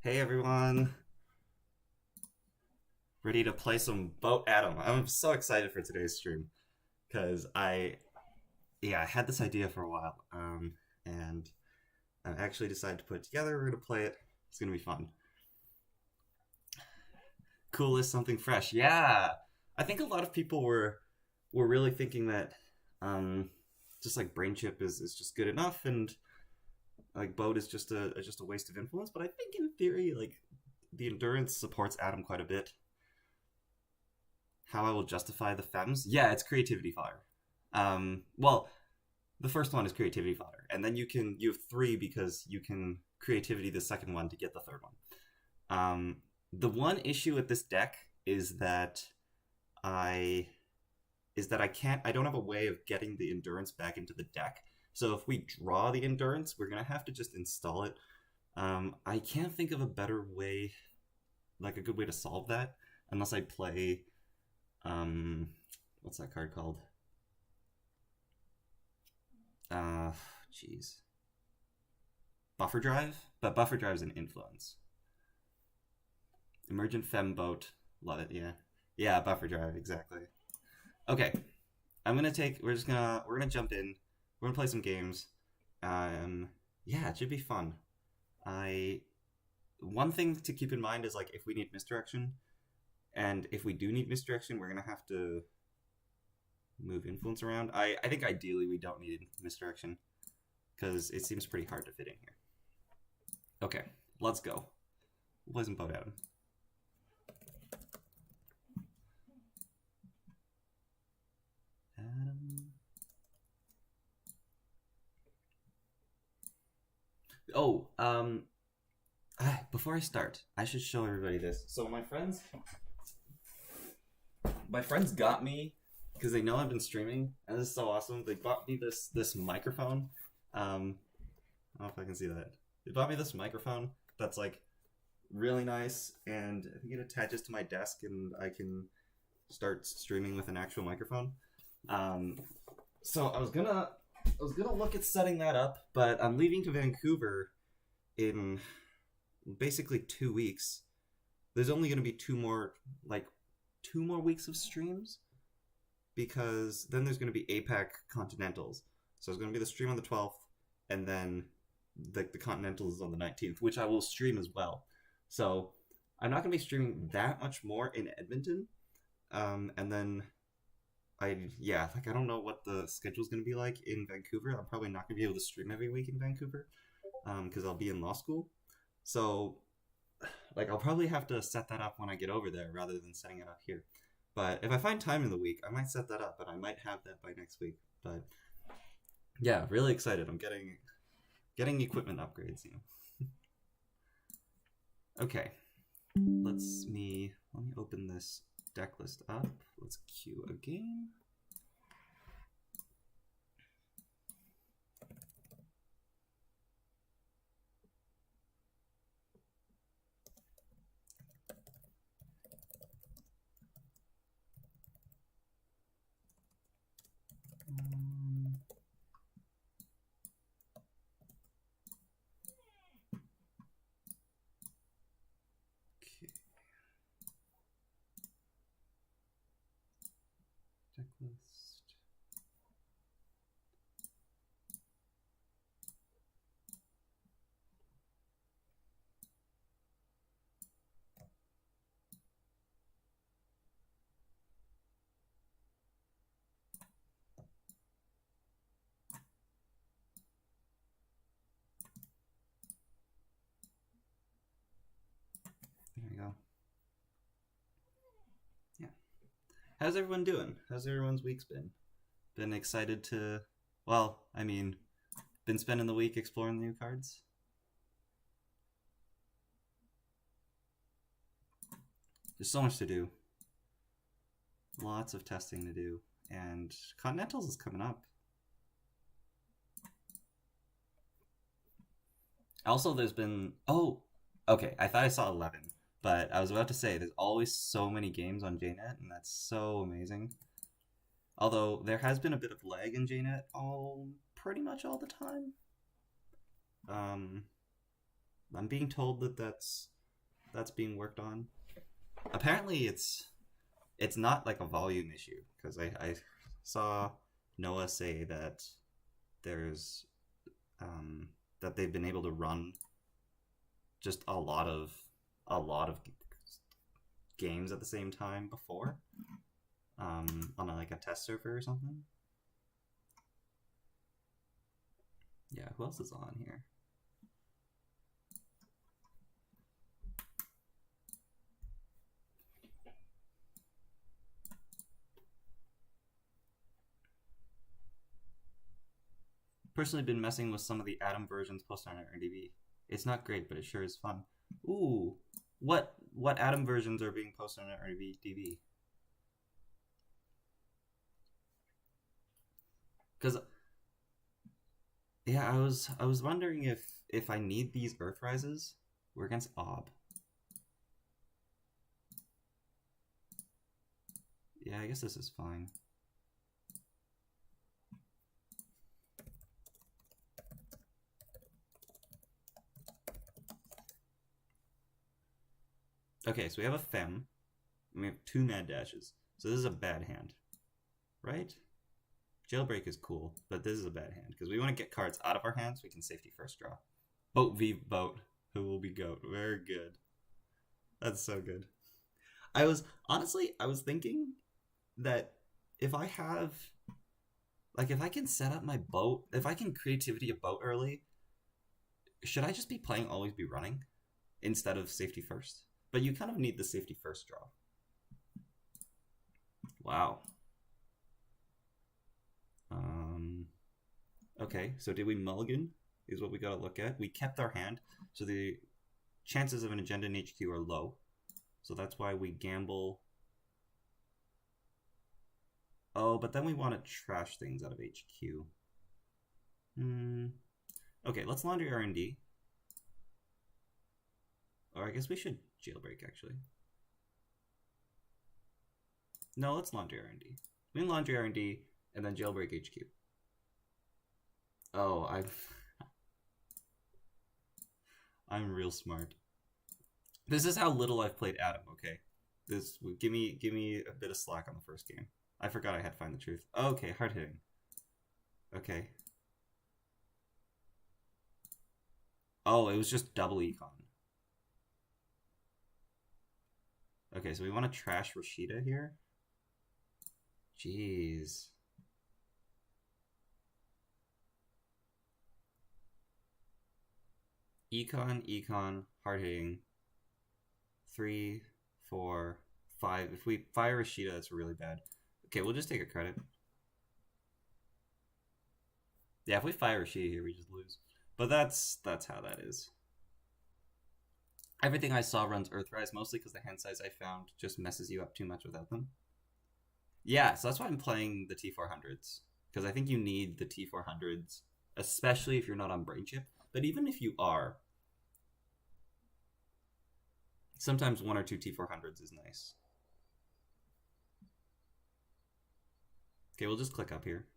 Hey everyone, ready to play some Boat Atom. I'm so excited for today's stream because I had this idea for a while, and I actually decided to put it together. We're gonna play it. It's gonna be fun. Coolest something fresh. Yeah, I think a lot of people were really thinking that um, just like Brain Chip is just good enough, and like Boat is just a waste of influence. But I think in theory, like the endurance supports Atom quite a bit. How I will justify the femmes? Yeah, it's creativity fodder. Well, the first one is creativity fodder, and then you have three because you can creativity the second one to get the third one. The one issue with this deck is that I I don't have a way of getting the endurance back into the deck. So if we draw the endurance, we're gonna have to just install it. I can't think of a better way, like a good way to solve that, unless I play um, what's that card called? Uh, jeez, Buffer Drive. But Buffer Drive is an influence. Emergent Femboat, love it. Yeah, yeah, Buffer Drive exactly. Okay, we're gonna jump in. We're gonna play some games. Um, yeah, it should be fun. I One thing to keep in mind is like if we need misdirection, and if we do need misdirection, we're gonna have to move influence around. I think ideally we don't need misdirection because it seems pretty hard to fit in here. Okay, let's go. Wasn't boat Adam. Adam. Oh, before I start, I should show everybody this. So my friends got me because they know I've been streaming, and this is so awesome. They bought me this microphone. I don't know if I can see that. They bought me this microphone that's like really nice, and I think it attaches to my desk, and I can start streaming with an actual microphone. Um, so I was gonna look at setting that up, but I'm leaving to Vancouver in basically 2 weeks. There's only gonna be two more weeks of streams because then there's gonna be APAC Continentals. So it's gonna be the stream on the 12th, and then the Continentals is on the 19th, which I will stream as well. So I'm not gonna be streaming that much more in Edmonton. And then I don't know what the schedule's gonna be like in Vancouver. I'm probably not gonna be able to stream every week in Vancouver, because I'll be in law school. So like I'll probably have to set that up when I get over there rather than setting it up here. But if I find time in the week, I might set that up, and I might have that by next week. But yeah, really excited. I'm getting equipment upgrades. Okay, let me open this deck list up. Let's queue a game. Okay, deck list. There we go. Yeah. How's everyone doing? How's everyone's week's been? Been excited to, well, I mean, been spending the week exploring the new cards? There's so much to do. Lots of testing to do. And Continentals is coming up. Also, there's been, oh, okay, I thought I saw 11, but I was about to say there's always so many games on JNet, and that's so amazing. Although there has been a bit of lag in JNet pretty much all the time. Um, I'm being told that that's that's being worked on. Apparently, it's not like a volume issue, because I saw Noah say that there's that they've been able to run just a lot of games at the same time before, on like a test server or something. Yeah, who else is on here? Personally been messing with some of the Atom versions posted on RDB. It's not great, but it sure is fun. Ooh, what Atom versions are being posted on RDB? Because yeah, I was wondering if I need these Earthrises. We're against Ob. Yeah, I guess this is fine. Okay, so we have a Fem, and we have 2 Mad Dashes. So this is a bad hand, right? Jailbreak is cool, but this is a bad hand, because we want to get cards out of our hands so we can safety first draw. Boat v Boat. Who will be Goat? Very good. That's so good. I was thinking that if I have, like, if I can set up my boat, if I can creativity a boat early, should I just be playing Always Be Running instead of safety first? But you kind of need the safety first draw. Wow. Okay, so did we mulligan? Is what we gotta look at. We kept our hand, so the chances of an agenda in HQ are low. So that's why we gamble. Oh, but then we want to trash things out of HQ. Okay, let's laundry R&D. Or I guess we should jailbreak, actually. No, let's laundry R&D. We can laundry R&D and then jailbreak HQ. Oh, I'm real smart. This is how little I've played Atom, okay? This give me a bit of slack on the first game. I forgot I had Find the Truth. Okay, hard hitting. Okay. Oh, it was just double econ. Okay, so we want to trash Rashida here. Jeez. Econ, hard hitting. 3, 4, 5. If we fire Rashida, that's really bad. Okay, we'll just take a credit. Yeah, if we fire Rashida here, we just lose. But that's how that is. Everything I saw runs Earthrise, mostly because the hand size I found just messes you up too much without them. Yeah, so that's why I'm playing the T400s. Because I think you need the T400s, especially if you're not on Brain Chip. But even if you are, sometimes 1 or 2 T400s is nice. Okay, we'll just click up here.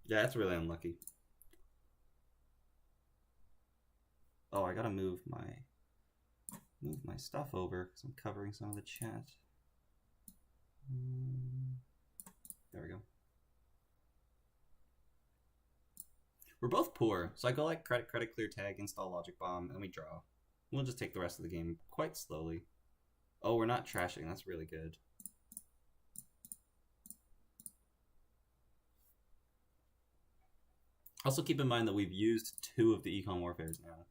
Yeah, that's really unlucky. Oh, I gotta move my stuff over because I'm covering some of the chat. There we go. We're both poor, so I go like credit, clear tag, install logic bomb, and we draw. We'll just take the rest of the game quite slowly. Oh, we're not trashing. That's really good. Also keep in mind that we've used 2 of the Econ Warfares now.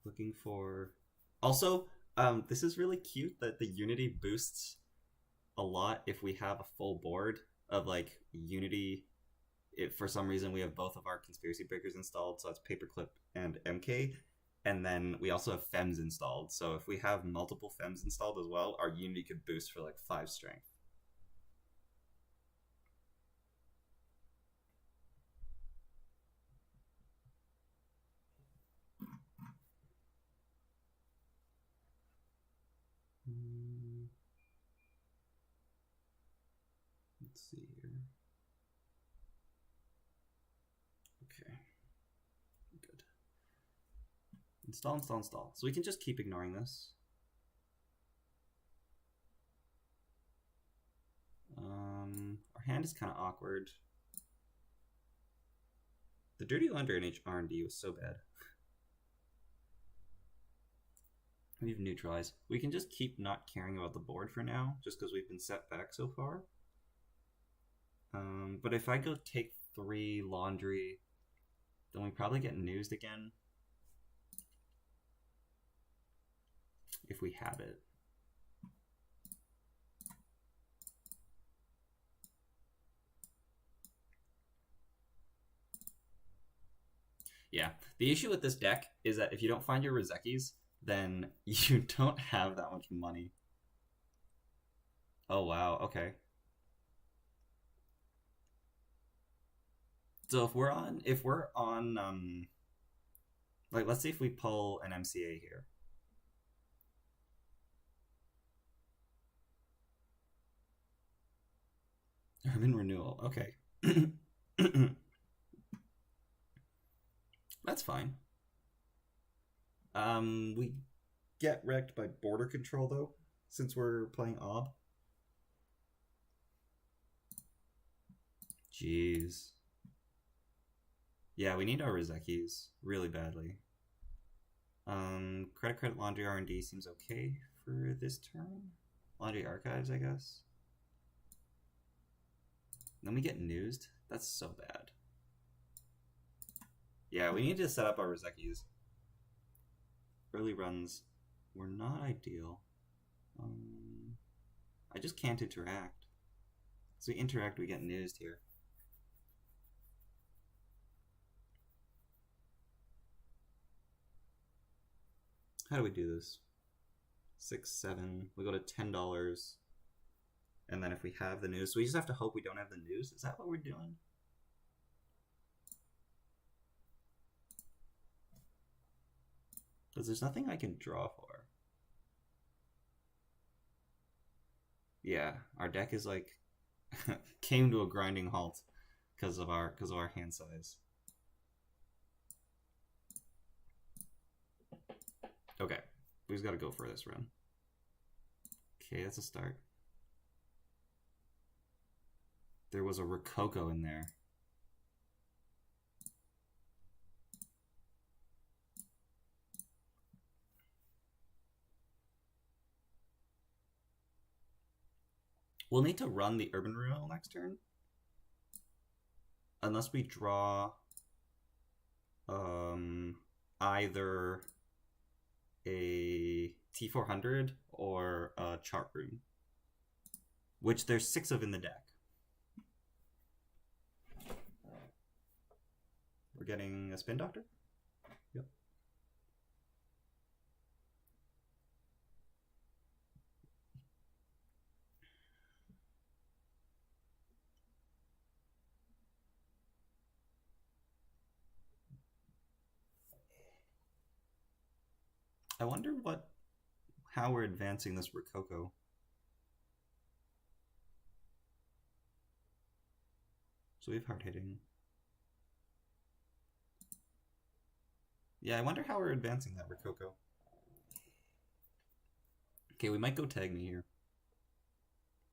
Looking for... Also, this is really cute that the Unity boosts a lot if we have a full board of like Unity. If for some reason we have both of our Conspiracy Breakers installed, so that's Paperclip and MK. And then we also have Fems installed. So if we have multiple Fems installed as well, our Unity could boost for like 5 strength. Let's see here. Okay. Good. Install, install, install. So we can just keep ignoring this. Our hand is kind of awkward. The dirty laundry in R&D was so bad. We've neutralized. We can just keep not caring about the board for now, just because we've been set back so far. But if I go take 3 laundry, then we probably get newsed again. If we have it. Yeah, the issue with this deck is that if you don't find your Rezekis, then you don't have that much money. Oh wow, okay. So if we're on like let's see if we pull an MCA here. Urban renewal, okay. That's fine. We get wrecked by border control though, since we're playing Ob. Jeez. Yeah, we need our Rezekis really badly. Credit laundry R&D seems okay for this turn. Laundry archives, I guess. Then we get newsed. That's so bad. Yeah, we need to set up our Rezekis. Early runs were not ideal. I just can't interact. So we interact, we get newsed here. How do we do this? 6, 7. We go to $10. And then if we have the news, so we just have to hope we don't have the news. Is that what we're doing? Because there's nothing I can draw for. Yeah, our deck is like came to a grinding halt because of our hand size. Okay, we just got to go for this run. Okay, that's a start. There was a Rococo in there. We'll need to run the Urban Renewal next turn. Unless we draw either a T400 or a Chart Room, which there's 6 of in the deck. We're getting a Spin Doctor? Yep. I wonder how we're advancing this Rococo. So we have hard hitting. Yeah, I wonder how we're advancing that Rococo. Okay, we might go tag me here.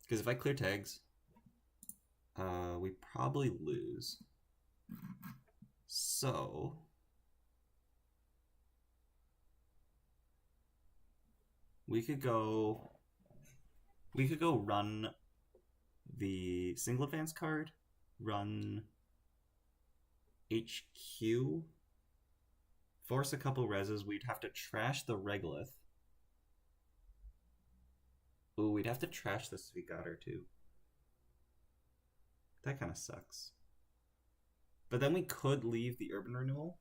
Because if I clear tags, we probably lose. So we could go run the single advance card, run HQ, force a couple reses. We'd have to trash the Regolith. Ooh, we'd have to trash the Suicune too. That kind of sucks. But then we could leave the Urban Renewal.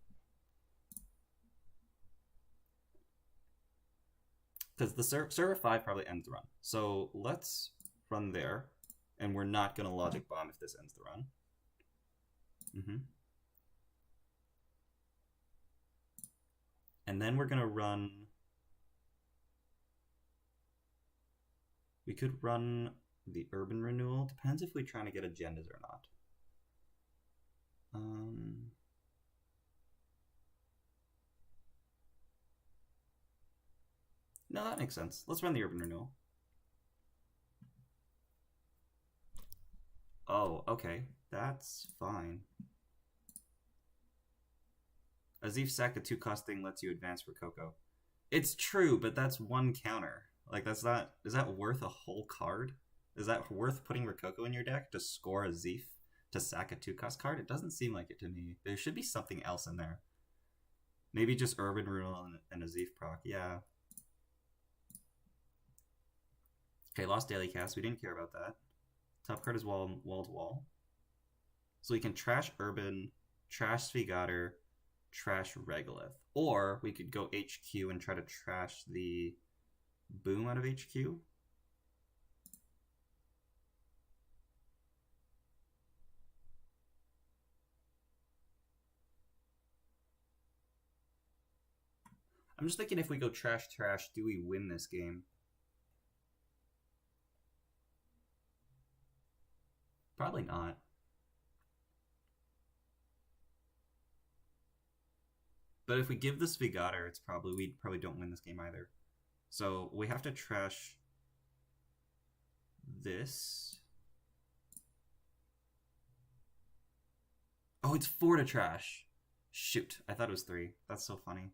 Because the server 5 probably ends the run. So let's run there. And we're not going to Logic Bomb if this ends the run. And then we're going to run... We could run the urban renewal. Depends if we're trying to get agendas or not. No, that makes sense. Let's run the urban renewal. Oh, okay. That's fine. Azif Saka 2 cost thing lets you advance for Coco. It's true, but that's one counter. Like, that's not... Is that worth a whole card? Is that worth putting Rococo in your deck to score a Zeef to sack a 2-cost card? It doesn't seem like it to me. There should be something else in there. Maybe just Urban Renewal and a Zeef proc. Yeah. Okay, lost Daily Cast. We didn't care about that. Top card is wall to wall. So we can trash Urban, trash Svigator, trash Regolith. Or we could go HQ and try to trash the Boom out of HQ. I'm just thinking if we go trash, do we win this game? Probably not. But if we give this Svigator, it's we probably don't win this game either. So we have to trash this. Oh, it's 4 to trash. Shoot, I thought it was 3. That's so funny.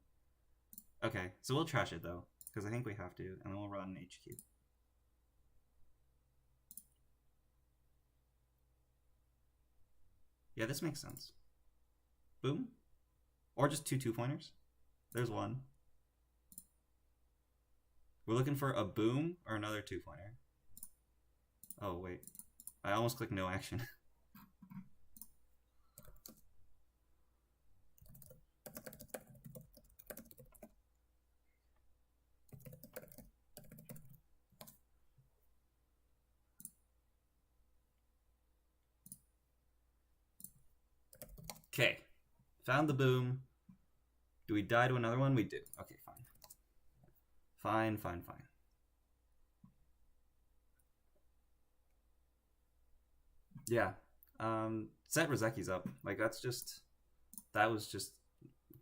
Okay, so we'll trash it though, because I think we have to, and then we'll run HQ. Yeah, this makes sense. Boom. Or just 2 2-pointers. There's one. We're looking for a boom or another 2-pointer. Oh, wait. I almost clicked no action. Okay. Found the boom. Do we die to another one? We do. Okay, fine. Fine. Yeah. Set Rozeki's up. Like, that was just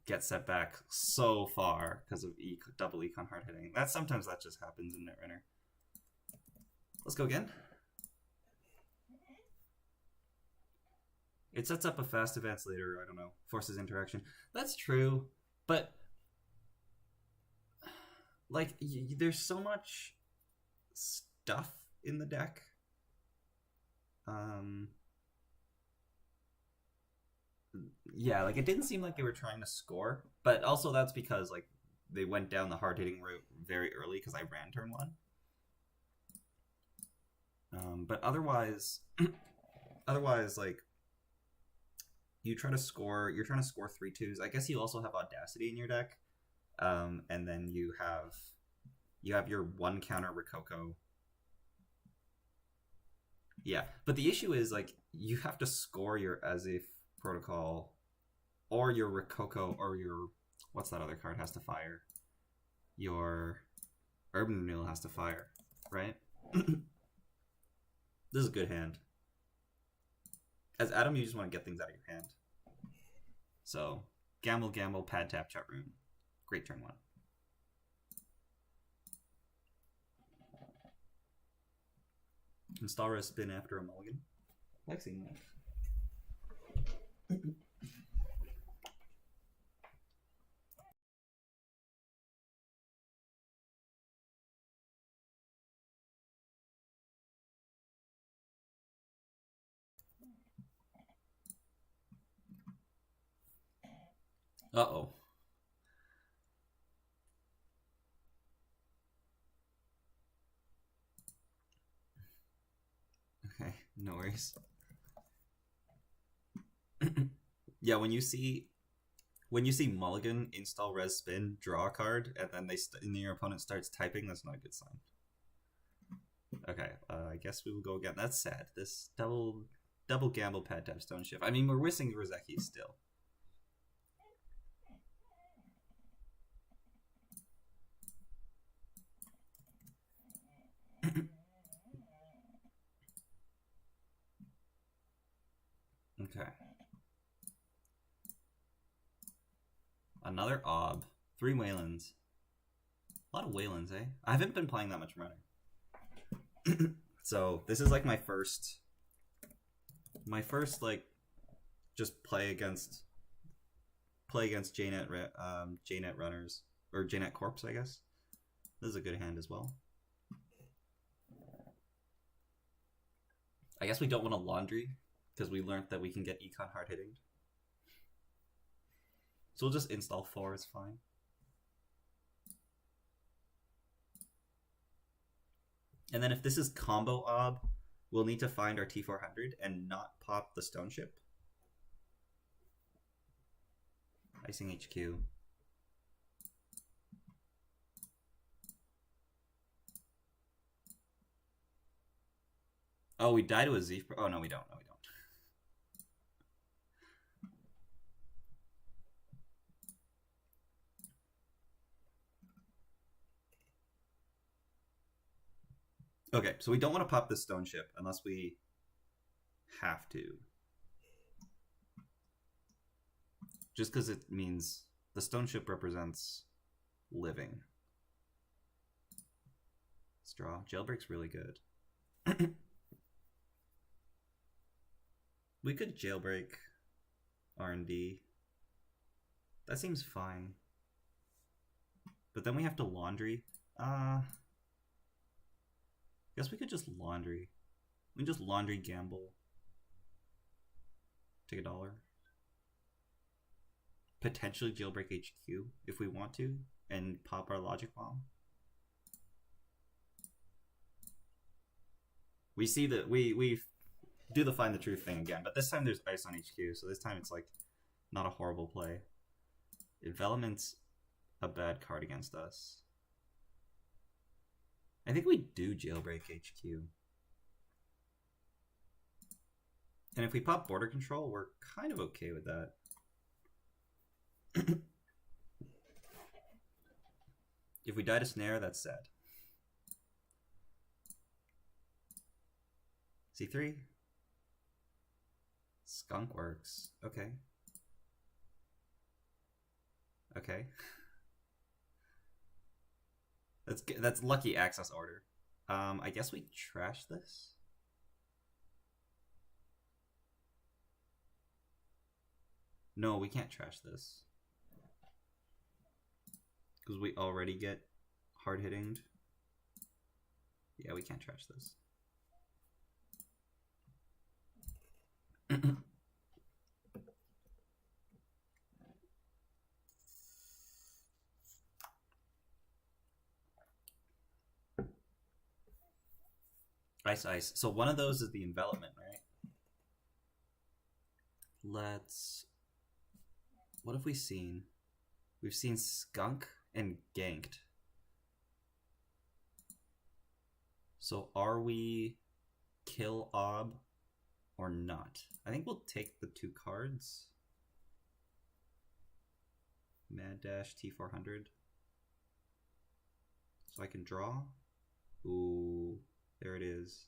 get set back so far because of double econ hard hitting. Sometimes that just happens in Netrunner. Let's go again. It sets up a fast advance later, I don't know, forces interaction. That's true, but like there's so much stuff in the deck. Yeah, like it didn't seem like they were trying to score, but also that's because like they went down the hard hitting route very early because I ran turn 1. But otherwise, like you're trying to score 3 2s. I guess you also have Audacity in your deck, and then you have your 1 counter Rococo. Yeah, but the issue is like you have to score your Azif Protocol, or your Rococo, or your what's that other card has to fire? Your Urban Renewal has to fire, right? This is a good hand. As Adam, you just want to get things out of your hand. So, gamble, pad tap, chat room. Great turn 1. Install a spin after a mulligan. I like seeing that. Uh-oh. Okay, no worries. Yeah, when you see mulligan, install res spin, draw a card, and then your opponent starts typing, that's not a good sign. Okay, I guess we will go again. That's sad. This double gamble pad tap stone shift. I mean, we're missing Rozeki still. Okay. Another Ob. 3 Waylands. A lot of Waylands, eh? I haven't been playing that much Runner. So this is like my first like just play against JNet runners, or JNet Corps, I guess. This is a good hand as well. I guess we don't want a Laundry because we learned that we can get econ hard hitting. So we'll just install 4, it's fine. And then if this is combo Ob, we'll need to find our T400 and not pop the Stone Ship. Icing HQ. Oh, we die to a Zeef. Oh, no, we don't. No, we don't. Okay, so we don't want to pop this Stone Ship unless we have to. Just because it means the Stone Ship represents living. Straw. Jailbreak's really good. We could jailbreak R&D. That seems fine. But then we have to Laundry. Guess we could just Laundry. We can just Laundry gamble. Take $1. Potentially jailbreak HQ if we want to, and pop our Logic Bomb. We see that we do the find the truth thing again, but this time there's ice on HQ, so this time it's like not a horrible play. Envelopment's a bad card against us. I think we do jailbreak HQ. And if we pop border control, we're kind of okay with that. If we die to snare, that's sad. C3. Skunk works. Okay. Okay. That's lucky access order. I guess we trash this. No, we can't trash this. Because we already get hard hitting. Yeah, we can't trash this. Ice, ice. So one of those is the envelopment, right? Let's... What have we seen? We've seen skunk and ganked. So are we kill Ob or not? I think we'll take the 2 cards. Mad Dash T400. So I can draw. Ooh, there it is.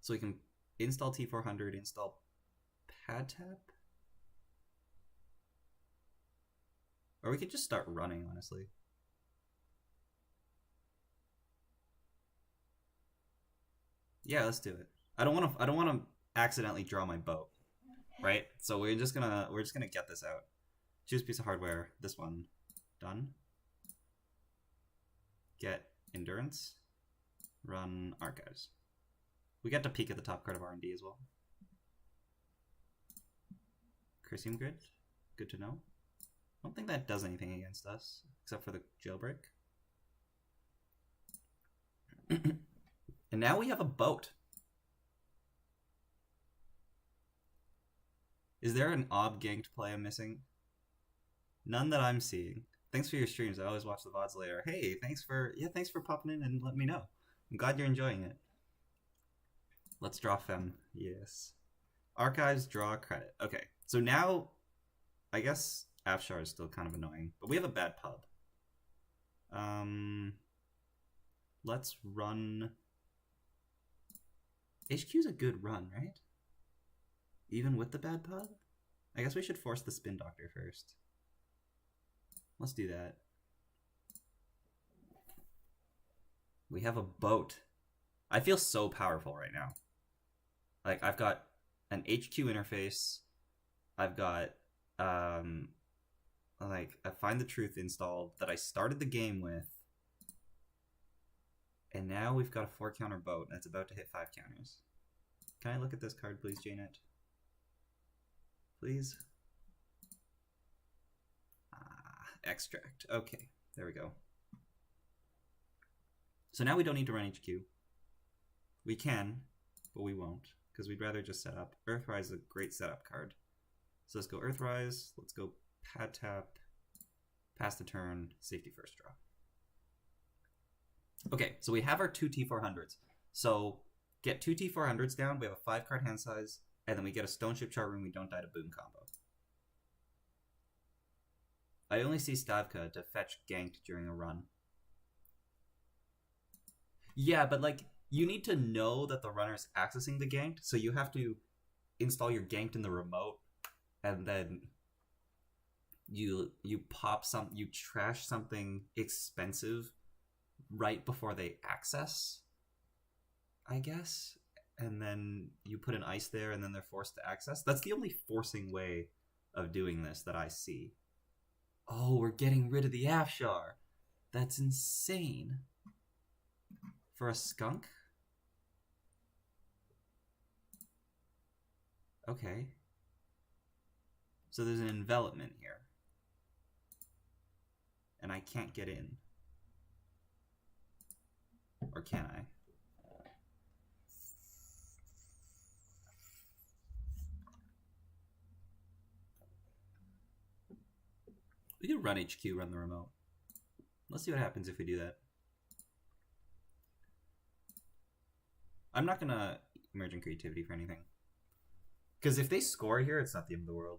So we can install T400, install Pad Tap. Or we could just start running, honestly. Yeah, let's do it. I don't want to accidentally draw my boat, right? So we're just gonna get this out. Choose piece of hardware. This one, done. Get endurance. Run archives. We got to peek at the top card of R&D as well. Chrysium Grid, good to know. I don't think that does anything against us, except for the jailbreak. And now we have a boat. Is there an ob-ganked play I'm missing? None that I'm seeing. Thanks for your streams. I always watch the VODs later. Hey, thanks for popping in and letting me know. I'm glad you're enjoying it. Let's draw Fem. Yes. Archives, draw, credit. Okay. So now, I guess Afshar is still kind of annoying, but we have a bad pub. Let's run HQ's a good run, right? Even with the bad pub? I guess we should force the Spin Doctor first. Let's do that. We have a boat. I feel so powerful right now. Like, I've got an HQ interface. I've got, like, a Find the Truth installed that I started the game with. And now we've got a 4-counter boat that's about to hit 5 counters. Can I look at this card, please, Janet? Please? Extract. Okay, there we go. So now we don't need to run HQ. We can, but we won't, because we'd rather just set up. Earthrise is a great setup card. So let's go Earthrise, let's go pad tap, pass the turn, safety first draw. Okay, so we have our 2 T400s. So get 2 T400s down, we have a 5-card hand size, and then we get a Stone Ship Charter and we don't die to boom combo. I only see Stavka to fetch ganked during a run. Yeah, but like, you need to know that the runner's accessing the ganked, so you have to install your ganked in the remote, and then you trash something expensive right before they access, I guess, and then you put an ice there, and then they're forced to access. That's the only forcing way of doing this that I see. Oh, we're getting rid of the Afshar. That's insane. For a skunk? Okay. So there's an envelopment here. And I can't get in. Or can I? We could run HQ, run the remote. Let's see what happens if we do that. I'm not gonna merge in creativity for anything. Because if they score here, it's not the end of the world.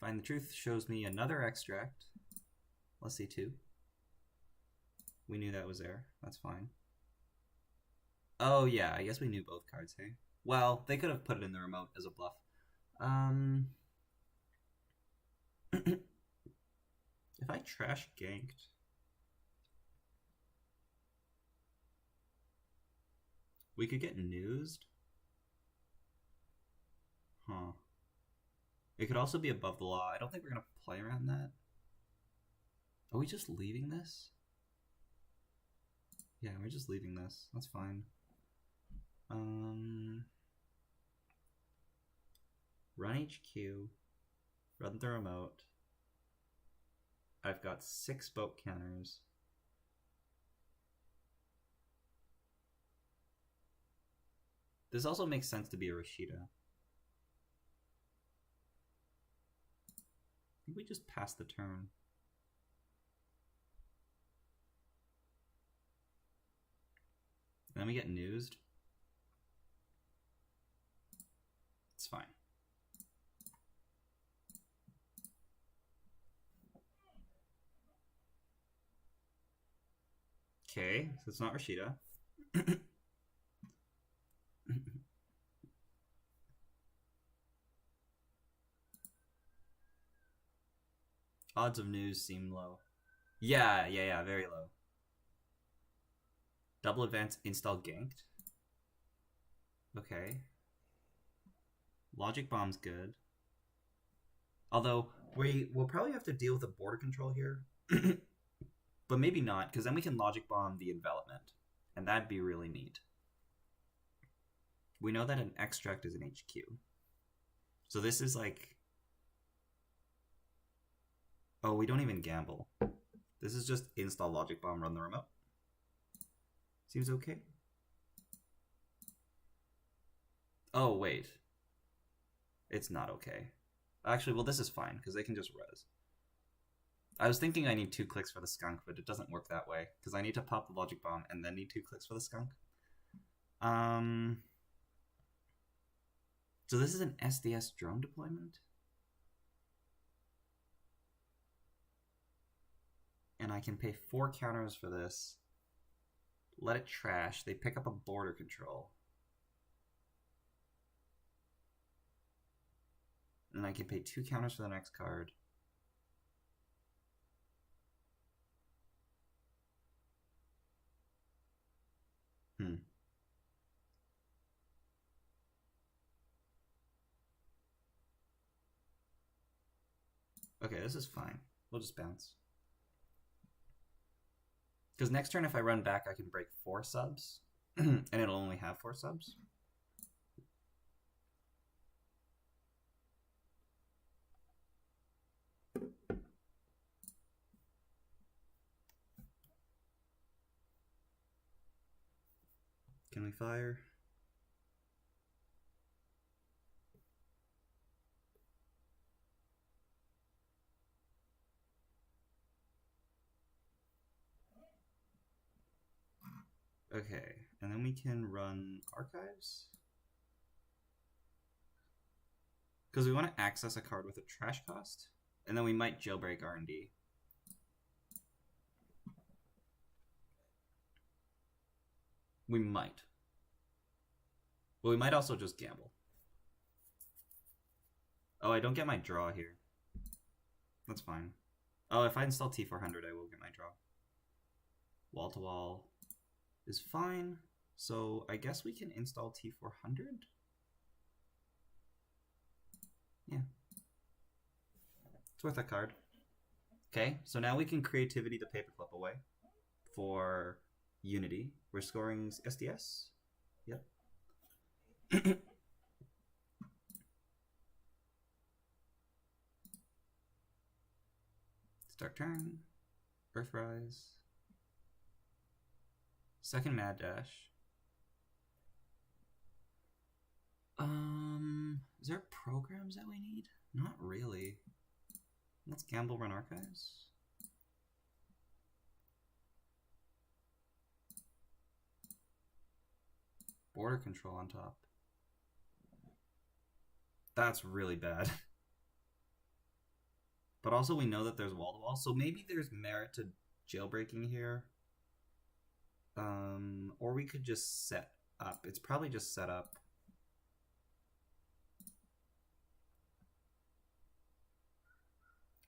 Find the Truth shows me another extract. Let's see, 2. We knew that was there. That's fine. Oh yeah, I guess we knew both cards, hey? Well, they could have put it in the remote as a bluff. If I trash ganked, we could get newsed. Huh. It could also be above the law. I don't think we're gonna play around that. Are we just leaving this? Yeah, we're just leaving this. That's fine. Run HQ. Run the remote. I've got 6 boat counters. This also makes sense to be a Rashida. I think we just pass the turn. And then we get newsed. It's fine. Okay, so it's not Rashida. Odds of news seem low. Yeah, very low. Double advance install ganked. Okay. Logic bomb's good. Although, we'll probably have to deal with a border control here. But maybe not, because then we can logic bomb the envelopment. And that'd be really neat. We know that an extract is an HQ. So this is like... Oh, we don't even gamble. This is just install logic bomb, run the remote. Seems okay. Oh, wait. It's not okay. Actually, well, this is fine, because they can just res. I was thinking I need 2 clicks for the skunk, but it doesn't work that way, because I need to pop the logic bomb and then need 2 clicks for the skunk. So this is an SDS drone deployment? And I can pay 4 counters for this. let it trash. They pick up a border control. And I can pay 2 counters for the next card. Okay, this is fine. We'll just bounce. Because next turn, if I run back, I can break 4 subs. And it'll only have 4 subs. Can we fire? Okay, and then we can run archives. Because we want to access a card with a trash cost, and then we might jailbreak R&D. We might. Well, we might also just gamble. Oh, I don't get my draw here. That's fine. Oh, if I install T400, I will get my draw. Wall to wall is fine. So I guess we can install T400. Yeah. It's worth a card. Okay, so now we can creativity the paperclip away for Unity. We're scoring SDS. Yep. Start turn. Earthrise. Second Mad Dash. Is there programs that we need? Not really. Let's gamble, run archives. Border control on top. That's really bad. But also we know that there's wall to wall, so maybe there's merit to jailbreaking here. Or we could just set up. It's probably just set up.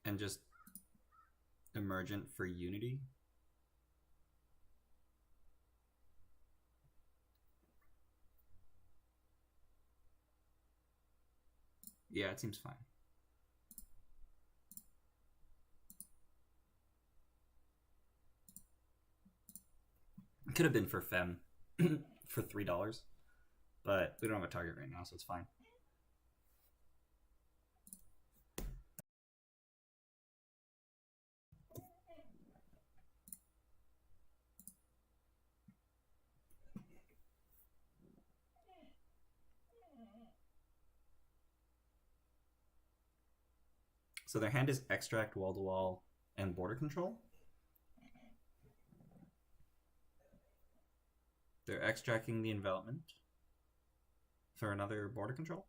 And just emergent for Unity. Yeah, it seems fine. It could have been for Fem for $3, but we don't have a target right now, so it's fine. So their hand is extract, wall to wall, and border control. They're extracting the envelopment for another border control.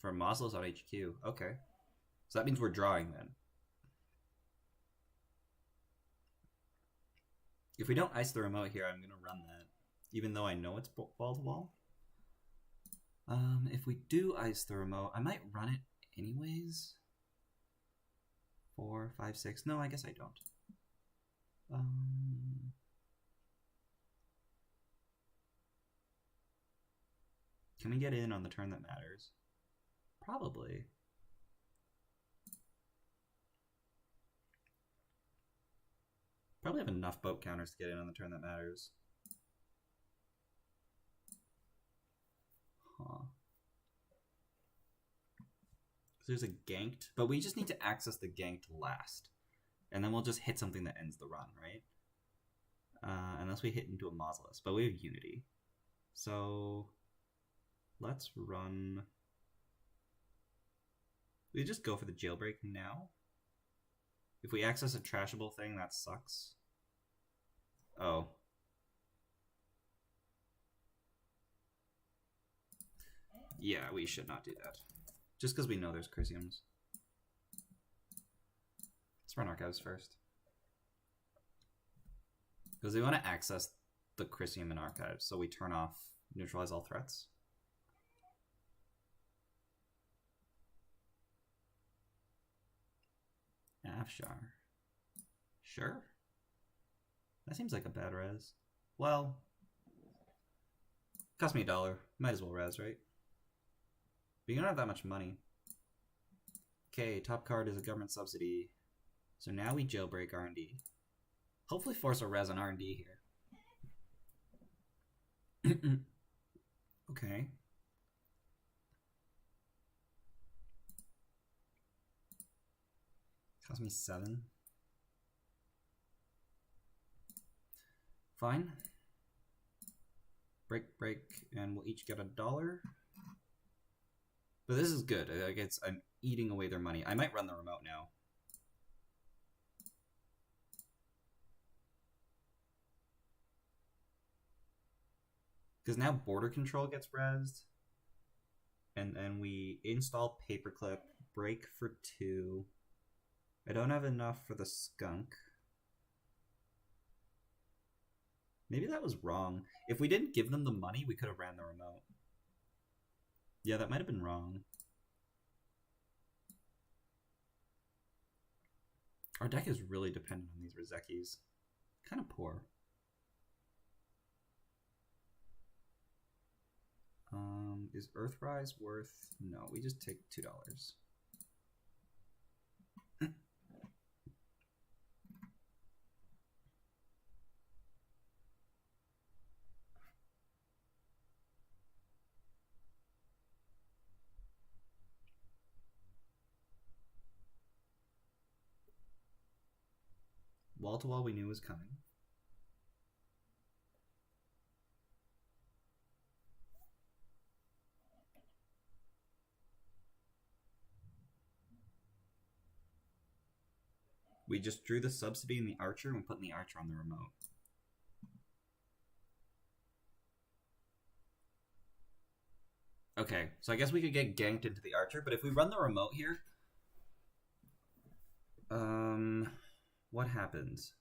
For Moslos on HQ. Okay. So that means we're drawing then. If we don't ice the remote here, I'm going to run that. Even though I know it's wall to wall. If we do ice the remote, I might run it anyways. 4, 5, 6. No, I guess I don't. Can we get in on the turn that matters? Probably. Probably have enough boat counters to get in on the turn that matters. Huh. There's a ganked, but we just need to access the ganked last. And then we'll just hit something that ends the run, right? Unless we hit into a Mausolus, but we have Unity. So let's run. We just go for the jailbreak now. If we access a trashable thing, that sucks. Oh. Yeah, we should not do that. Just because we know there's Chrysiums. Let's run archives first. Because we want to access the Chrysium in archives, so we turn off neutralize all threats. Afshar. Sure. That seems like a bad res. Well, cost me $1. Might as well res, right? But you don't have that much money. Okay, top card is a government subsidy. So now we jailbreak R&D. Hopefully force a res on R&D here. Okay. Cost me 7. Fine. Break, and we'll each get $1. But this is good. I'm eating away their money. I might run the remote now. Because now border control gets rezzed. And then we install paperclip, break for 2. I don't have enough for the skunk. Maybe that was wrong. If we didn't give them the money, we could have ran the remote. Yeah, that might have been wrong. Our deck is really dependent on these Rezekis. Kind of poor. Is Earthrise worth... No, we just take $2. Wall to wall we knew was coming. We just drew the subsidy in the archer and we put in the archer on the remote. Okay, so I guess we could get ganked into the archer, but if we run the remote here, what happens?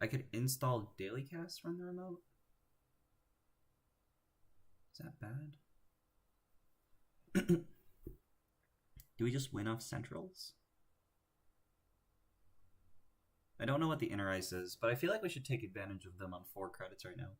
I could install daily cast, run the remote. Is that bad? Do we just win off centrals? I don't know what the inner ice is, but I feel like we should take advantage of them on 4 credits right now.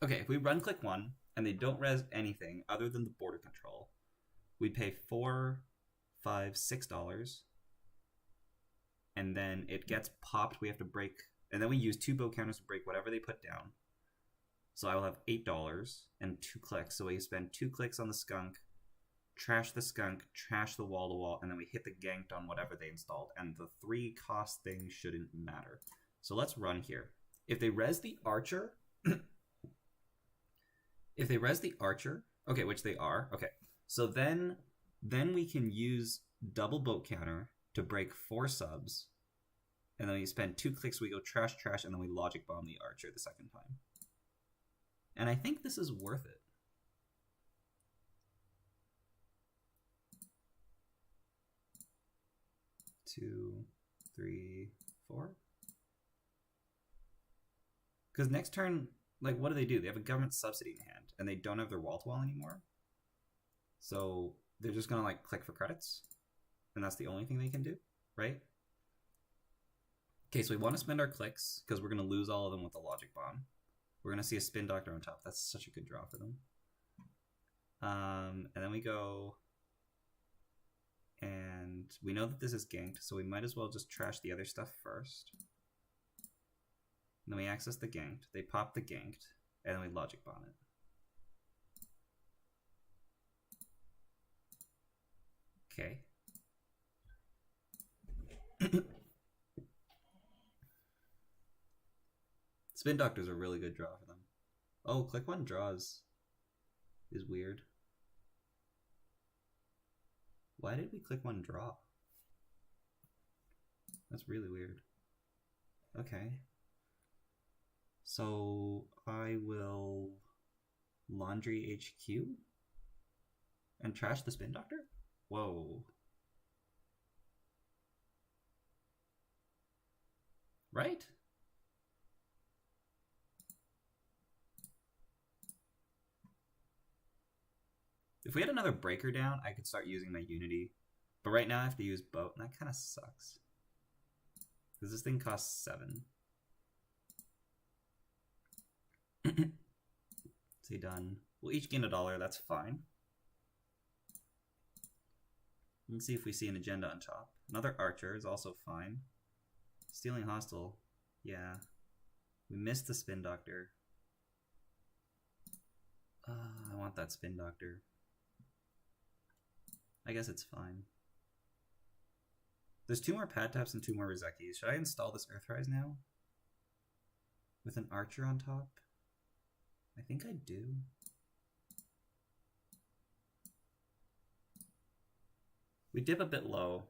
Okay, if we run click 1 and they don't res anything other than the border control, we pay $4, $5, $6, and then it gets popped. We have to break, and then we use 2 bow counters to break whatever they put down. So I will have $8 and 2 clicks. So we spend 2 clicks on the skunk, trash the skunk, trash the wall to wall, and then we hit the ganked on whatever they installed. And the 3 cost thing shouldn't matter. So let's run here. If they res the archer. If they res the archer, okay, which they are, okay. So then we can use double boat counter to break 4 subs, and then we spend 2 clicks, we go trash, and then we logic bomb the archer the second time. And I think this is worth it. Two, 3, 4. Because next turn, like, what do? They have a government subsidy in hand, and they don't have their wall-to-wall anymore. So they're just gonna, like, click for credits, and that's the only thing they can do, right? Okay, so we want to spend our clicks, because we're gonna lose all of them with the logic bomb. We're gonna see a spin doctor on top. That's such a good draw for them. And then we go, and we know that this is ganked, so we might as well just trash the other stuff first. And then we access the ganked, they pop the ganked, and then we logic bomb it. Okay. Spin Doctor's a really good draw for them. Oh, click 1 draws is weird. Why did we click 1 draw? That's really weird. Okay. So I will laundry HQ and trash the spin doctor? Whoa. Right? If we had another breaker down, I could start using my Unity. But right now I have to use boat, and that kind of sucks. Because this thing costs 7. See, done. We'll each gain $1, that's fine. Let's see if we see an agenda on top. Another archer is also fine. Stealing hostile. Yeah. We missed the spin doctor. I want that spin doctor. I guess it's fine. There's 2 more pad taps and 2 more Rizekis. Should I install this Earthrise now? With an archer on top? I think I do. We dip a bit low,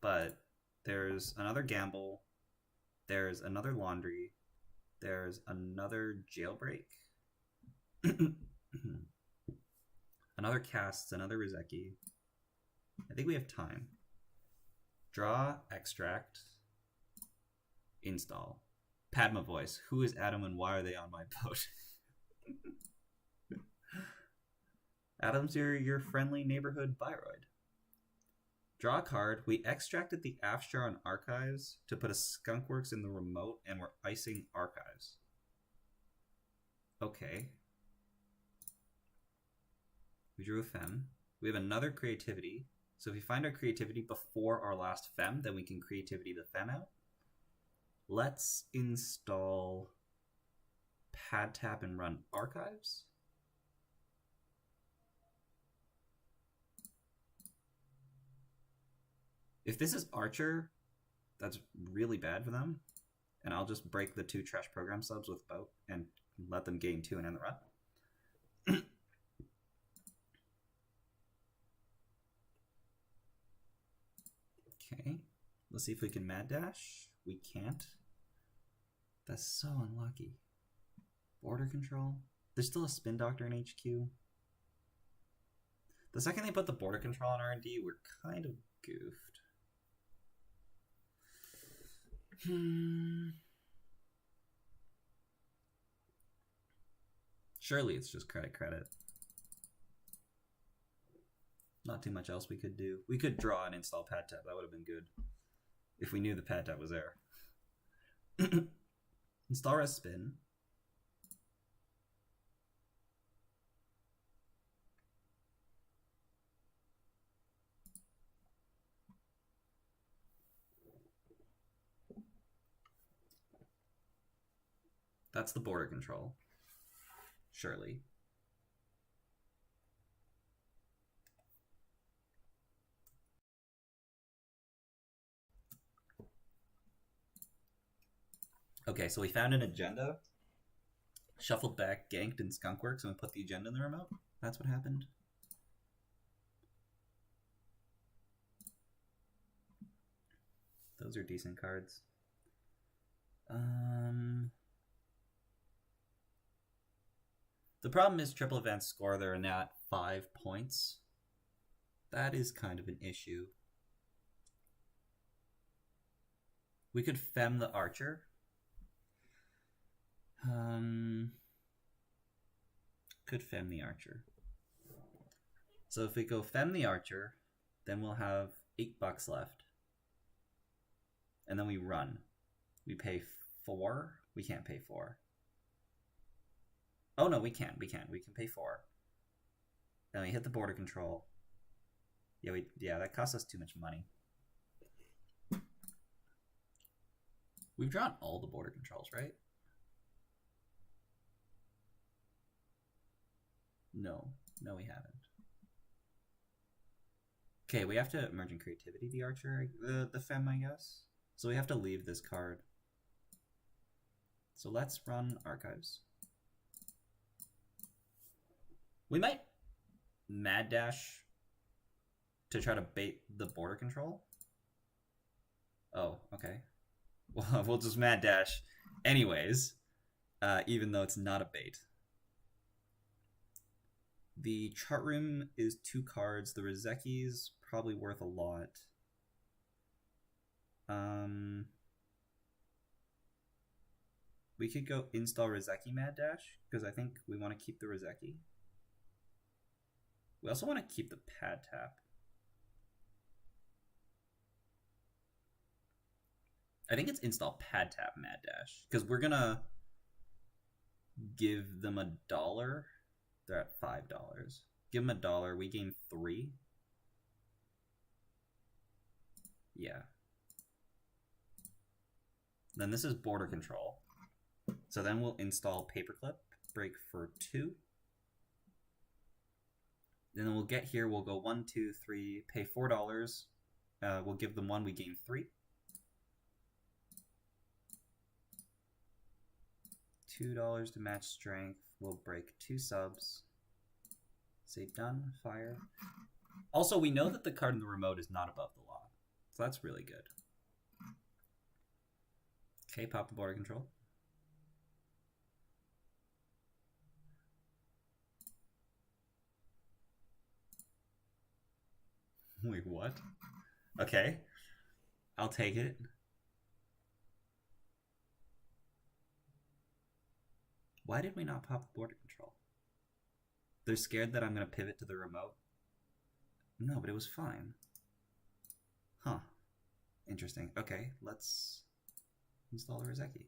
but there's another gamble. There's another laundry. There's another jailbreak. Another casts, another Rizeki. I think we have time. Draw, extract, install. Padma voice. Who is Adam and why are they on my boat? Adam's your friendly neighborhood Byroid. Draw a card. We extracted the Afshar on Archives to put a Skunkworks in the remote, and we're icing Archives. Okay. We drew a Fem. We have another Creativity. So if we find our Creativity before our last Fem, then we can Creativity the Fem out. Let's install Pad Tap and run Archives. If this is Archer, that's really bad for them. And I'll just break the 2 trash program subs with Boat and let them gain 2 and end the run. Okay, let's see if we can Mad Dash. We can't. That's so unlucky. Border control. There's still a spin doctor in HQ. The second they put the border control on R&D, we're kind of goofed. Surely it's just credit. Not too much else we could do. We could draw and install Pad Tap. That would have been good. If we knew the Pad Tap was there. Install Res Spin. That's the border control. Surely. Okay, so we found an agenda, shuffled back, ganked, and Skunkworks, and we put the agenda in the remote. That's what happened. Those are decent cards. The problem is triple events score there and at 5 points. That is kind of an issue. We could Fem the Archer. Could Fem the Archer. So if we go Fem the Archer, then we'll have $8 left. And then we run. We pay 4. We can't pay 4. Oh no, we can. We can pay 4. Then we hit the border control. Yeah, that costs us too much money. We've drawn all the border controls, right? No, we haven't. Okay, we have to Emergent Creativity the Archer, the Fem, I guess. So we have to leave this card. So let's run Archives. We might Mad Dash to try to bait the border control. Oh, okay. We'll just mad dash anyways, even though it's not a bait. The chart room is 2 cards. The Rizeki's probably worth a lot. We could go install Rizeki Mad Dash, because I think we want to keep the Rizeki. We also want to keep the Pad Tap. I think it's install Pad Tap Mad Dash, because we're going to give them $1. They're at $5. Give them $1, we gain 3. Yeah. Then this is border control. So then we'll install Paperclip, break for 2. Then we'll get here, we'll go 1, 2, 3, pay $4. We'll give them 1, we gain 3. $2 to match strength. We'll break 2 subs. Say done, fire. Also, we know that the card in the remote is not above the law. So that's really good. Okay, pop the border control. Wait, what? Okay. I'll take it. Why did we not pop the border control? They're scared that I'm going to pivot to the remote? No, but it was fine. Huh. Interesting. Okay, let's install a Rizeki.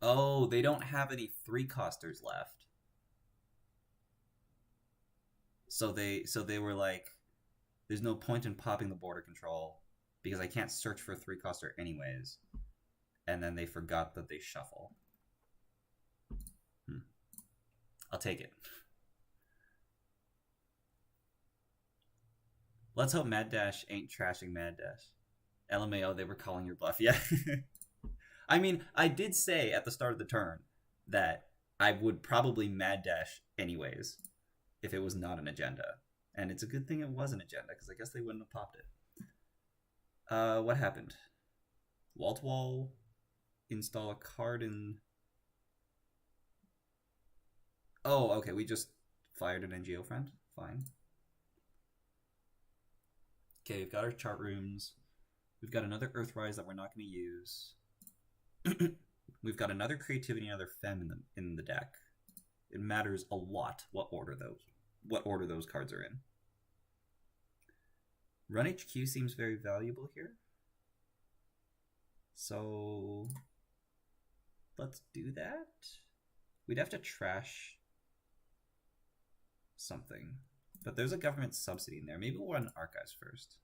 Oh, they don't have any 3-costers left. So they were like, there's no point in popping the border control because I can't search for a 3-coster anyways. And then they forgot that they shuffle. I'll take it. Let's hope Mad Dash ain't trashing Mad Dash. LMAO, they were calling your bluff. Yeah. I mean, I did say at the start of the turn that I would probably Mad Dash anyways if it was not an agenda. And it's a good thing it was an agenda, because I guess they wouldn't have popped it. What happened? Wall-to-wall, install a card in... Oh, okay, we just fired an NGO friend. Fine. Okay, we've got our chart rooms. We've got another Earthrise that we're not going to use. We've got another creativity, another fem in the deck. It matters a lot what order those cards are in. Run HQ seems very valuable here. So let's do that. We'd have to trash something. But there's a government subsidy in there. Maybe we'll run Archives first.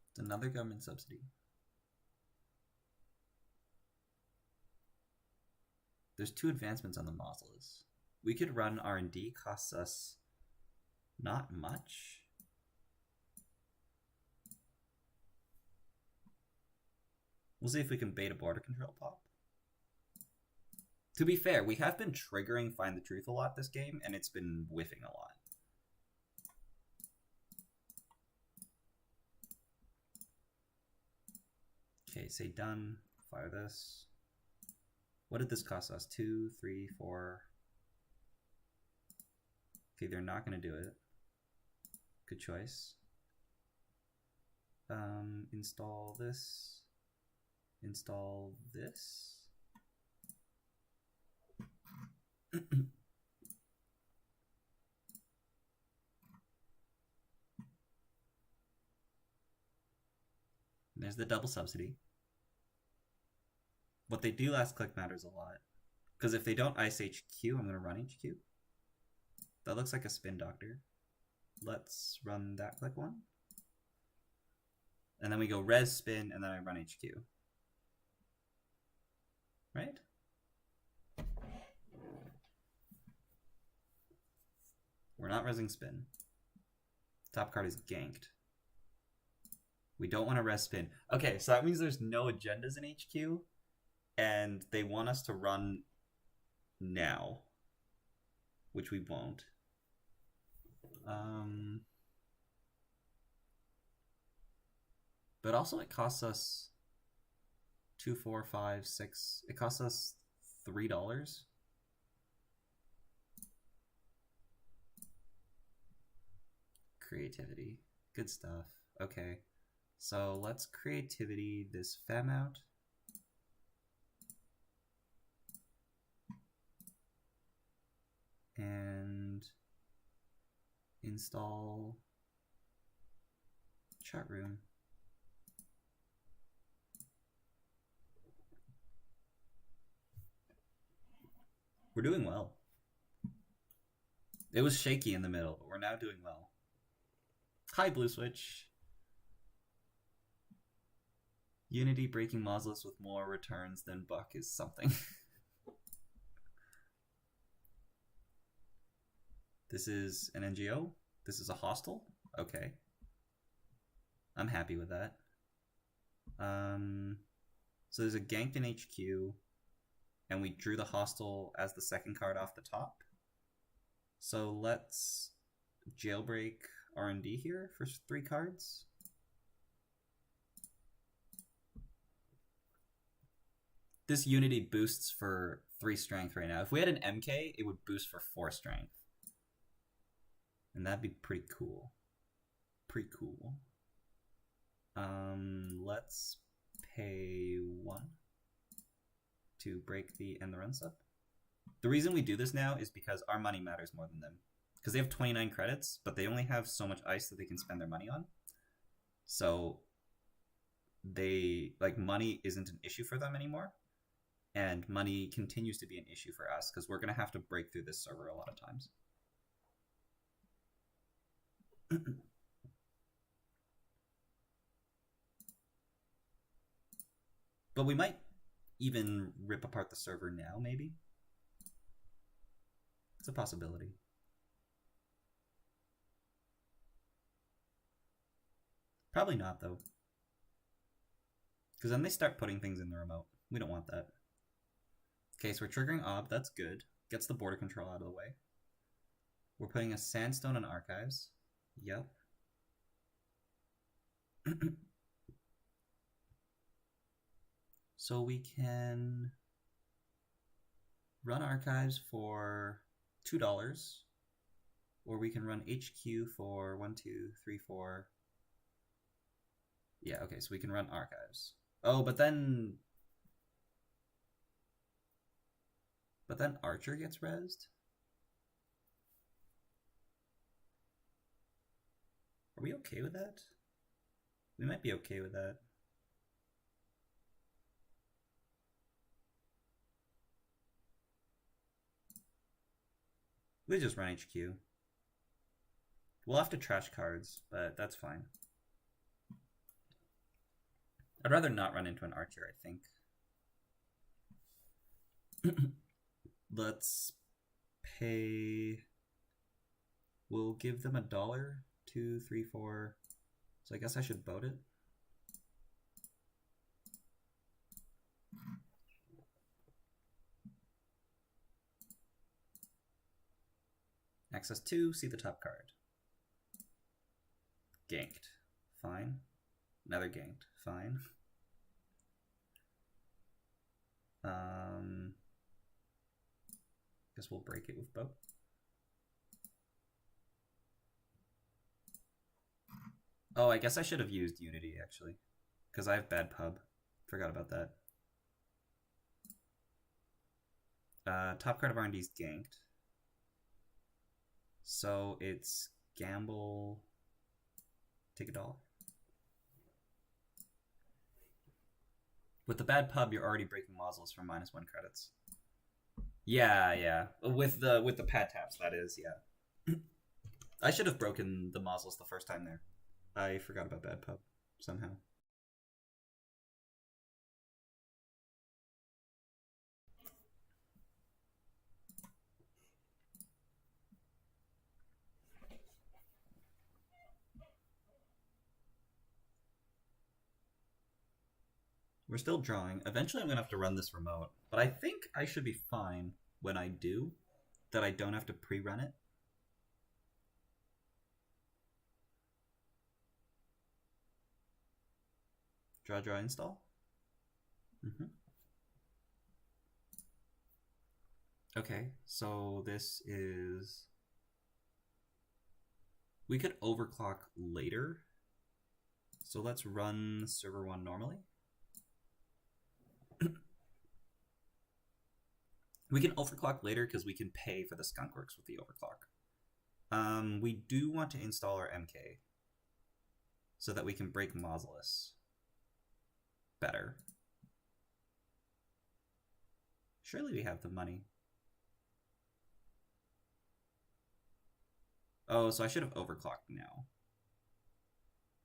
It's another government subsidy. There's 2 advancements on the Mausolus. We could run R&D, costs us not much. We'll see if we can bait a border control pop. To be fair, we have been triggering Find the Truth a lot this game, and it's been whiffing a lot. Okay, say done. Fire this. What did this cost us? 2, 3, 4. Okay, they're not going to do it. Good choice. Install this. Install this. There's the double subsidy. What they do last click matters a lot. Because if they don't ice HQ, I'm going to run HQ. That looks like a spin doctor. Let's run that click one. And then we go res spin, and then I run HQ. Right? We're not resing spin. Top card is ganked. We don't want to res spin. Okay, so that means there's no agendas in HQ. and they want us to run now, which we won't. But also it costs us 2, 4, 5, 6. It costs us $3. Creativity. Good stuff. Okay. So let's creativity this fem out. And install chat room. We're doing well. It was shaky in the middle, but we're now doing well. Hi, Blue Switch. Unity breaking Mausolus with more returns than Buck is something. This is an NGO. This is a hostel. Okay. I'm happy with that. So there's a ganked in HQ, and we drew the hostel as the second card off the top. So let's jailbreak R&D here for 3 cards. This Unity boosts for 3 strength right now. If we had an MK, it would boost for 4 strength. And that'd be pretty cool. Pretty cool. Let's pay 1 to break the end the run sub. The reason we do this now is because our money matters more than them. Because they have 29 credits, but they only have so much ice that they can spend their money on. So they, like, money isn't an issue for them anymore. And money continues to be an issue for us because we're going to have to break through this server a lot of times. But we might even rip apart the server now, maybe. It's a possibility. Probably not, though. Because then they start putting things in the remote. We don't want that. Okay, so we're triggering Ob. That's good. Gets the border control out of the way. We're putting a Sandstone in Archives. Yep. So we can run Archives for $2, or we can run HQ for 1, 2, 3, 4. Yeah, okay, so we can run Archives. Oh, but then Archer gets rezzed? Are we okay with that? We might be okay with that. We just run HQ. We'll have to trash cards, but that's fine. I'd rather not run into an Archer, I think. Let's pay... We'll give them $1, 2, 3, 4. So I guess I should vote it. Access 2, see the top card. Ganked. Fine. Another ganked. Fine. Guess we'll break it with both. Oh, I guess I should have used Unity, actually. Because I have bad pub. Forgot about that. Top card of R&D is ganked. So it's gamble, take $1. With the bad pub, you're already breaking Mausolus for -1 credits. Yeah. With the pad taps, that is, yeah. I should have broken the Mausolus the first time there. I forgot about bad pub somehow. We're still drawing. Eventually I'm going to have to run this remote. But I think I should be fine when I do, that I don't have to pre-run it. Draw, install. Okay, so this is... We could overclock later. So let's run server 1 normally. We can overclock later because we can pay for the skunkworks with the overclock. We do want to install our MK so that we can break Mausolus better. Surely we have the money. Oh, so I should have overclocked now.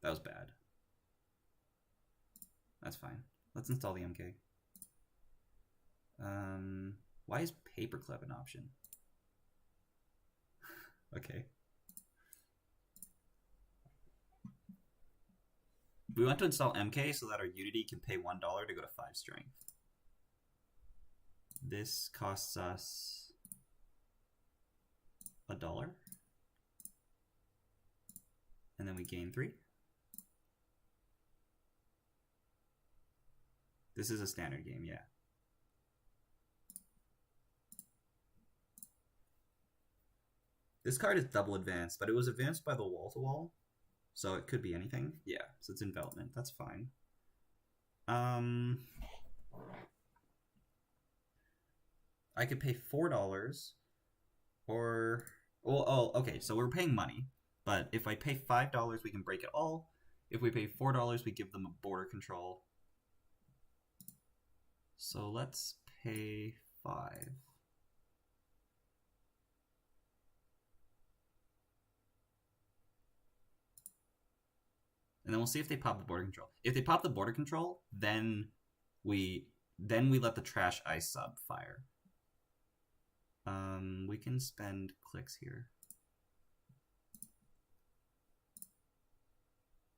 That was bad. That's fine. Let's install the MK. Why is paperclip an option? Okay. We want to install MK so that our Unity can pay $1 to go to 5 strength. This costs us $1. And then we gain 3. This is a standard game, yeah. This card is double advanced, but it was advanced by the wall-to-wall, so it could be anything. Yeah, so it's in development. That's fine. I could pay $4 or... Well, oh, okay, so we're paying money, but if I pay $5, we can break it all. If we pay $4, we give them a border control. So let's pay 5. And then we'll see if they pop the border control. If they pop the border control, then we let the trash ice sub fire. We can spend clicks here.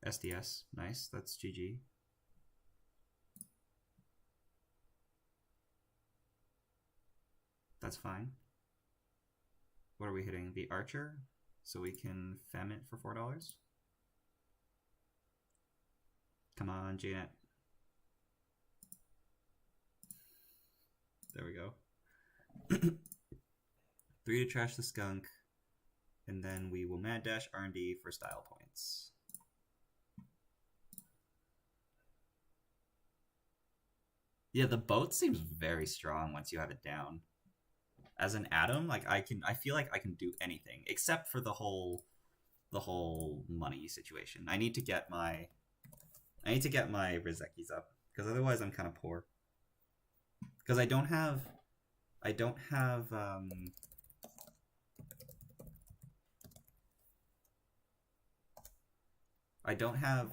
SDS, nice, that's GG. That's fine. What are we hitting? The archer, so we can fem it for $4. Come on, Janet. There we go. 3 to trash the skunk, and then we will mad dash R&D for style points. Yeah, the boat seems very strong once you have it down. As an atom, like I feel like I can do anything except for the whole money situation. I need to get my Rizekis up because otherwise I'm kind of poor. Because I don't have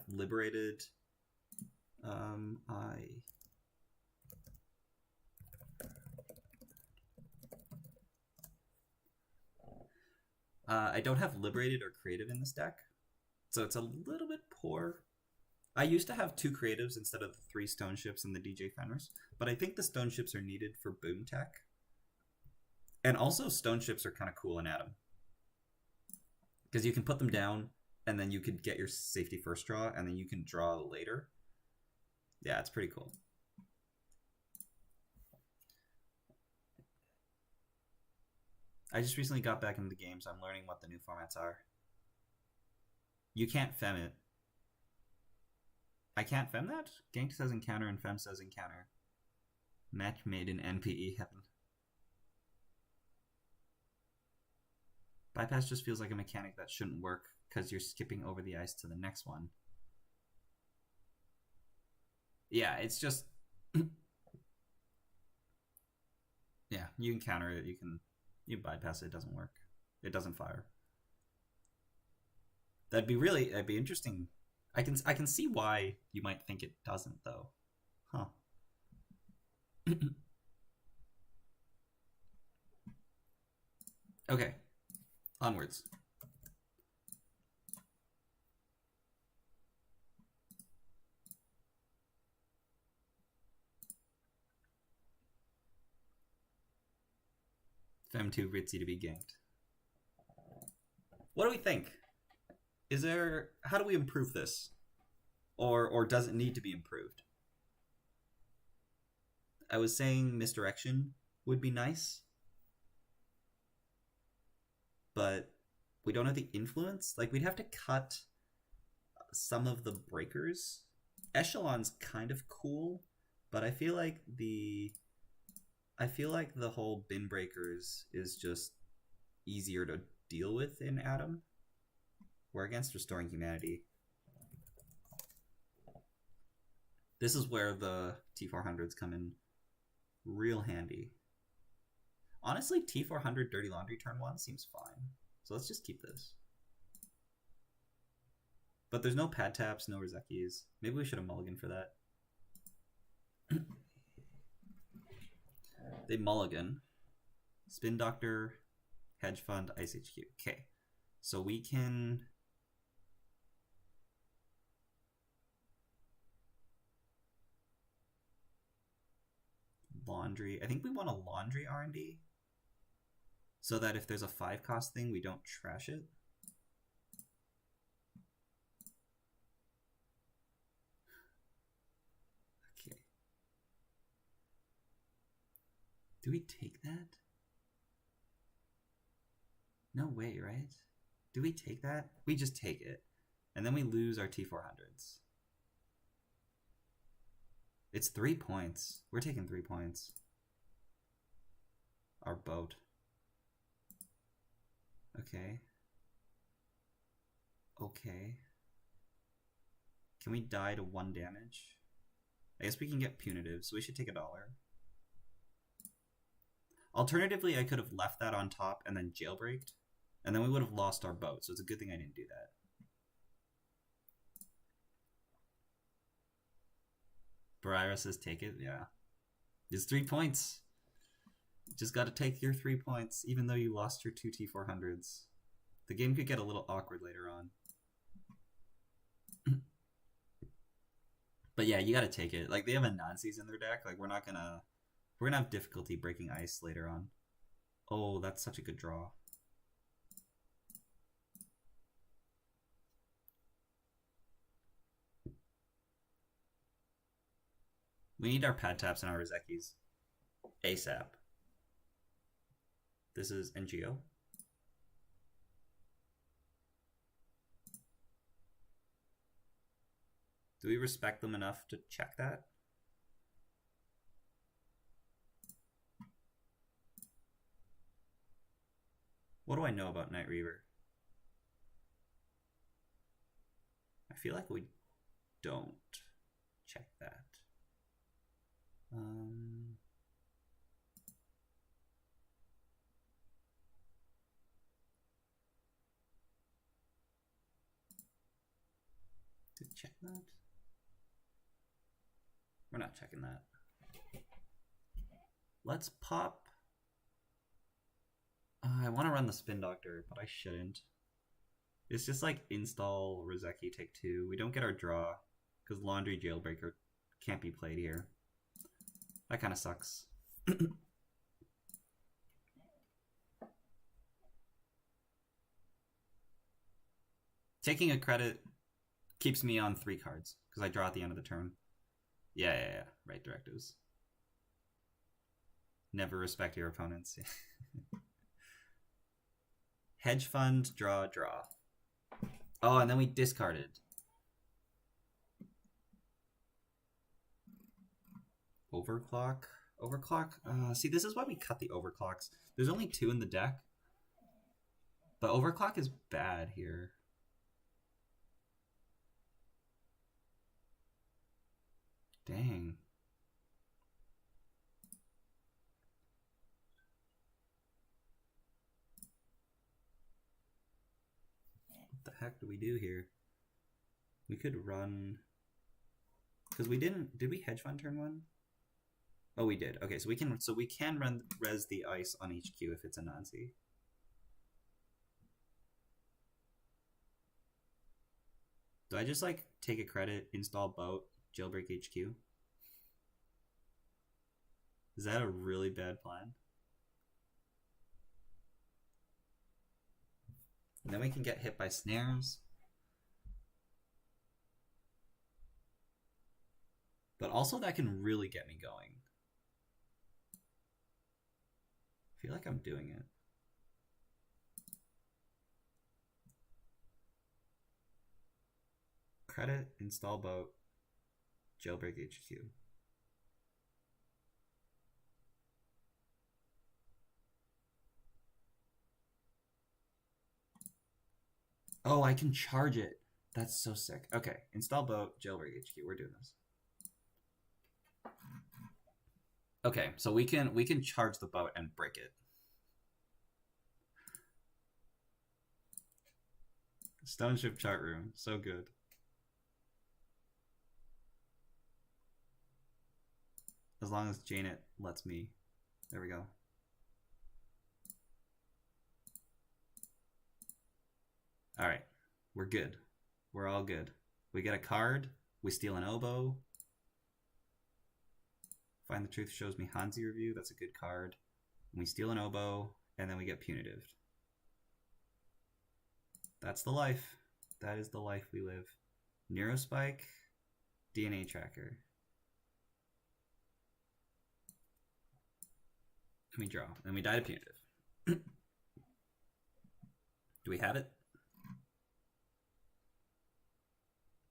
liberated. I don't have liberated or creative in this deck, so it's a little bit poor. I used to have 2 creatives instead of the 3 stone ships and the DJ Fenris, but I think the stone ships are needed for boom tech. And also stone ships are kind of cool in Atom. Because you can put them down, and then you could get your safety first draw, and then you can draw later. Yeah, it's pretty cool. I just recently got back into the games. I'm learning what the new formats are. You can't fem it. I can't fem that? Gank says encounter and fem says encounter. Match made in NPE heaven. Bypass just feels like a mechanic that shouldn't work because you're skipping over the ice to the next one. Yeah, it's just... yeah, you can counter it, you bypass it, it doesn't work. It doesn't fire. That'd be interesting. I can see why you might think it doesn't though. Huh. Okay. Onwards. Fem too ritzy to be ganked. What do we think? Is there... How do we improve this? Or does it need to be improved? I was saying misdirection would be nice. But we don't have the influence. Like, we'd have to cut some of the breakers. Echelon's kind of cool, but I feel like the whole bin breakers is just easier to deal with in Atom. We're against restoring humanity. This is where the T400s come in real handy. Honestly, T400 Dirty Laundry turn 1 seems fine. So let's just keep this. But there's no pad taps, no Rezekis. Maybe we should have mulliganed for that. They mulligan. Spin Doctor, Hedge Fund, Ice HQ. Okay. So we can... Laundry. I think we want a laundry R&D. So that if there's a 5-cost thing, we don't trash it. Okay. Do we take that? No way, right? Do we take that? We just take it. And then we lose our T400s. It's 3 points. We're taking 3 points. Our boat. Okay. Okay. Can we die to 1 damage? I guess we can get punitive, so we should take $1. Alternatively, I could have left that on top and then jailbreaked, and then we would have lost our boat, so it's a good thing I didn't do that. Barira says take it, yeah. It's 3 points. You just gotta take your 3 points, even though you lost your 2 T400s. The game could get a little awkward later on. But yeah, you gotta take it. Like, they have a Nazis in their deck. Like, we're gonna have difficulty breaking ice later on. Oh, that's such a good draw. We need our pad taps and our Rezekis. ASAP. This is NGO. Do we respect them enough to check that? What do I know about Night Reaver? I feel like we don't check that. Did we check that? We're not checking that. Let's pop. I want to run the Spin Doctor, but I shouldn't. It's just like install Rezeki, take 2. We don't get our draw because Laundry Jailbreaker can't be played here. That kind of sucks. Taking a credit keeps me on 3 cards because I draw at the end of the turn. Yeah. Right directives. Never respect your opponents. Hedge fund, draw. Oh, and then we discarded. Overclock. See, this is why we cut the overclocks. There's only 2 in the deck. But overclock is bad here. Dang. What the heck do we do here? We could run... Because we didn't... Did we hedge fund turn 1? Oh, we did. Okay, so we can run res the ice on HQ if it's a Nazi. Do I just like take a credit, install boat, jailbreak HQ? Is that a really bad plan? And then we can get hit by snares. But also that can really get me going. I feel like I'm doing it. Credit, install boat, jailbreak HQ. Oh, I can charge it. That's so sick. Okay, install boat, jailbreak HQ. We're doing this. Okay, so we can charge the boat and break it. Stone ship chart room, so good. As long as Janet lets me. There we go. All right, we're good. We're all good. We get a card. We steal an oboe. Find the Truth shows me Hansi review. That's a good card. We steal an oboe, and then we get punitive. That's the life. That is the life we live. Neurospike, DNA tracker. And we draw. And we die to punitive. Do we have it?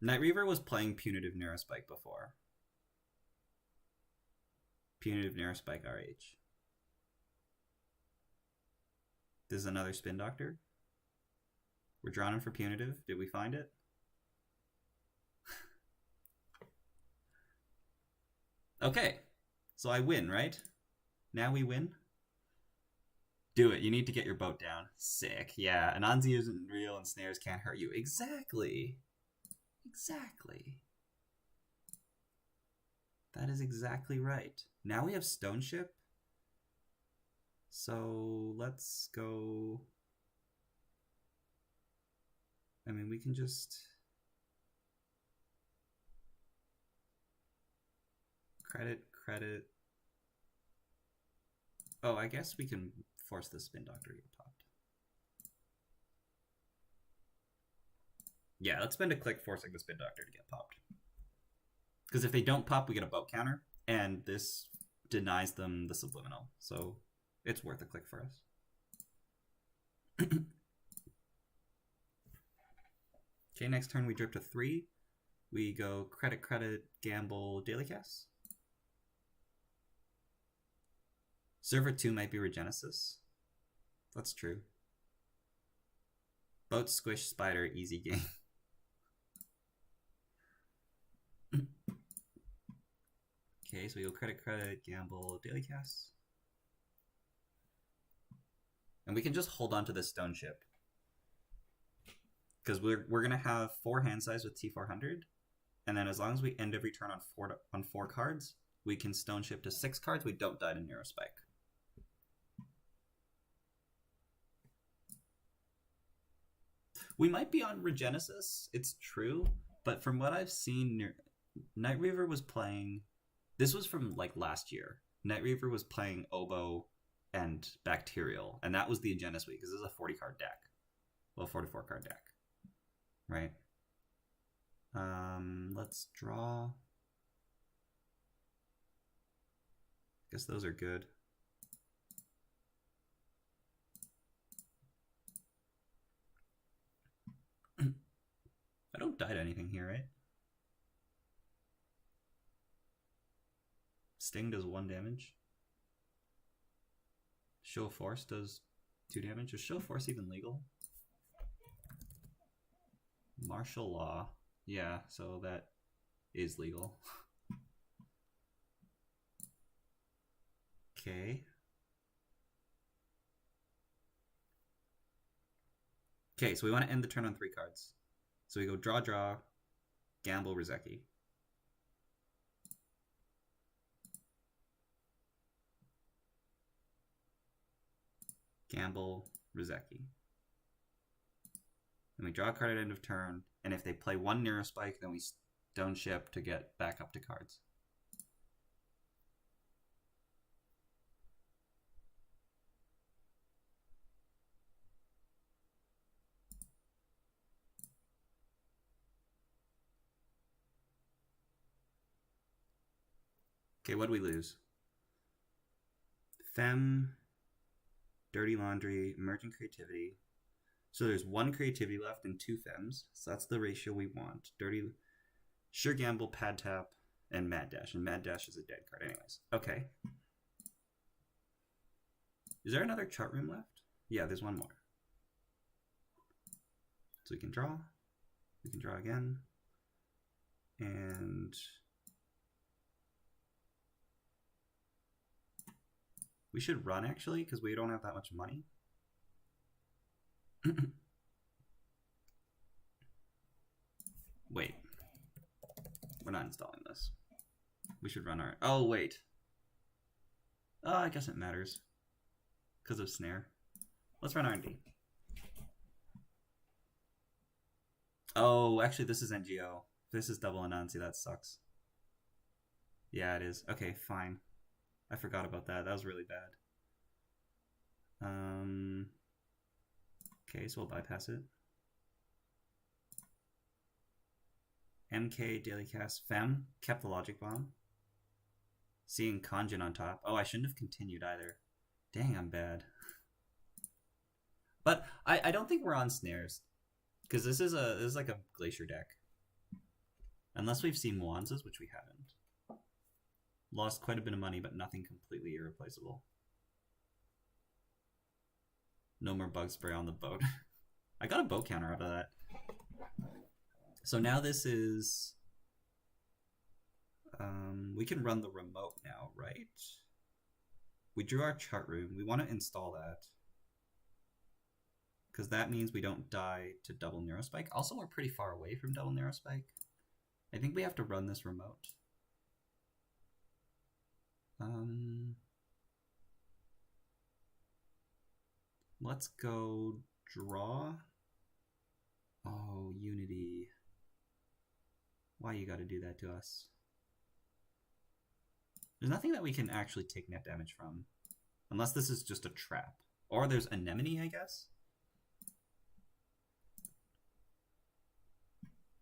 Night Reaver was playing punitive Neurospike before. Punitive Neurospike RH. This is another Spin Doctor. We're drawing him for punitive. Did we find it? Okay. So I win, right? Now we win? Do it. You need to get your boat down. Sick. Yeah, Anansi isn't real and snares can't hurt you. Exactly. Exactly. That is exactly right. Now we have Stone Ship. So let's go. I mean, we can just credit. Oh, I guess we can force the Spin Doctor to get popped. Yeah, let's spend a click forcing the Spin Doctor to get popped. Because if they don't pop, we get a boat counter, and this denies them the subliminal. So it's worth a click for us. Okay, next turn we drip to 3. We go credit, gamble, daily cast. Server 2 might be Regenesis. That's true. Boat, squish, spider, easy game. Okay, so we go credit, gamble, daily cast. And we can just hold on to this Stone Ship. Because we're going to have 4 hand size with T400. And then as long as we end every turn on 4 cards, we can Stone Ship to 6 cards. We don't die to Neurospike. We might be on Regenesis, it's true. But from what I've seen, Night Reaver was playing... This was from like last year. Night Reaver was playing Oboe and Bacterial. And that was the Agenus week, because this is a 40 card deck. Well, 44 card deck. Right? Let's draw. Guess those are good. I don't die to anything here, right? Sting does 1 damage. Show of Force does 2 damage. Is Show of Force even legal? Martial law. Yeah, so that is legal. Okay. Okay, so we want to end the turn on 3 cards. So we go draw, gamble, Rizeki. Gamble, Rizeki. And we draw a card at end of turn, and if they play 1 Neurospike, then we Stone Ship to get back up to cards. Okay, what do we lose? Femme, Dirty Laundry, Emerging Creativity. So there's 1 creativity left and 2 femmes. So that's the ratio we want. Dirty, Sure Gamble, Pad Tap, and Mad Dash. And Mad Dash is a dead card anyways. Okay. Is there another chart room left? Yeah, there's 1 more. So we can draw. We can draw again. And we should run actually, because we don't have that much money. Wait. We're not installing this. We should run our... Oh, wait. Oh, I guess it matters. Because of snare. Let's run R&D. Oh, actually, this is NGO. This is double Anansi. That sucks. Yeah, it is. Okay, fine. I forgot about that. That was really bad. Okay, so we'll bypass it. MK, Daily Cast, Femme, kept the Logic Bomb. Seeing Kanjin on top. Oh, I shouldn't have continued either. Dang, I'm bad. But I don't think we're on snares. Because this is like a Glacier deck. Unless we've seen Mwanzas, which we haven't. Lost quite a bit of money, but nothing completely irreplaceable. No more bug spray on the boat. I got a boat counter out of that. So now this is... we can run the remote now, right? We drew our chart room. We want to install that. Because that means we don't die to double Neurospike. Also, we're pretty far away from double Neurospike. I think we have to run this remote. Let's go draw. Oh, Unity. Why you gotta do that to us? There's nothing that we can actually take net damage from. Unless this is just a trap. Or there's Anemone, I guess?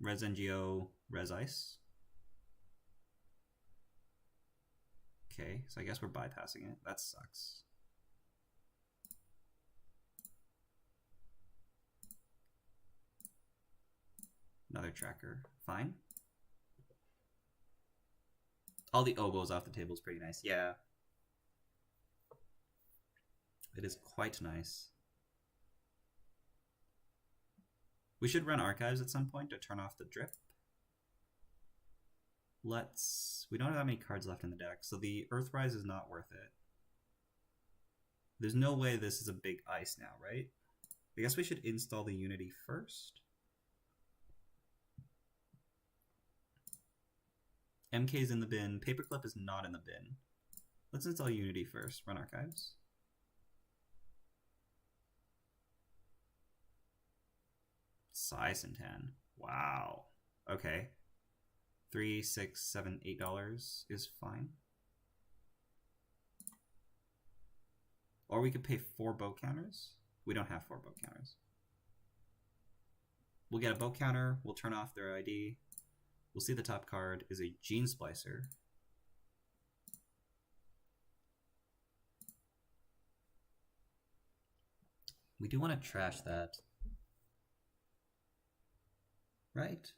Res NGO, Res Ice. Okay, so I guess we're bypassing it. That sucks. Another tracker. Fine. All the oboes off the table is pretty nice. Yeah. It is quite nice. We should run archives at some point to turn off the drip. We don't have that many cards left in the deck, so the Earthrise is not worth it. There's no way this is a big ice now, right? I guess we should install the Unity first. MK's in the bin. Paperclip is not in the bin. Let's install Unity first. Run archives. Sisentan. Wow. Okay. $3, $6, $7, $8 is fine. Or we could pay 4 bow counters. We don't have 4 bow counters. We'll get a bow counter. We'll turn off their ID. We'll see the top card is a Gene Splicer. We do want to trash that. Right?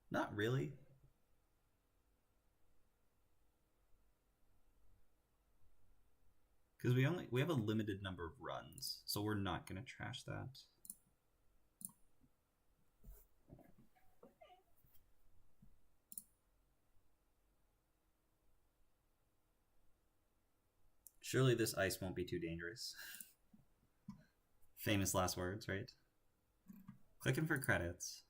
Not really. Because we have a limited number of runs, so we're not gonna trash that. Surely this ice won't be too dangerous. Famous last words, right? Clicking for credits.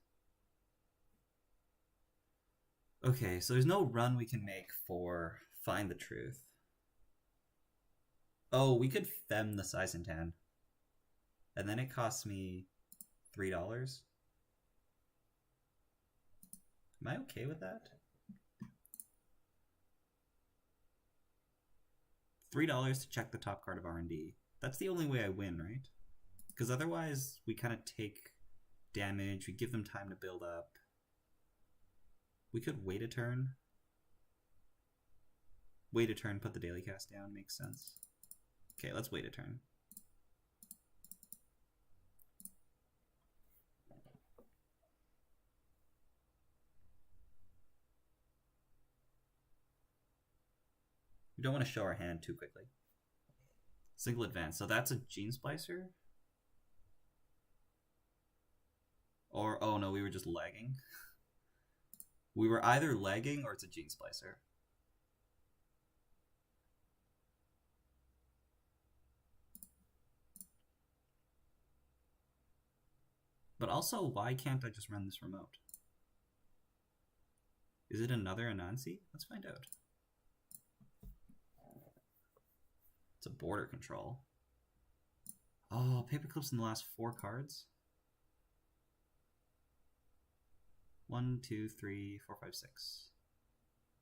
Okay, so there's no run we can make for Find the Truth. Oh, we could fem the Sisentan. And then it costs me $3. Am I okay with that? $3 to check the top card of R&D. That's the only way I win, right? Because otherwise, we kind of take damage, we give them time to build up. We could wait a turn. Wait a turn, put the daily cast down, makes sense. Okay, let's wait a turn. We don't want to show our hand too quickly. Single advance. So that's a Gene Splicer? Or, oh no, we were just lagging. We were either lagging or it's a Gene Splicer. But also, why can't I just run this remote? Is it another Anansi? Let's find out. It's a border control. Oh, paperclips in the last 4 cards? 1, 2, 3, 4, 5, 6.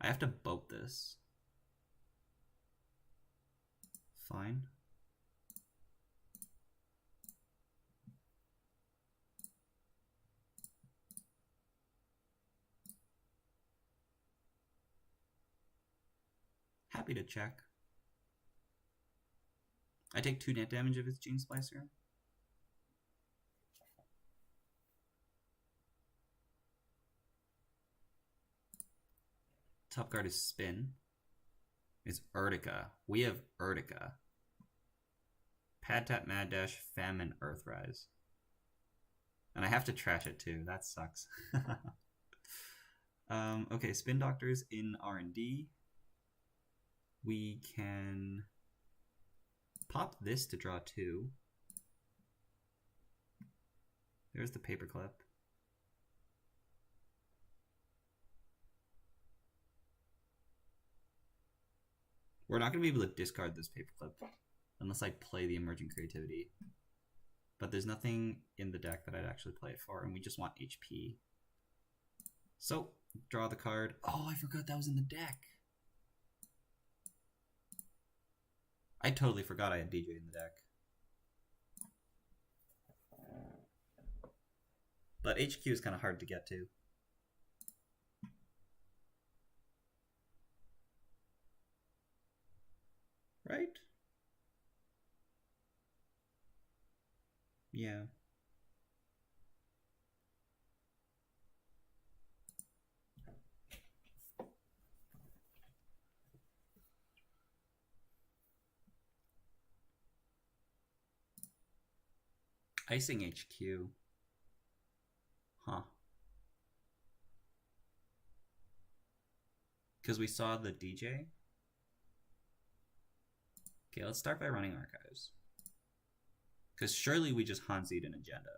I have to boat this. Fine. Happy to check. I take 2 net damage if it's Gene Splicer. Top card is Spin. It's Urtica. We have Urtica. Pad Tap, Mad Dash, Famine, Earthrise. And I have to trash it too. That sucks. Okay, Spin Doctor's in R&D. We can pop this to draw 2. There's the paperclip. We're not going to be able to discard this paperclip unless I play the Emerging Creativity. But there's nothing in the deck that I'd actually play it for, and we just want HP. So, draw the card. Oh, I forgot that was in the deck. I totally forgot I had DJ in the deck. But HQ is kind of hard to get to. Right? Yeah. Icing HQ. Huh. Because we saw the DJ. Okay, let's start by running archives. Because surely we just Hansi'd an agenda.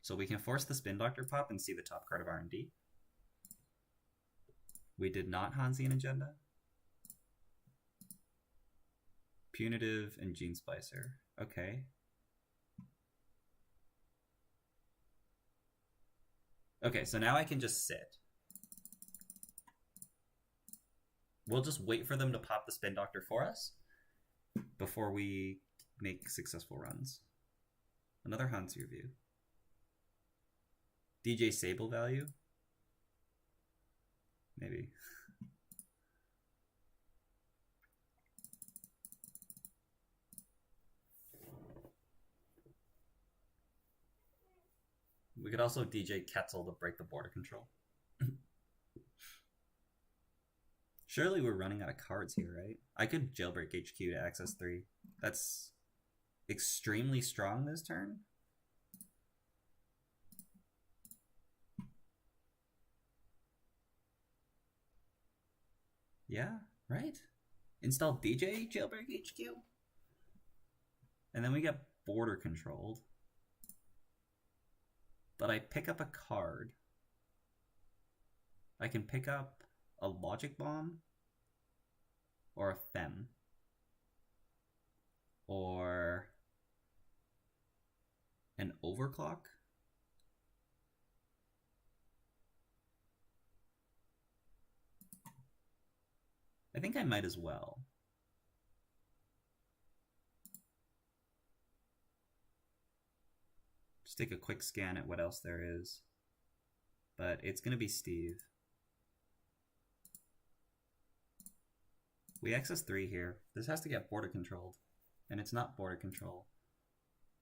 So we can force the Spin Doctor pop and see the top card of R&D. We did not Hansi an agenda. Punitive and Gene Splicer. Okay. Okay, so now I can just sit. We'll just wait for them to pop the Spin Doctor for us before we make successful runs. Another Hansi review. DJ Sable value? Maybe. We could also DJ Quetzal to break the border control. Surely we're running out of cards here, right? I could jailbreak HQ to access 3. That's extremely strong this turn. Yeah, right? Install DJ, jailbreak HQ. And then we get border controlled. But I pick up a card. I can pick up a Logic Bomb or a Fem or an Overclock. I think I might as well. Just take a quick scan at what else there is. But it's going to be Steve. We access 3 here. This has to get border controlled, and it's not border control.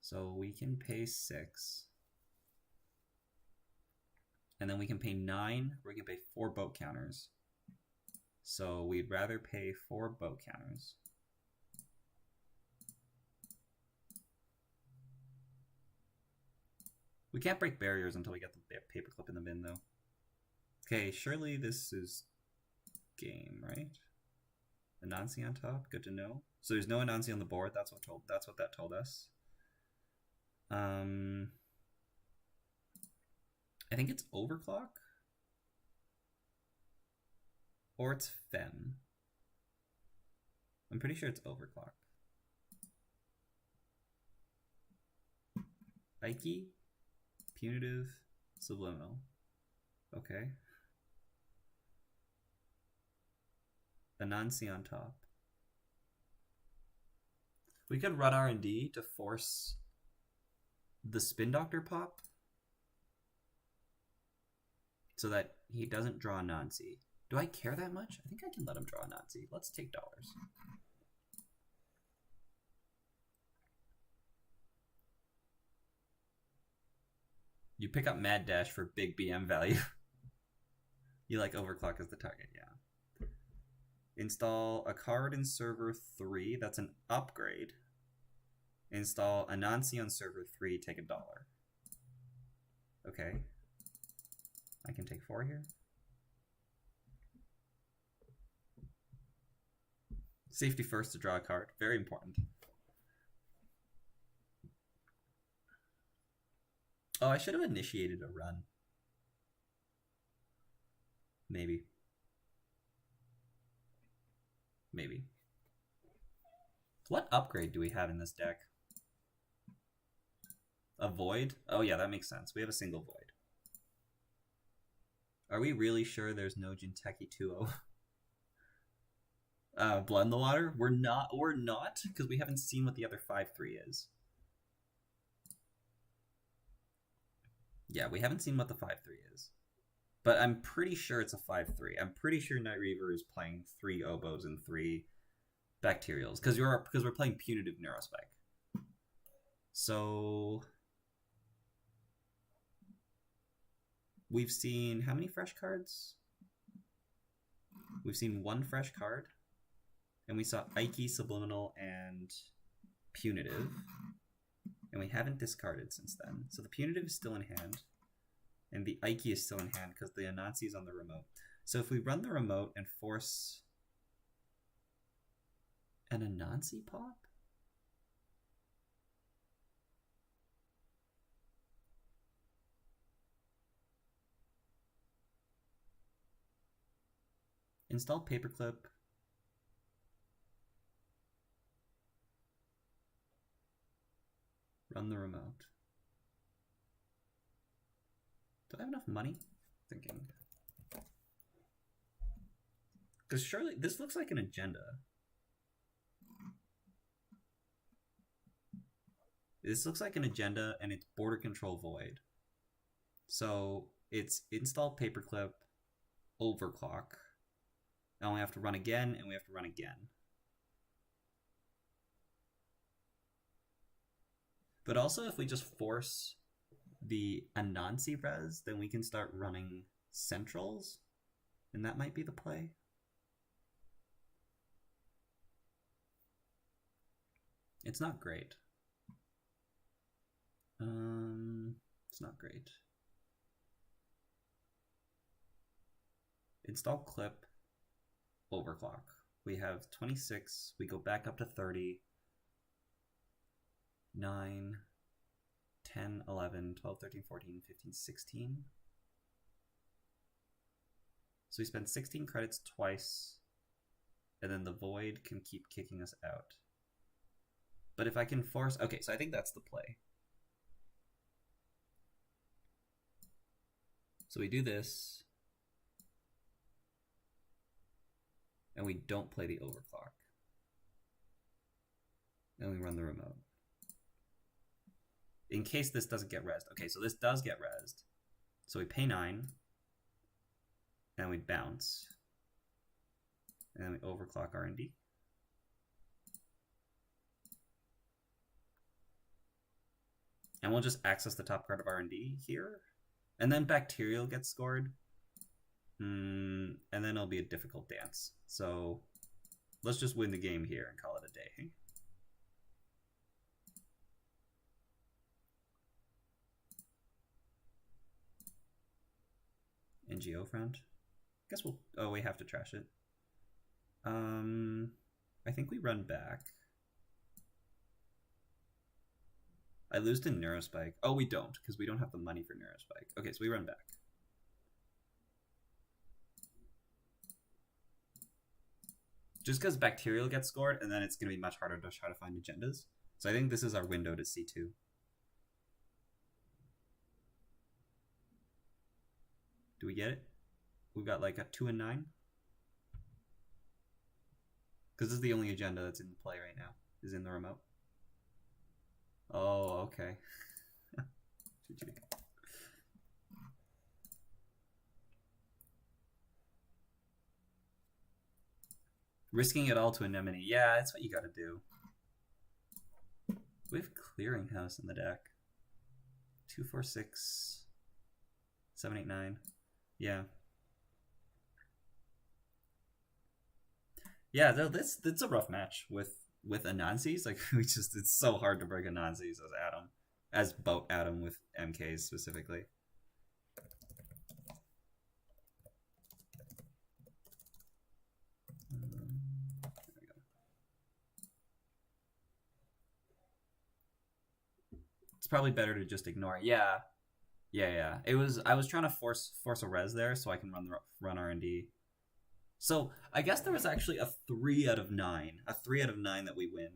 So we can pay 6. And then we can pay 9, or we can pay 4 boat counters. So we'd rather pay 4 boat counters. We can't break barriers until we get the paperclip in the bin, though. Okay, surely this is game, right? Anansi on top, good to know. So there's no Anansi on the board. That's what that told us. I think it's overclock, or it's fem. I'm pretty sure it's overclock. Ike, punitive, subliminal. Okay. Anansi on top. We could run R&D to force the Spin Doctor pop so that he doesn't draw Anansi. Do I care that much? I think I can let him draw Anansi. Let's take dollars. You pick up Mad Dash for big BM value. You like overclock as the target, yeah. Install a card in server 3. That's an upgrade. Install Anansi on server 3. Take $1. Okay. I can take 4 here. Safety first to draw a card. Very important. Oh, I should have initiated a run. Maybe. Maybe. What upgrade do we have in this deck? A void? Oh yeah, that makes sense. We have a single void. Are we really sure there's no Jinteki 2-0? Blood in the Water? We're not, because we haven't seen what the other 5-3 is. Yeah, we haven't seen what the 5-3 is. But I'm pretty sure it's a 5-3. I'm pretty sure Night Reaver is playing 3 Obos and 3 Bacterials. Because we're playing Punitive Neurospec. So we've seen how many fresh cards? We've seen 1 fresh card. And we saw Ike, Subliminal, and Punitive. And we haven't discarded since then. So the Punitive is still in hand. And the Ike is still in hand because the Anansi is on the remote. So if we run the remote and force an Anansi pop? Install Paperclip. Run the remote. Do I have enough money? Thinking. Because surely this looks like an agenda. This looks like an agenda and it's border control void. So it's install paperclip, overclock. Now we have to run again and we have to run again. But also if we just force the Anansi res, then we can start running centrals. And that might be the play. It's not great. It's not great. Install clip, overclock. We have 26, we go back up to 30, 9, 10, 11, 12, 13, 14, 15, 16. So we spend 16 credits twice, and then the void can keep kicking us out. But if I can force... Okay, so I think that's the play. So we do this, and we don't play the overclock. And we run the remote. In case this doesn't get rezzed. Okay, so this does get rezzed. So we pay 9, and we bounce. And we overclock R&D. And we'll just access the top card of R&D here. And then Bacterial gets scored. And then it'll be a difficult dance. So let's just win the game here and call it a day. NGO friend. Guess we'll... Oh, we have to trash it. I think we run back. I lose to Neurospike. Oh, we don't, because we don't have the money for Neurospike. Okay, so we run back. Just because Bacterial gets scored, and then it's going to be much harder to try to find agendas. So I think this is our window to C2. Do we get it? We've got like a 2 and 9. Because this is the only agenda that's in play right now, is in the remote. Oh, okay. GG. Risking it all to Anemone. Yeah, that's what you gotta do. We have Clearinghouse in the deck. 2, 4, 6, 7, 8, 9. Yeah. Yeah, it's a rough match with Anansi's. Like it's so hard to break Anansi's as boat Adam with MKs specifically. There we go. It's probably better to just ignore it. Yeah. I was trying to force a res there so I can run R&D. So I guess there was actually a 3 out of 9. A 3 out of 9 that we win.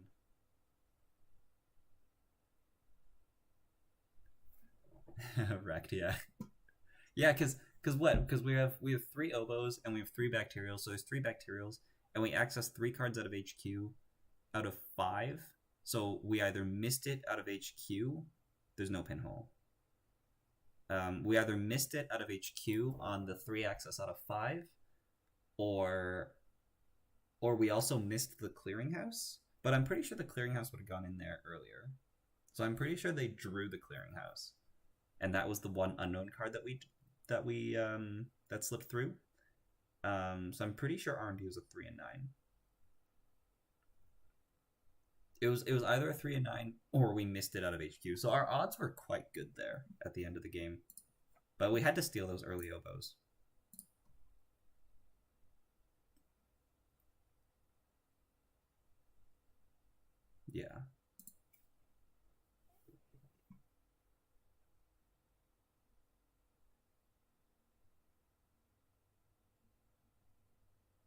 Wrecked, yeah. Yeah, because what? Because we have 3 oboes and we have 3 bacterials, so there's 3 bacterials, and we access 3 cards out of HQ out of 5. So we either missed it out of HQ. There's no pinhole. We either missed it out of HQ on the 3 access out of 5. Or we also missed the Clearinghouse, but I'm pretty sure the Clearinghouse would have gone in there earlier. So I'm pretty sure they drew the Clearinghouse, and that was the one unknown card that slipped through. So I'm pretty sure R&D was a 3 and 9. It was either a 3 and 9 or we missed it out of HQ. So our odds were quite good there at the end of the game, but we had to steal those early oboes. Yeah.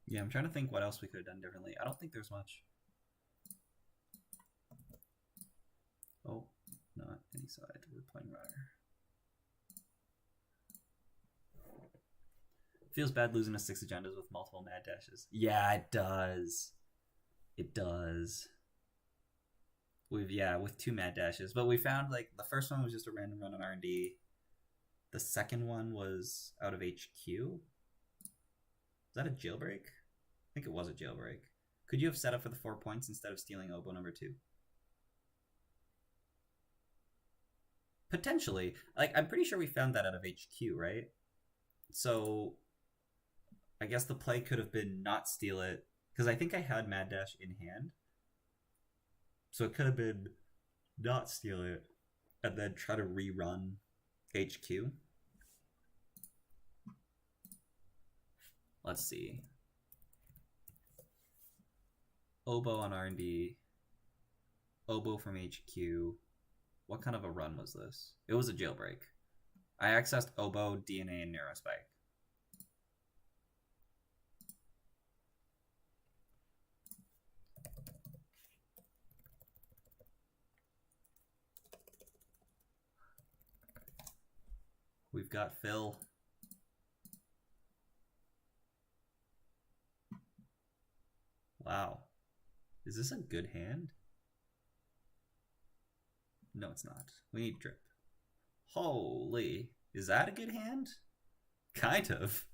Yeah, I'm trying to think what else we could have done differently. I don't think there's much. Oh, not any side. We're playing Rider. Feels bad losing to 6 agendas with multiple mad dashes. Yeah, it does. It does. With 2 mad dashes, but we found like the first one was just a random run on R&D. The second one was out of HQ. Is that a jailbreak? I think it was a jailbreak. Could you have set up for the 4 points instead of stealing oboe number 2? Potentially. Like, I'm pretty sure we found that out of HQ, right? So I guess the play could have been not steal it, because I think I had mad dash in hand. So it could have been not steal it and then try to rerun HQ. Let's see. Oboe on R&D. Oboe from HQ. What kind of a run was this? It was a jailbreak. I accessed oboe, DNA, and Neurospike. We've got Phil. Wow. Is this a good hand? No, it's not. We need drip. Holy. Is that a good hand? Kind of.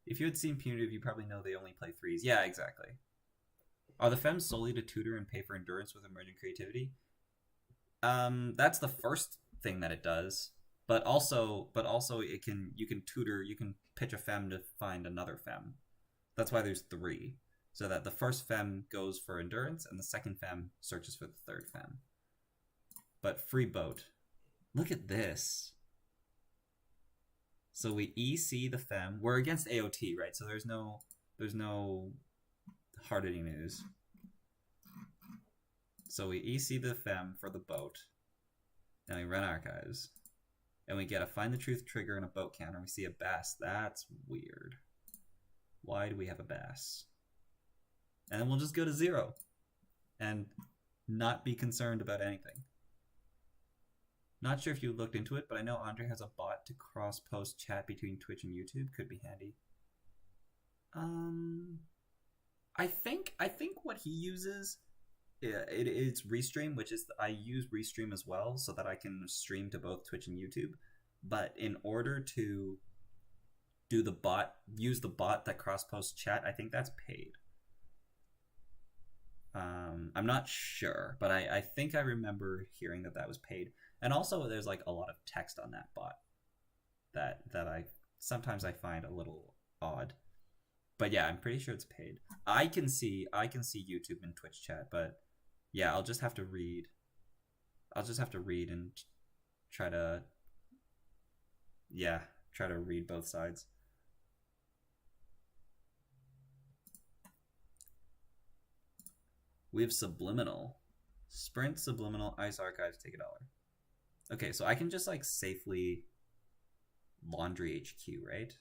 If you had seen Punitive, you probably know they only play threes. Yeah, exactly. Are the femmes solely to tutor and pay for endurance with emergent creativity? That's the first thing that it does. But also you can tutor, you can pitch a femme to find another femme. That's why there's 3. So that the first femme goes for endurance and the second femme searches for the third femme. But free boat. Look at this. So we EC the femme. We're against AOT, right? So there's no hard-hitting news. So we EC the femme for the boat. And we run archives. And we get a find the truth trigger and a boat counter. We see a bass. That's weird. Why do we have a bass? And then we'll just go to 0. And not be concerned about anything. Not sure if you looked into it, but I know Andre has a bot to cross-post chat between Twitch and YouTube. Could be handy. I think what he uses, it's Restream, which is I use Restream as well, so that I can stream to both Twitch and YouTube. But in order to do the bot, use the bot that cross-posts chat, I think that's paid. I'm not sure, but I think I remember hearing that was paid. And also, there's like a lot of text on that bot that I sometimes I find a little odd. But yeah, I'm pretty sure it's paid. I can see YouTube and Twitch chat, but yeah, I'll just have to read. And try to read both sides. We have Subliminal. Sprint, Subliminal, Ice Archives, take $1. Okay, so I can just like safely Laundry HQ, right?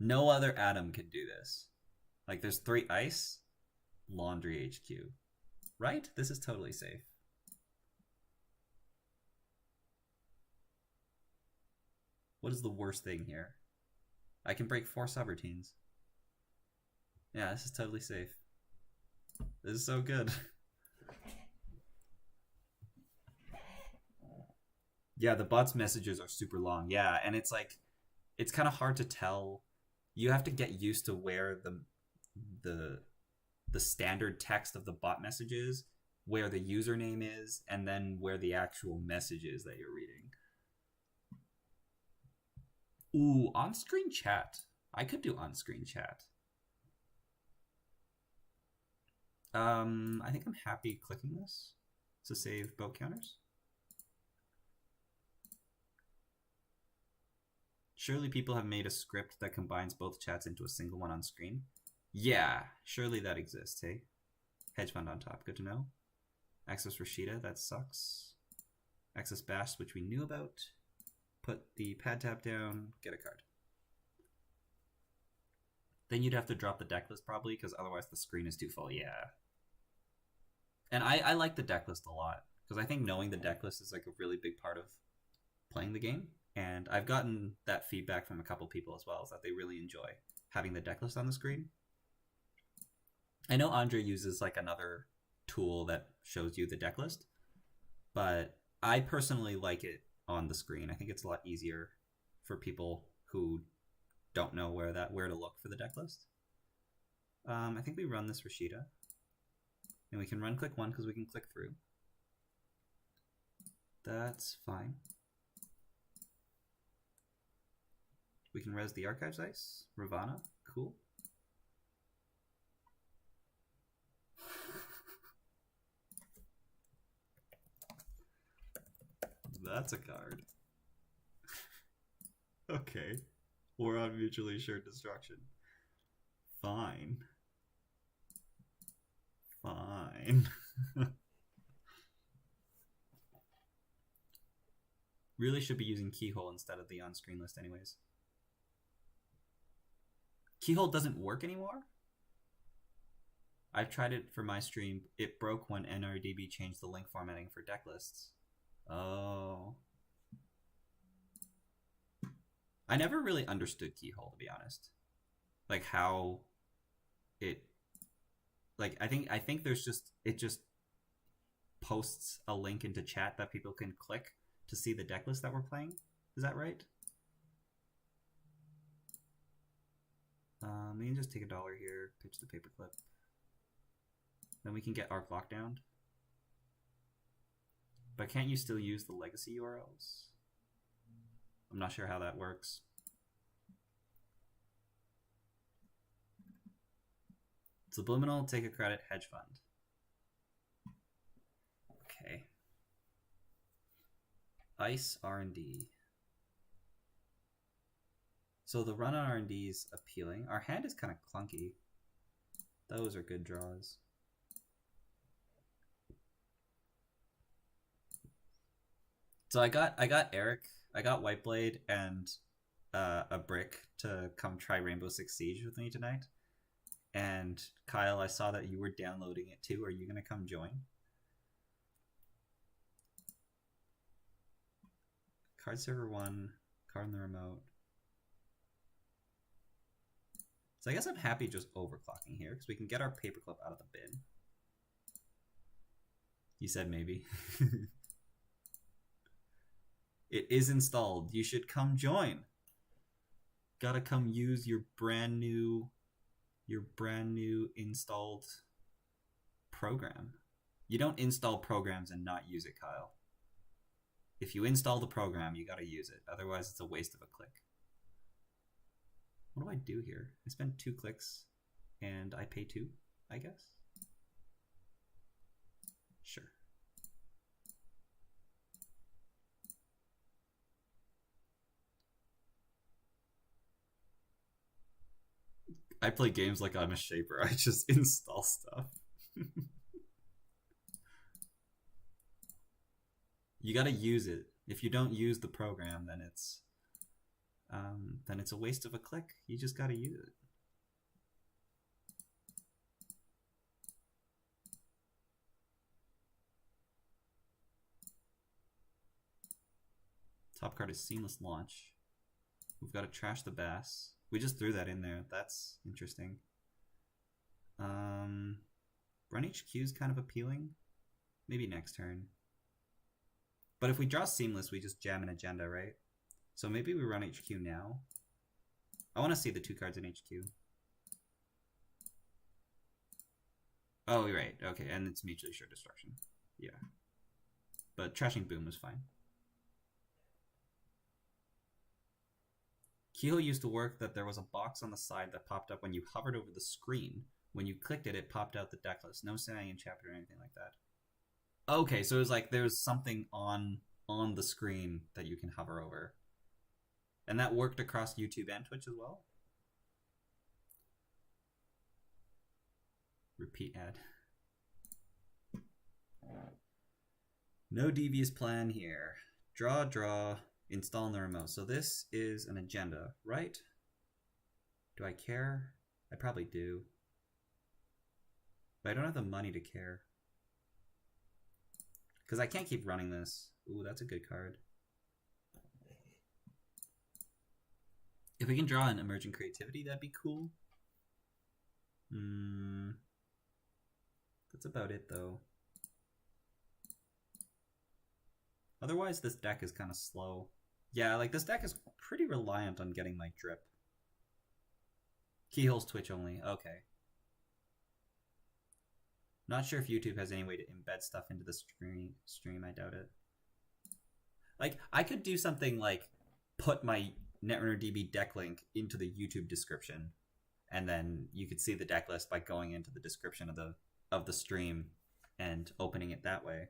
No other Atom can do this. Like there's 3 Ice, Laundry HQ. Right? This is totally safe. What is the worst thing here? I can break 4 subroutines. Yeah, this is totally safe. This is so good. Yeah, the bot's messages are super long. Yeah, and it's like, it's kind of hard to tell. You have to get used to where the standard text of the bot message is, where the username is, and then where the actual message is that you're reading. Ooh, on-screen chat. I could do on-screen chat. I think I'm happy clicking this to save boat counters. Surely people have made a script that combines both chats into a single one on screen. Yeah, surely that exists, hey? Hedge fund on top, good to know. Access Rashida, that sucks. Access Bash, which we knew about. Put the pad tab down, get a card. Then you'd have to drop the deck list probably, because otherwise the screen is too full, yeah. And I like the deck list a lot, because I think knowing the deck list is like a really big part of playing the game. And I've gotten that feedback from a couple people as well, is that they really enjoy having the deck list on the screen. I know Andre uses like another tool that shows you the deck list, but I personally like it on the screen. I think it's a lot easier for people who don't know where to look for the deck list. I think we run this Rashida. And we can run click 1 because we can click through. That's fine. We can res the Archives Ice. Ravana, cool. That's a card. Okay. We're on mutually assured destruction. Fine. Fine. Really should be using Keyhole instead of the on-screen list anyways. Keyhole doesn't work anymore? I've tried it for my stream. It broke when NRDB changed the link formatting for deck lists. Oh. I never really understood Keyhole, to be honest. Like how it, like I think there's just, it just posts a link into chat that people can click to see the deck list that we're playing. Is that right? We can just take $1 here, pitch the paperclip. Then we can get Arc Lockdown. But can't you still use the legacy URLs? I'm not sure how that works. Subliminal, take a credit, hedge fund. Okay. ICE R&D. So the run on R&D is appealing. Our hand is kind of clunky. Those are good draws. So I got Eric, I got Whiteblade and a brick to come try Rainbow Six Siege with me tonight. And Kyle, I saw that you were downloading it too. Are you gonna come join? Card server 1, card in the remote. So I guess I'm happy just overclocking here because we can get our paperclip out of the bin. You said maybe. It is installed. You should come join. Gotta come use your brand new installed program. You don't install programs and not use it, Kyle. If you install the program, you gotta use it. Otherwise, it's a waste of a click. What do I do here? I spend 2 clicks and I pay 2, I guess. Sure. I play games like I'm a shaper. I just install stuff. You gotta use it. If you don't use the program, then it's a waste of a click. You just gotta use it. Top card is Seamless Launch. We've got to trash the Bass. We just threw that in there. That's interesting. Run HQ is kind of appealing. Maybe next turn. But if we draw Seamless, we just jam an agenda, right? So maybe we run HQ now. I want to see the 2 cards in HQ. Oh, you're right. Okay, and it's Mutually Assured Destruction. Yeah. But trashing Boom was fine. Keyhole used to work that there was a box on the side that popped up when you hovered over the screen. When you clicked it, it popped out the deck list. No saying in chapter or anything like that. Okay, so it was like there's something on the screen that you can hover over. And that worked across YouTube and Twitch as well? Repeat ad. No devious plan here. Draw. Install in the remote. So this is an agenda, right? Do I care? I probably do. But I don't have the money to care. Because I can't keep running this. Ooh, that's a good card. If we can draw an Emerging Creativity, that'd be cool. That's about it, though. Otherwise, this deck is kind of slow. Yeah, like this deck is pretty reliant on getting my drip. Keyhole's Twitch only. Okay. Not sure if YouTube has any way to embed stuff into the stream. I doubt it. Like, I could do something like put my Netrunner DB deck link into the YouTube description, and then you could see the deck list by going into the description of the stream and opening it that way.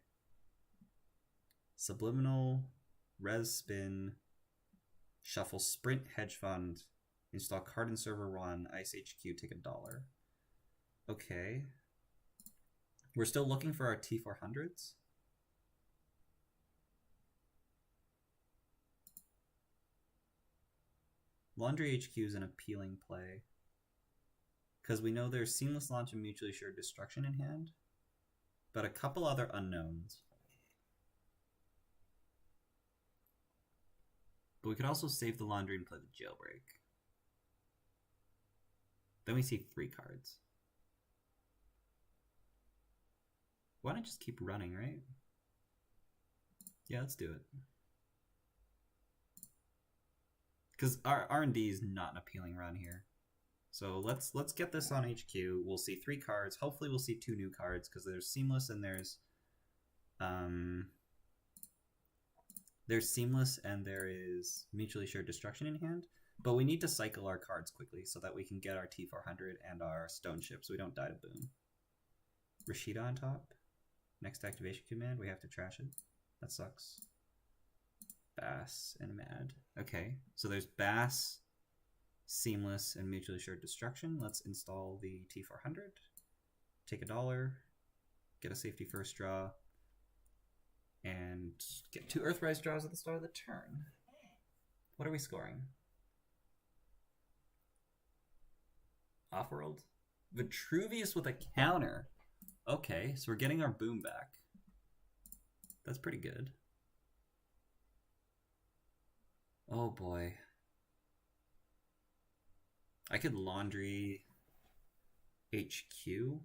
Subliminal, Res Spin, Shuffle Sprint Hedge Fund, install card in server 1, Ice HQ, take $1. Okay. We're still looking for our T400s. Laundry HQ is an appealing play. Because we know there's Seamless Launch and Mutually Assured Destruction in hand. But a couple other unknowns. But we could also save the laundry and play the Jailbreak. Then we see 3 cards. Why not just keep running, right? Yeah, let's do it. Because our R&D is not an appealing run here. So let's get this on HQ. We'll see 3 cards. Hopefully we'll see 2 new cards because there's Seamless and there's Seamless and there is Mutually Assured Destruction in hand. But we need to cycle our cards quickly so that we can get our T400 and our Stone Ship so we don't die to Boom. Rashida on top. Next activation command, we have to trash it. That sucks. Bass and Mad. Okay, so there's Bass, Seamless, and Mutually Assured Destruction. Let's install the T400. Take $1. Get a safety first draw. And get 2 Earthrise draws at the start of the turn. What are we scoring? Offworld? Vitruvius with a counter. Okay, so we're getting our Boom back. That's pretty good. Oh boy. I could Laundry HQ.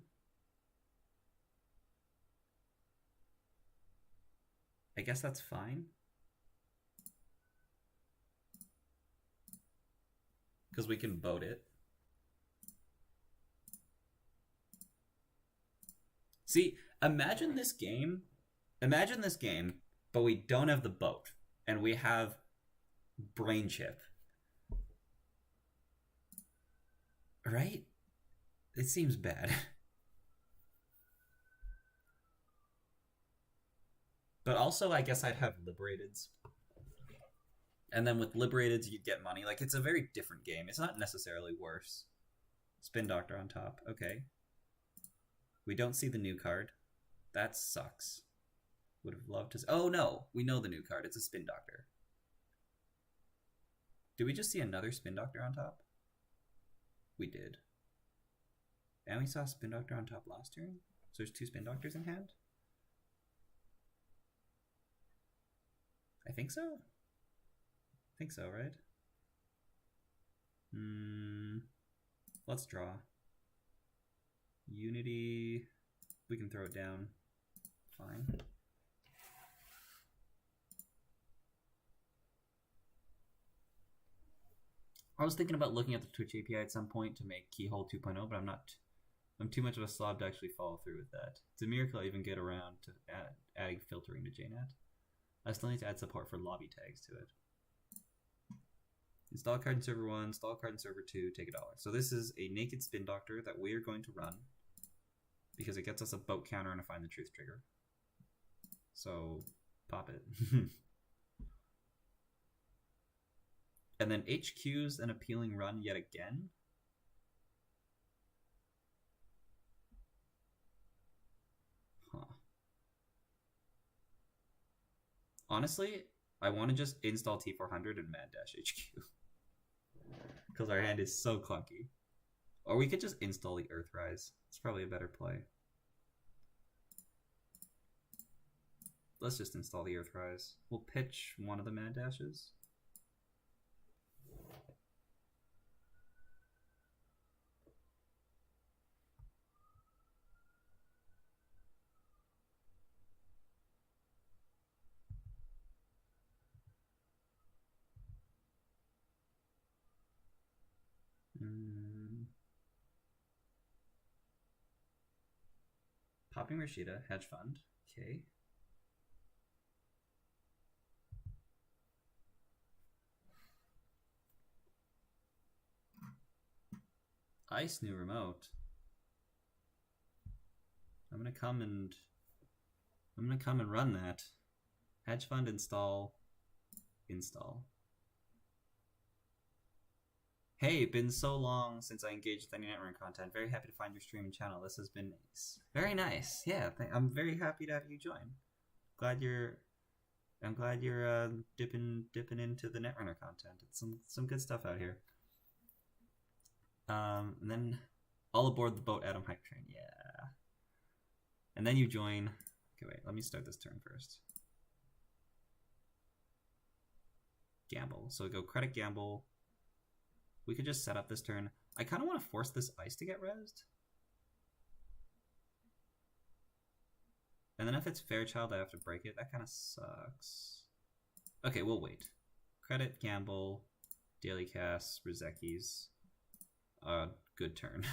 I guess that's fine. Because we can boat it. See, imagine this game, but we don't have the boat, and we have Brain Chip. Right? It seems bad. But also, I guess I'd have Liberateds. And then with Liberateds, you'd get money. Like, it's a very different game. It's not necessarily worse. Spin Doctor on top. Okay. We don't see the new card. That sucks. Would have loved to... Oh, no. We know the new card. It's a Spin Doctor. Did we just see another Spin Doctor on top? We did. And we saw a Spin Doctor on top last turn? So there's 2 Spin Doctors in hand? I think so. I think so, right? Let's draw. Unity. We can throw it down. Fine. I was thinking about looking at the Twitch API at some point to make Keyhole 2.0, but I'm too much of a slob to actually follow through with that. It's a miracle I even get around to adding filtering to JNet. I still need to add support for lobby tags to it. Install a card in server 1, install a card in server 2, take $1. So this is a naked Spin Doctor that we are going to run because it gets us a boat counter and a Find the Truth trigger. So pop it. And then HQ's an appealing run yet again. Huh. Honestly, I want to just install T400 and Mad Dash HQ. Because our hand is so clunky. Or we could just install the Earthrise. It's probably a better play. Let's just install the Earthrise. We'll pitch one of the Mad Dashes. Popping Rashida, hedge fund. Okay. Ice new remote. I'm gonna come and run that. Hedge fund install. Hey, been so long since I engaged with any Netrunner content. Very happy to find your stream and channel. This has been nice. Very nice. Yeah, I'm very happy to have you join. I'm glad you're dipping into the Netrunner content. It's some good stuff out here. And then all aboard the boat Adam Hype Train. Yeah. And then you join. Okay, wait. Let me start this turn first. Gamble. So go credit gamble. We could just set up this turn. I kind of want to force this ice to get rezzed. And then if it's Fairchild, I have to break it. That kind of sucks. Okay, we'll wait. Credit, gamble, daily cast, Rizekis. a good turn.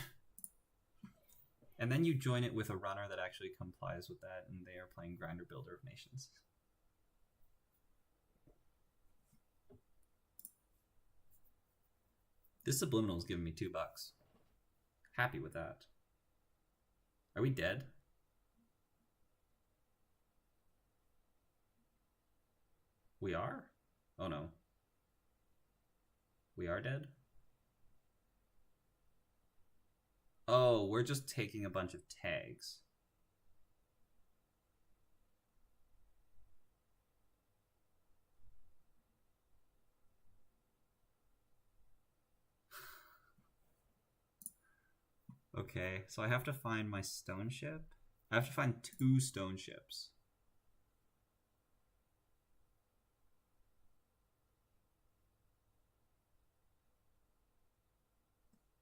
And then you join it with a runner that actually complies with that, and they are playing Grinder Builder of Nations. This Subliminal is giving me $2. Happy with that. Are we dead? We are? Oh no. We are dead? Oh, we're just taking a bunch of tags. Okay, so I have to find my stone ship. I have to find 2 stone ships.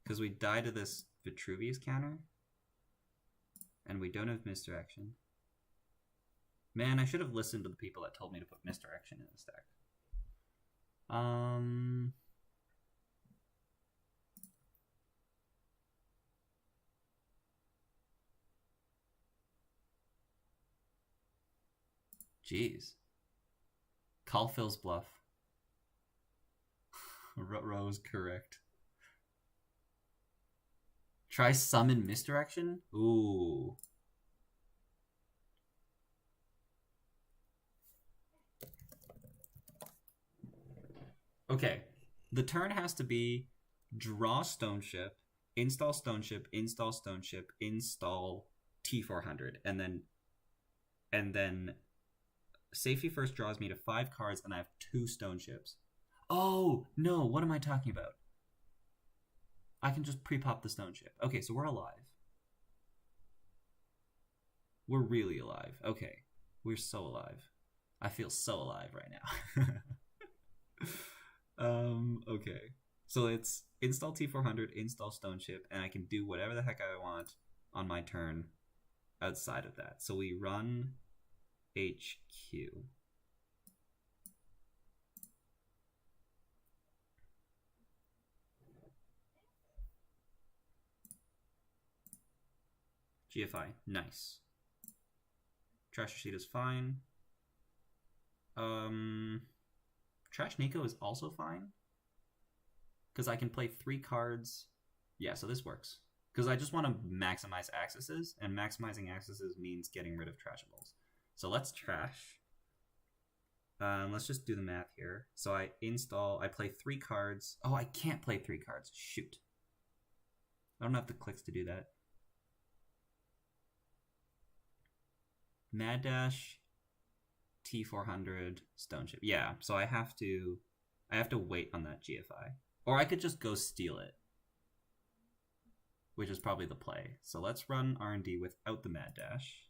Because we die to this Vitruvius counter. And we don't have misdirection. Man, I should have listened to the people that told me to put misdirection in the stack. Jeez. Call Phil's bluff. Rose correct. Try summon misdirection? Ooh. Okay. The turn has to be draw stone ship, install stone ship, install stone ship, install T400, and then safety first draws me to 5 cards, and I have 2 stone ships. Oh no! What am I talking about? I can just pre-pop the stone ship. Okay, so we're alive. We're really alive. Okay, we're so alive. I feel so alive right now. Okay. So it's install T400, install stone ship, and I can do whatever the heck I want on my turn outside of that. So we run HQ. GFI, nice. Trash Sheet is fine. Trash Nico is also fine. Because I can play 3 cards. Yeah, so this works. Because I just want to maximize accesses, and maximizing accesses means getting rid of trashables. So let's trash. Let's just do the math here. So I play 3 cards. Oh, I can't play 3 cards. Shoot. I don't have the clicks to do that. Mad Dash, T400, Stone Ship. Yeah, so I have to wait on that GFI. Or I could just go steal it, which is probably the play. So let's run R&D without the Mad Dash.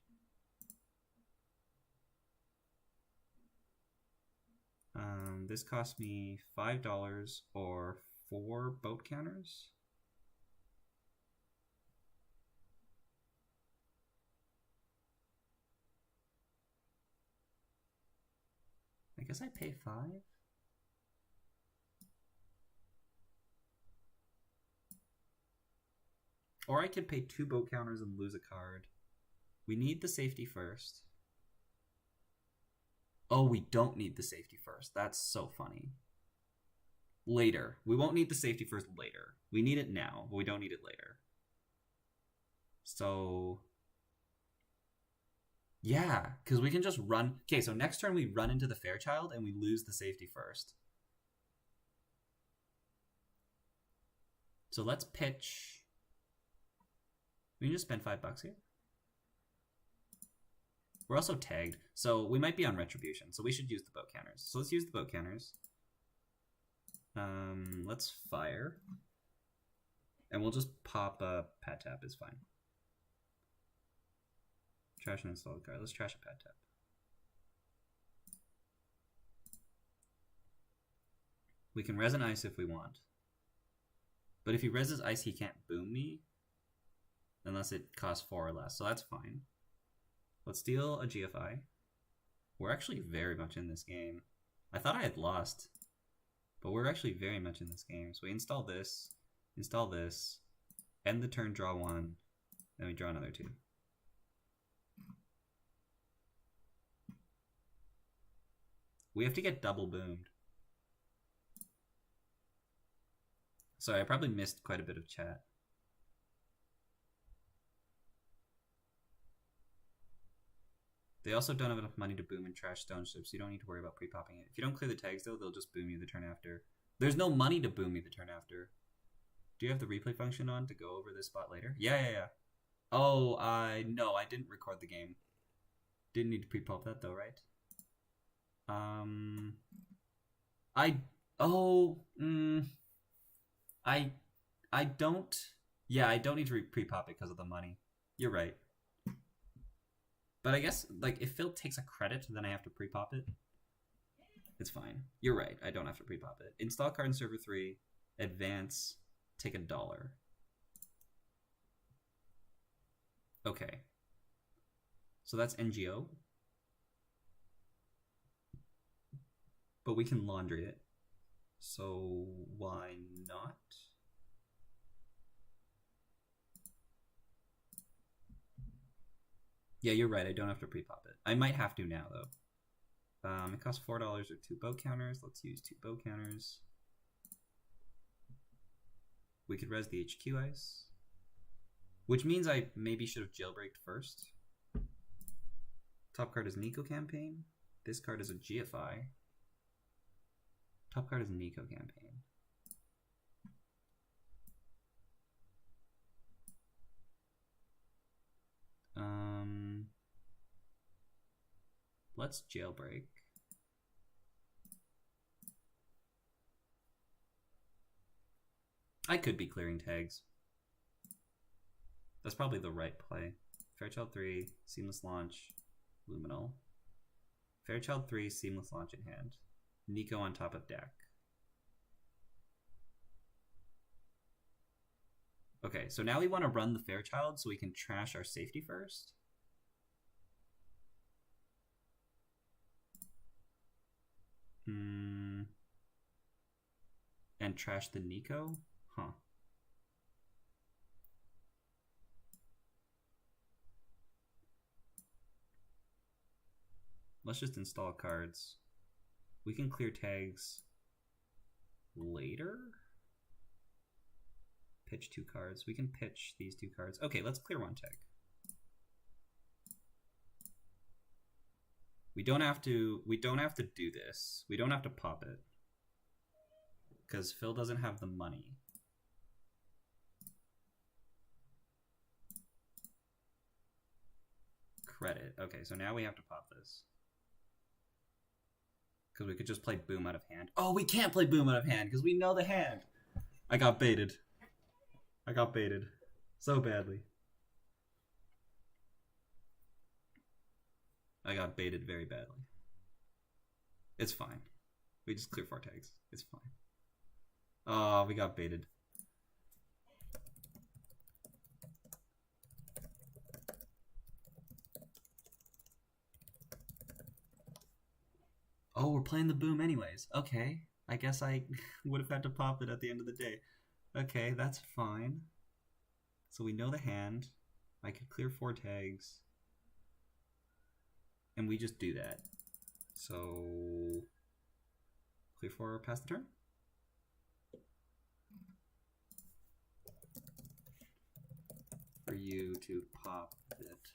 This cost me $5 or 4 boat counters. I guess I pay 5. Or I could pay 2 boat counters and lose a card. We need the safety first. Oh, we don't need the safety first. That's so funny. Later. We won't need the safety first later. We need it now, but we don't need it later. So... yeah, because we can just run... okay, so next turn we run into the Fairchild and we lose the safety first. So let's pitch... we can just spend $5 here. We're also tagged, so we might be on Retribution, so we should use the boat counters. So let's use the boat counters. Let's fire. And we'll just pop a Pad Tap is fine. Trash an installed card. Let's trash a Pad Tap. We can res an ice if we want. But if he reses ice, he can't boom me. Unless it costs 4 or less, so that's fine. Let's steal a GFI. We're actually very much in this game. I thought I had lost. But we're actually very much in this game. So we install this. install this, end the turn, draw 1, then we draw another 2. We have to get double boomed. Sorry, I probably missed quite a bit of chat. They also don't have enough money to boom and trash stone ships, so you don't need to worry about pre-popping it. If you don't clear the tags, though, they'll just boom you the turn after. There's no money to boom me the turn after. Do you have the replay function on to go over this spot later? Yeah. Oh, no, I didn't record the game. Didn't need to pre-pop that, though, right? I don't... Yeah, I don't need to pre-pop it because of the money. You're right. But I guess, like, if Phil takes a credit, then I have to pre-pop it. It's fine. You're right. I don't have to pre-pop it. Install card in server 3. Advance. Take $1. Okay. So that's NGO. But we can laundry it. So why not? Yeah, you're right. I don't have to pre-pop it. I might have to now, though. It costs $4 or 2 bow counters. Let's use 2 bow counters. We could res the HQ ice. Which means I maybe should have jailbreaked first. Top card is Nico Campaign. This card is a GFI. Top card is Nico Campaign. Let's jailbreak. I could be clearing tags. That's probably the right play. Fairchild 3, Seamless Launch, Luminal. Fairchild 3, Seamless Launch in hand. Nico on top of deck. Okay, so now we want to run the Fairchild so we can trash our safety first. And trash the Nico? Huh. Let's just install cards. We can clear tags later? Pitch 2 cards. We can pitch these 2 cards. Okay, let's clear 1 tag. We don't have to do this. We don't have to pop it. Because Phil doesn't have the money. Credit. Okay, so now we have to pop this. Because we could just play boom out of hand. Oh, we can't play boom out of hand because we know the hand. I got baited. I got baited. So badly. I got baited very badly. It's fine. We just clear 4 tags. It's fine. Oh, we got baited. Oh, we're playing the boom anyways. Okay. I guess I would have had to pop it at the end of the day. Okay, that's fine. So we know the hand. I could clear 4 tags. And we just do that. So clear 4 past the turn. For you to pop it.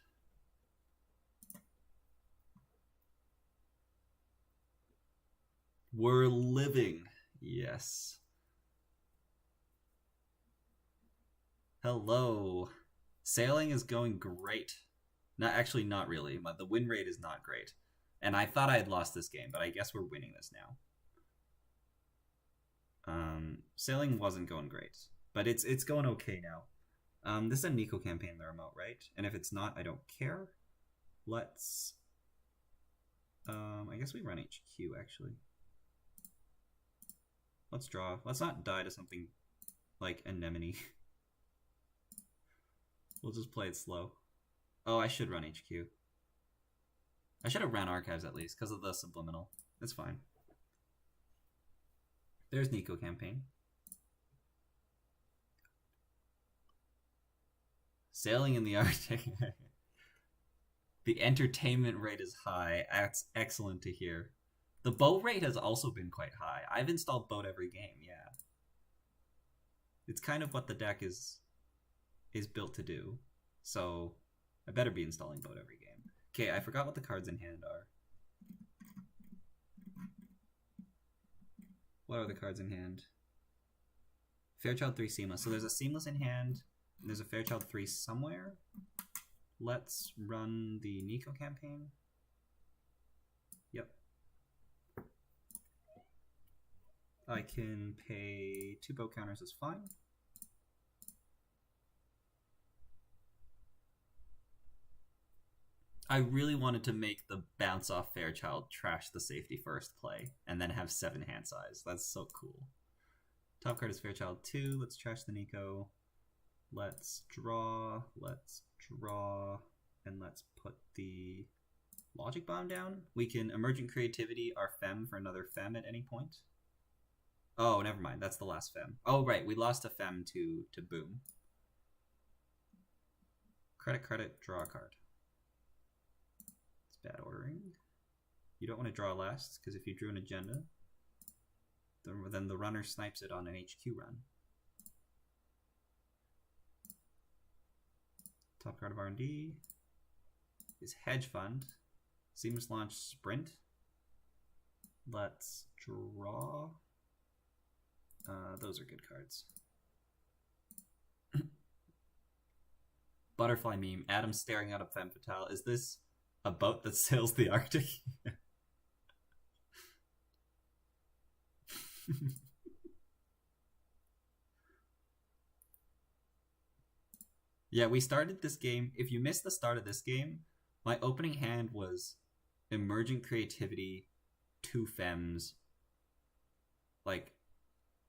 We're living. Yes. Hello. Sailing is going great. Not really. The win rate is not great. And I thought I had lost this game, but I guess we're winning this now. Sailing wasn't going great, but it's going okay now. This is a Nico campaign in the remote, right? And if it's not, I don't care. Let's... I guess we run HQ, actually. Let's draw. Let's not die to something like Anemone. We'll just play it slow. Oh, I should run HQ. I should have ran Archives at least, because of the Subliminal. It's fine. There's Nico campaign. Sailing in the Arctic. The entertainment rate is high. That's excellent to hear. The boat rate has also been quite high. I've installed boat every game, yeah. It's kind of what the deck is built to do. So I better be installing boat every game. Okay, I forgot what the cards in hand are. What are the cards in hand? Fairchild 3 Seamless. So there's a Seamless in hand, and there's a Fairchild 3 somewhere. Let's run the Nico campaign. Yep. I can pay 2 boat counters is fine. I really wanted to make the bounce off Fairchild trash the safety first play and then have 7 hand size. That's so cool. Top card is Fairchild 2. Let's trash the Nico. Let's draw, and let's put the Logic Bomb down. We can Emergent Creativity our Fem for another Fem at any point. Oh, never mind. That's the last Fem. Oh, right. We lost a Fem to Boom. Credit, draw a card. It's bad ordering. You don't want to draw last, because if you drew an agenda, then the runner snipes it on an HQ run. Top card of R&D is Hedge Fund. Seamless Launch Sprint. Let's draw. Those are good cards. Butterfly meme. Adam staring out a femme fatale. Is this a boat that sails the Arctic? Yeah, we started this game. If you missed the start of this game, my opening hand was Emergent Creativity, 2 Femmes, like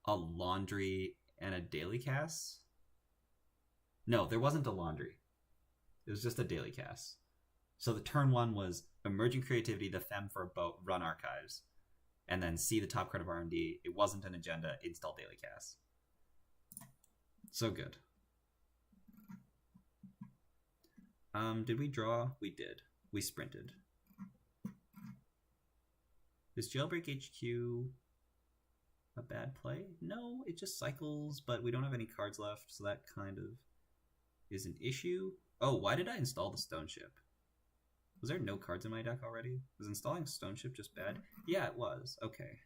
a Laundry and a Daily Cast. No, there wasn't a Laundry. It was just a Daily Cast. So the turn 1 was Emergent Creativity, the Femme for a boat, run Archives, and then see the top card of R&D. It wasn't an agenda, install Daily Cast. So good. Did we draw? We did. We sprinted. Is Jailbreak HQ a bad play? No, it just cycles, but we don't have any cards left, so that kind of is an issue. Oh, why did I install the Stone Ship? Was there no cards in my deck already? Was installing Stone Ship just bad? Yeah, it was. Okay.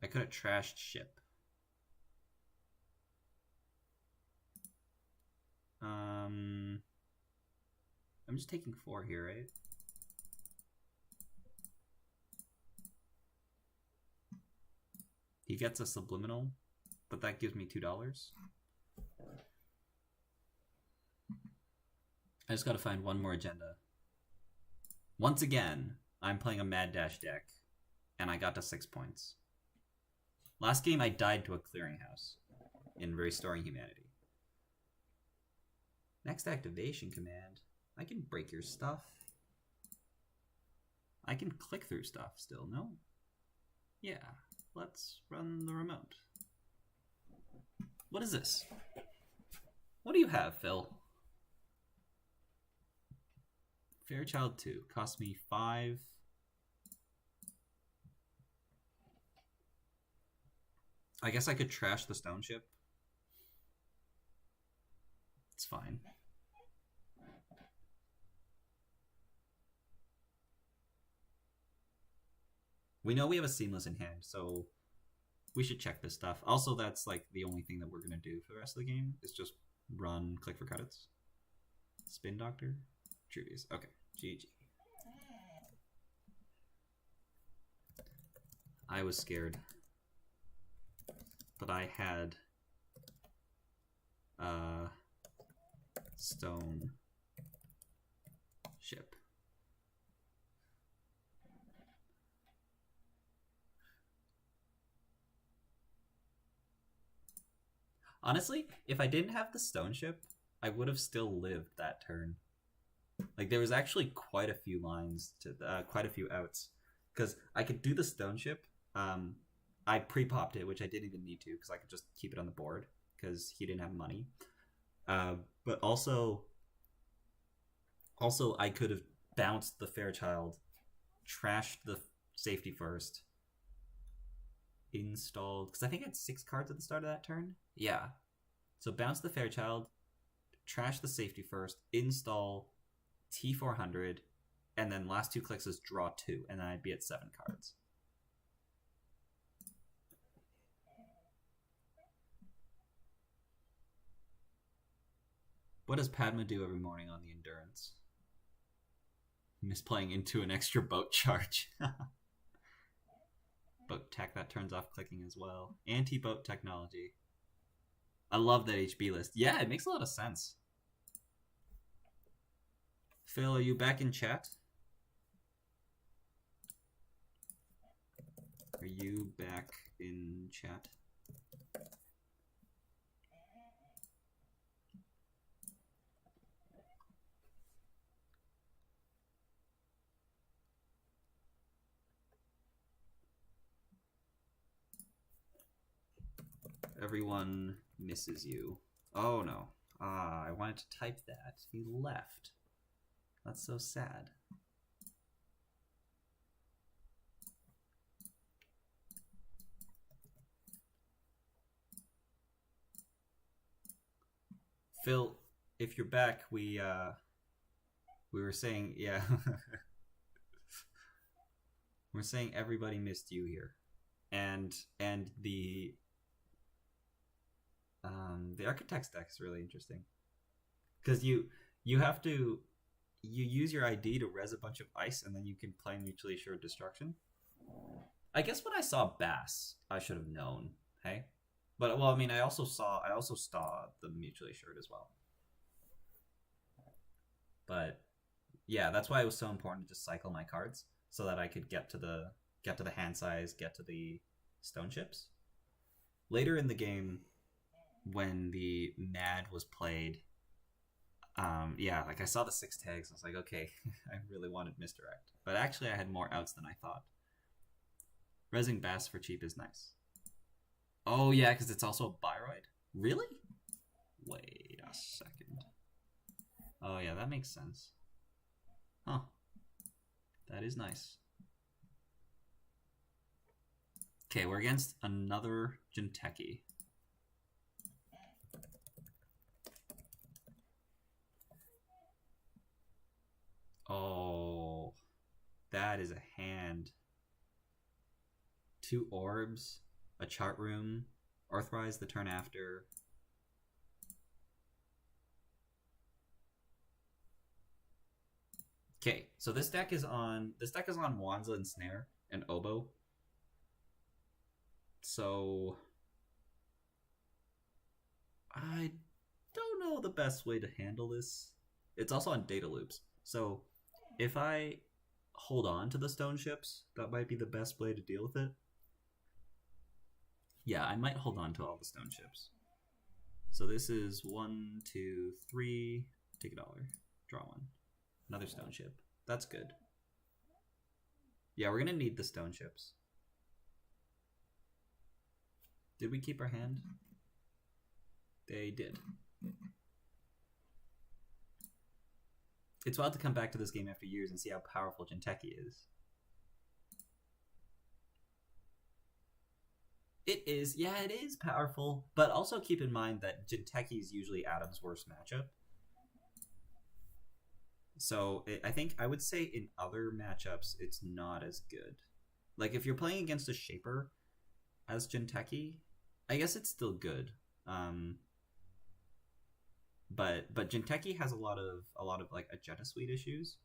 I could have trashed Ship. I'm just taking 4 here, right? He gets a Subliminal, but that gives me $2. I just gotta find one more agenda. Once again, I'm playing a Mad Dash deck, and I got to 6 points. Last game, I died to a Clearinghouse in Restoring Humanity. Next activation command. I can break your stuff. I can click through stuff still, no? Yeah, let's run the remote. What is this? What do you have, Phil? Fairchild 2. Cost me 5. I guess I could trash the Stone Ship. It's fine. We know we have a Seamless in hand, so we should check this stuff. Also, that's like the only thing that we're going to do for the rest of the game is just run, click for credits. Spin Doctor. Trivias. Okay. GG. I was scared. But I had Stone Ship. Honestly, if I didn't have the Stone Ship, I would have still lived that turn. Like, there was actually quite a few lines to quite a few outs, because I could do the Stone Ship. I pre-popped it, which I didn't even need to, because I could just keep it on the board because he didn't have money. But also I could have bounced the Fairchild, trashed the safety first, installed, because I think I had 6 cards at the start of that turn. Yeah. So bounce the Fairchild, trash the safety first, install T400, and then last 2 clicks is draw 2, and then I'd be at 7 cards. What does Padma do every morning on the Endurance? Misplaying into an extra boat charge. Boat tech, that turns off clicking as well. Anti-boat technology. I love that HB list. Yeah, it makes a lot of sense. Phil, are you back in chat? Are you back in chat? Everyone misses you. Oh no. I wanted to type that. He left. That's so sad. Phil, if you're back, we were saying, yeah. We're saying everybody missed you here. And the Architect's deck is really interesting. Because you have to use your ID to res a bunch of ice, and then you can play Mutually Assured Destruction. I guess when I saw Bass, I should have known. Hey, but well, I mean, I also saw the Mutually Assured as well. But yeah, that's why it was so important to just cycle my cards so that I could get to the hand size, get to the stone chips. Later in the game, when the Mad was played, yeah, like I saw the 6 tags, I was like, okay, I really wanted Misdirect. But actually I had more outs than I thought. Resing Bass for cheap is nice. Oh yeah, because it's also a Biroid? Really? Wait a second. Oh yeah, that makes sense. Huh. That is nice. Okay, we're against another Jinteki. Oh, that is a hand. 2 orbs, a chart room, Earthrise the turn after. Okay, so this deck is on Wanza and Snare and Oboe. So I don't know the best way to handle this. It's also on data loops. So if I hold on to the stone ships, that might be the best way to deal with it. Yeah, I might hold on to all the stone ships. So this is 1, 2, 3. Take $1. Draw 1. Another stone ship. That's good. Yeah, we're gonna need the stone ships. Did we keep our hand? They did. It's wild to come back to this game after years and see how powerful Jinteki is. It is, yeah, it is powerful, but also keep in mind that Jinteki is usually Adam's worst matchup. So I would say in other matchups, it's not as good. Like if you're playing against a Shaper as Jinteki, I guess it's still good. But Jinteki has a lot of like Agenda Suite issues.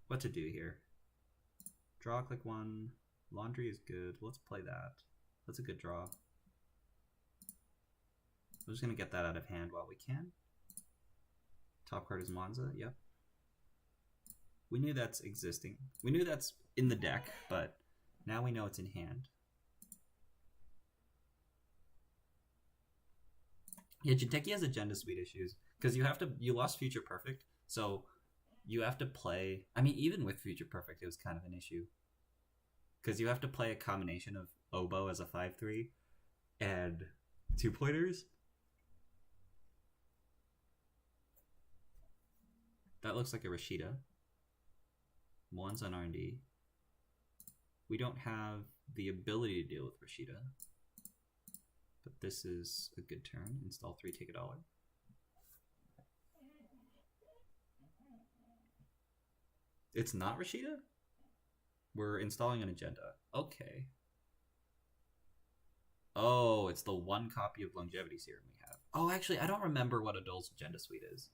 What to do here? Draw, click 1. Laundry is good. Let's play that. That's a good draw. I'm just gonna get that out of hand while we can. Top card is Monza. Yep. We knew that's existing. We knew that's in the deck, but now we know it's in hand. Yeah, Jinteki has Agenda Suite issues because you lost Future Perfect, so you have to play. I mean, even with Future Perfect, it was kind of an issue because you have to play a combination of Oboe as a 5/3 and 2 pointers? That looks like a Rashida. One's on R&D. We don't have the ability to deal with Rashida. But this is a good turn. Install 3, take $1. It's not Rashida? We're installing an agenda. Okay. Oh, it's the 1 copy of Longevity Serum we have. Oh, actually, I don't remember what Adol's agenda suite is.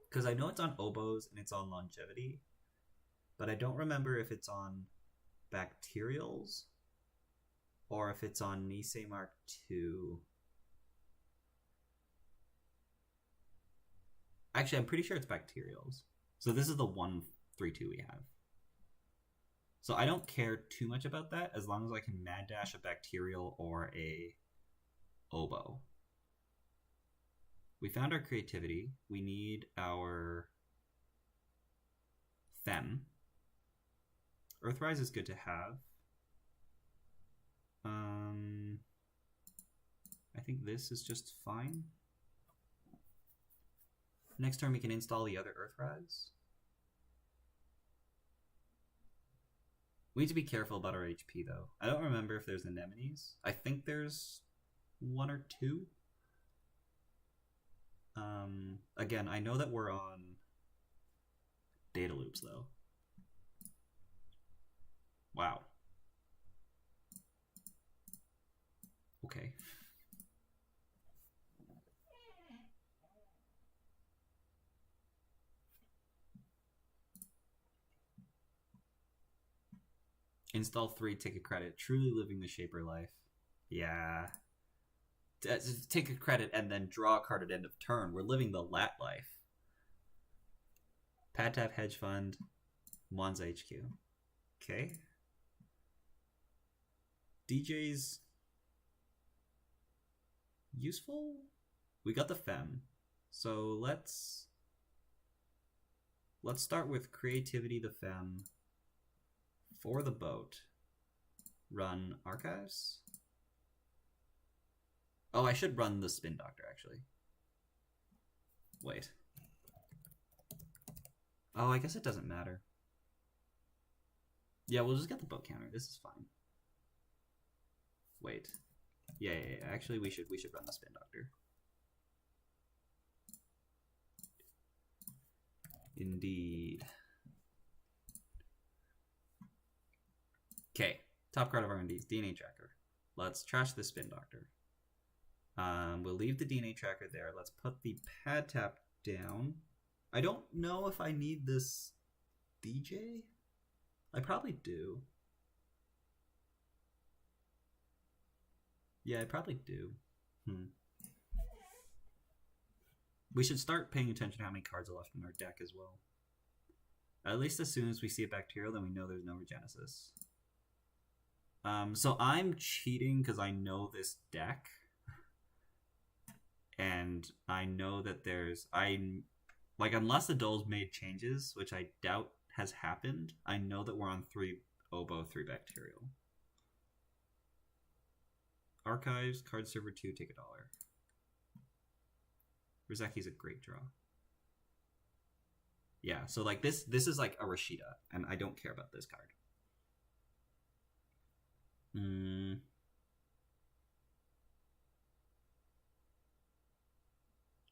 Because I know it's on oboes and it's on longevity. But I don't remember if it's on bacterials or if it's on Nisei Mark II. Actually, I'm pretty sure it's bacterials. So this is the 132 we have. So I don't care too much about that as long as I can mad dash a bacterial or a oboe. We found our creativity. We need our Fem. Earthrise is good to have. I think this is just fine. Next turn we can install the other Earthrise. We need to be careful about our HP though. I don't remember if there's anemones. I think there's 1 or 2. Again, I know that we're on data loops though. Wow. Okay. Install 3, take a credit. Truly living the Shaper life. Yeah. Take a credit and then draw a card at end of turn. We're living the Lat life. Pad Tap Hedge Fund. Monza HQ. Okay. DJ's useful? We got the Fem. So let's start with Creativity the Fem. For the boat, run Archives. Oh, I should run the Spin Doctor, actually. Wait. Oh, I guess it doesn't matter. Yeah, we'll just get the boat counter. This is fine. Wait. Yeah. Actually, we should run the Spin Doctor. Indeed. Okay, top card of R&D's DNA Tracker. Let's trash the Spin Doctor. We'll leave the DNA Tracker there. Let's put the Pad Tap down. I don't know if I need this DJ. I probably do. Yeah, I probably do. We should start paying attention to how many cards are left in our deck as well. At least as soon as we see a bacterial, then we know there's no Regenesis. So I'm cheating because I know this deck. And I know that there's... unless the Dole's made changes, which I doubt has happened, I know that we're on 3 oboe, 3 bacterial. Archives, card server 2, take $1. Rizeki's a great draw. Yeah, so like this is like a Rashida, and I don't care about this card.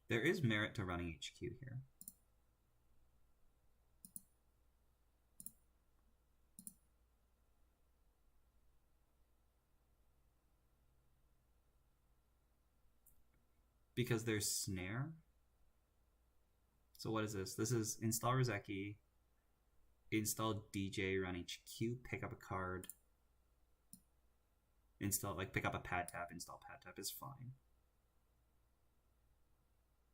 There is merit to running HQ here. Because there's Snare. So what is this? This is install Rizeki, install DJ, run HQ, pick up a card. Install, pick up a Pad Tap, install Pad Tap is fine.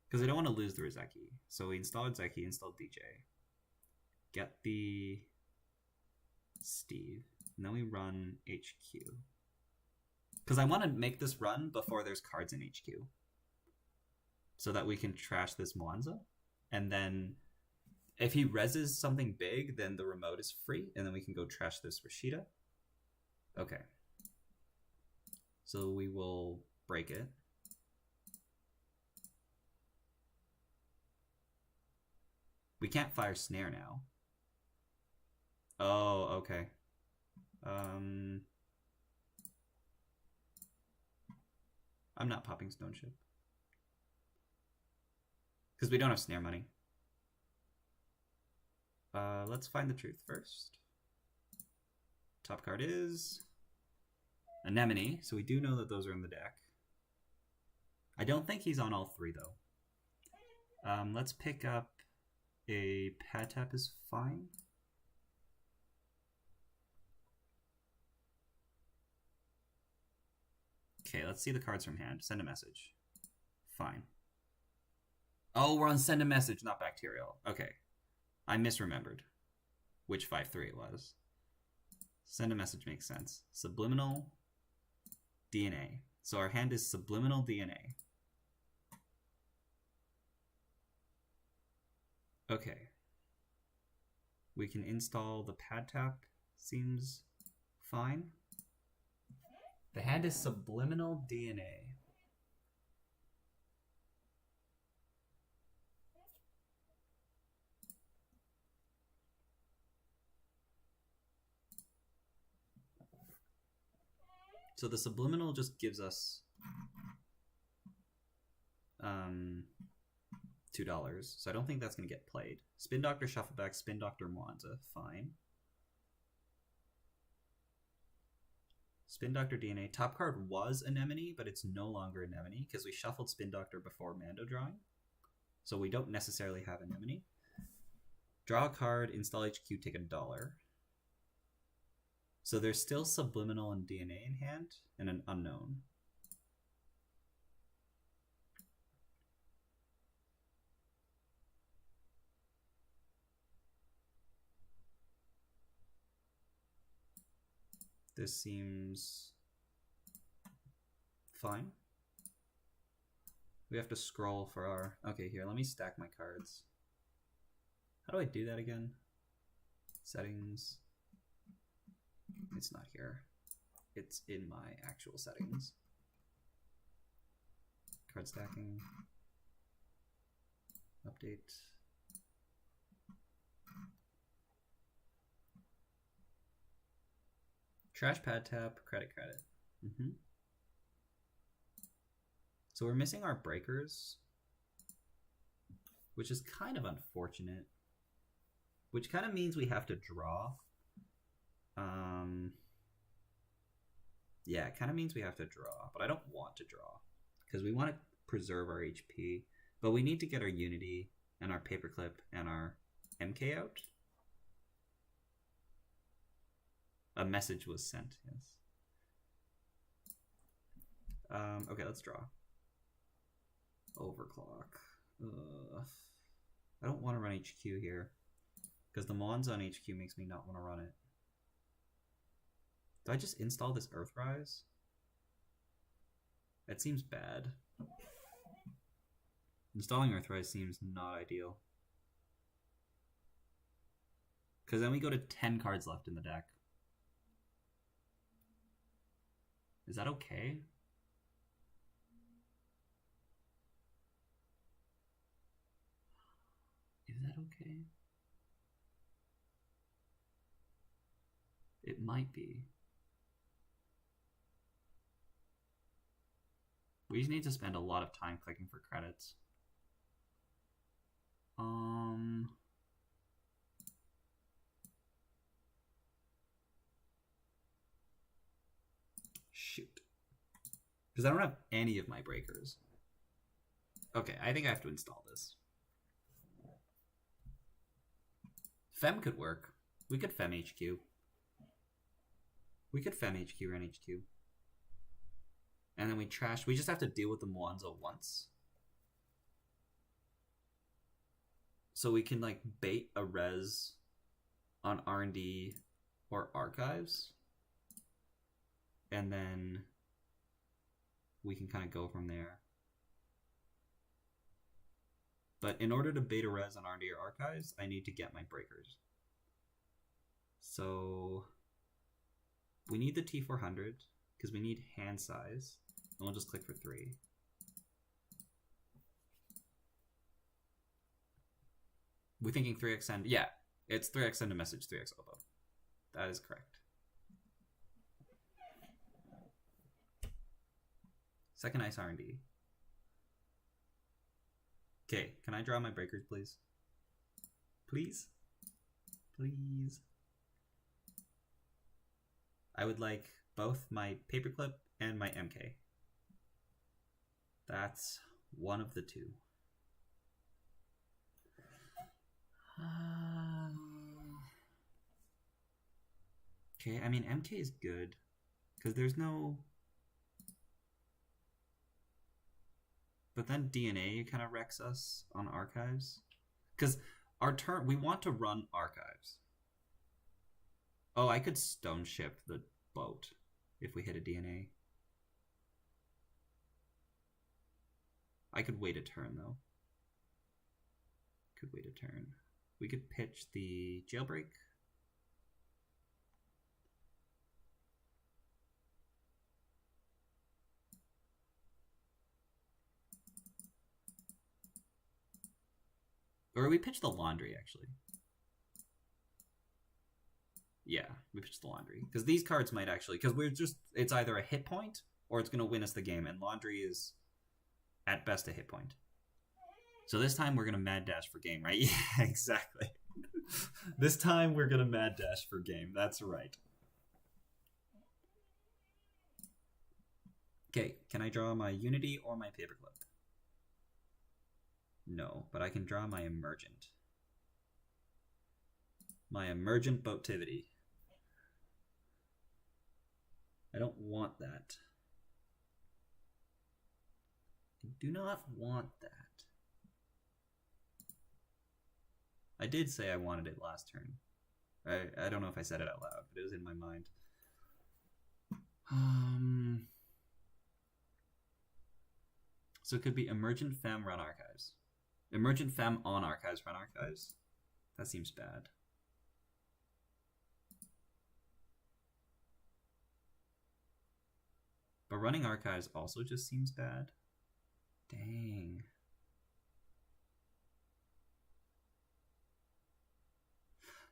Because I don't want to lose the Rizeki. So we install Rizeki, install DJ. Get the Steve. And then we run HQ. Because I want to make this run before there's cards in HQ. So that we can trash this Mwanza. And then if he reses something big, then the remote is free. And then we can go trash this Rashida. Okay. So we will break it. We can't fire snare now. Oh, okay. I'm not popping Stone Ship. Because we don't have snare money. Let's find the truth first. Top card is Anemone, so we do know that those are in the deck. I don't think he's on all three, though. Let's pick up a Pad Tap is fine. Okay, let's see the cards from hand. Send a message. Fine. Oh, we're on send a message, not bacterial. Okay. I misremembered which 5/3 it was. Send a message makes sense. Subliminal DNA. So our hand is Subliminal DNA. Okay. We can install the Pad Tap. Seems fine. The hand is Subliminal DNA. So the Subliminal just gives us $2. So I don't think that's going to get played. Spin Doctor, Shuffleback, Spin Doctor, Mwanza. Fine. Spin Doctor DNA. Top card was Anemone, but it's no longer Anemone because we shuffled Spin Doctor before Mando drawing. So we don't necessarily have Anemone. Draw a card, install HQ, take $1. So there's still Subliminal and DNA in hand, and an unknown. This seems fine. We have to scroll for our... Okay, here, let me stack my cards. How do I do that again? Settings... It's not here. It's in my actual settings. Card stacking. Update. Trash Pad Tap, credit. So we're missing our breakers, which is kind of unfortunate. Which kind of means we have to draw. Yeah, it kind of means we have to draw, but I don't want to draw because we want to preserve our HP, but we need to get our Unity and our Paperclip and our MK out. A message was sent, yes. Okay, let's draw. Overclock. I don't want to run HQ here because the Mons on HQ makes me not want to run it. Do I just install this Earthrise? That seems bad. Installing Earthrise seems not ideal. Because then we go to 10 cards left in the deck. Is that okay? Is that okay? It might be. We just need to spend a lot of time clicking for credits. Shoot. Because I don't have any of my breakers. Okay, I think I have to install this. Fem could work. We could Fem HQ. We could Fem HQ, run HQ. And then we trash. We just have to deal with the Mwanza once. So we can like bait a res on R&D or archives. And then we can kind of go from there. But in order to bait a res on R&D or archives, I need to get my breakers. So we need the T400 because we need hand size. And we'll just click for 3. We're thinking 3x send. Yeah, it's 3x send a message, 3x elbow. That is correct. Second ice R&D. Okay, can I draw my breakers, please? Please? Please? I would like both my paperclip and my MK. That's one of the two. Okay, I mean, MK is good, because there's no... But then DNA kind of wrecks us on archives. Because our turn, we want to run archives. Oh, I could stone ship the boat if we hit a DNA. I could wait a turn, though. Could wait a turn. We could pitch the jailbreak. Or we pitch the laundry, actually. Yeah, we pitch the laundry. Because these cards might actually... Because we're just... It's either a hit point, or it's going to win us the game. And laundry is, at best, a hit point. So this time we're going to mad dash for game, right? Yeah, exactly. This time we're going to mad dash for game. That's right. Okay, can I draw my Unity or my Paperclip? No, but I can draw my Emergent. My Emergent Boativity. I don't want that. I do not want that. I did say I wanted it last turn. I don't know if I said it out loud, but it was in my mind. So it could be Emergent Fem Run Archives. Emergent Fem on Archives Run Archives. That seems bad. But running Archives also just seems bad. Dang.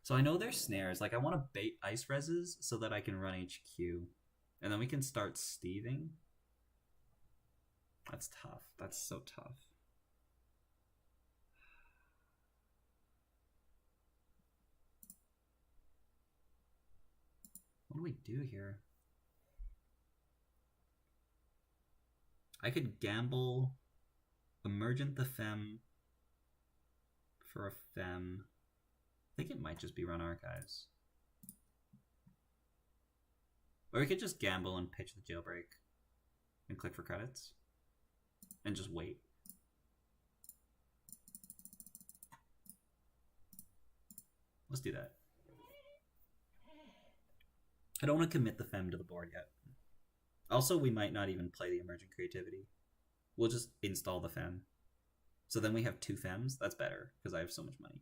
So I know there's snares. Like, I want to bait ice reses so that I can run HQ. And then we can start Steving. That's tough. That's so tough. What do we do here? I could gamble Emergent the Fem for a Fem. I think it might just be Run Archives. Or we could just gamble and pitch the jailbreak and click for credits and just wait. Let's do that. I don't want to commit the Fem to the board yet. Also, we might not even play the Emergent Creativity. We'll just install the Fem. So then we have 2 Fems. That's better, because I have so much money.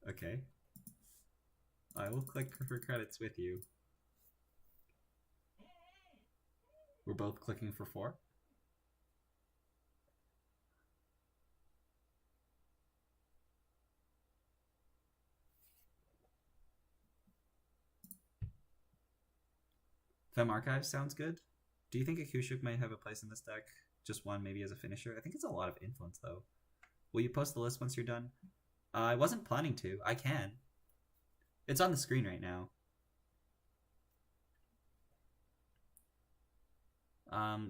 Okay. I will click for credits with you. We're both clicking for 4. Fem Archives sounds good. Do you think Akushuk might have a place in this deck? Just one, maybe as a finisher? I think it's a lot of influence, though. Will you post the list once you're done? I wasn't planning to. I can. It's on the screen right now.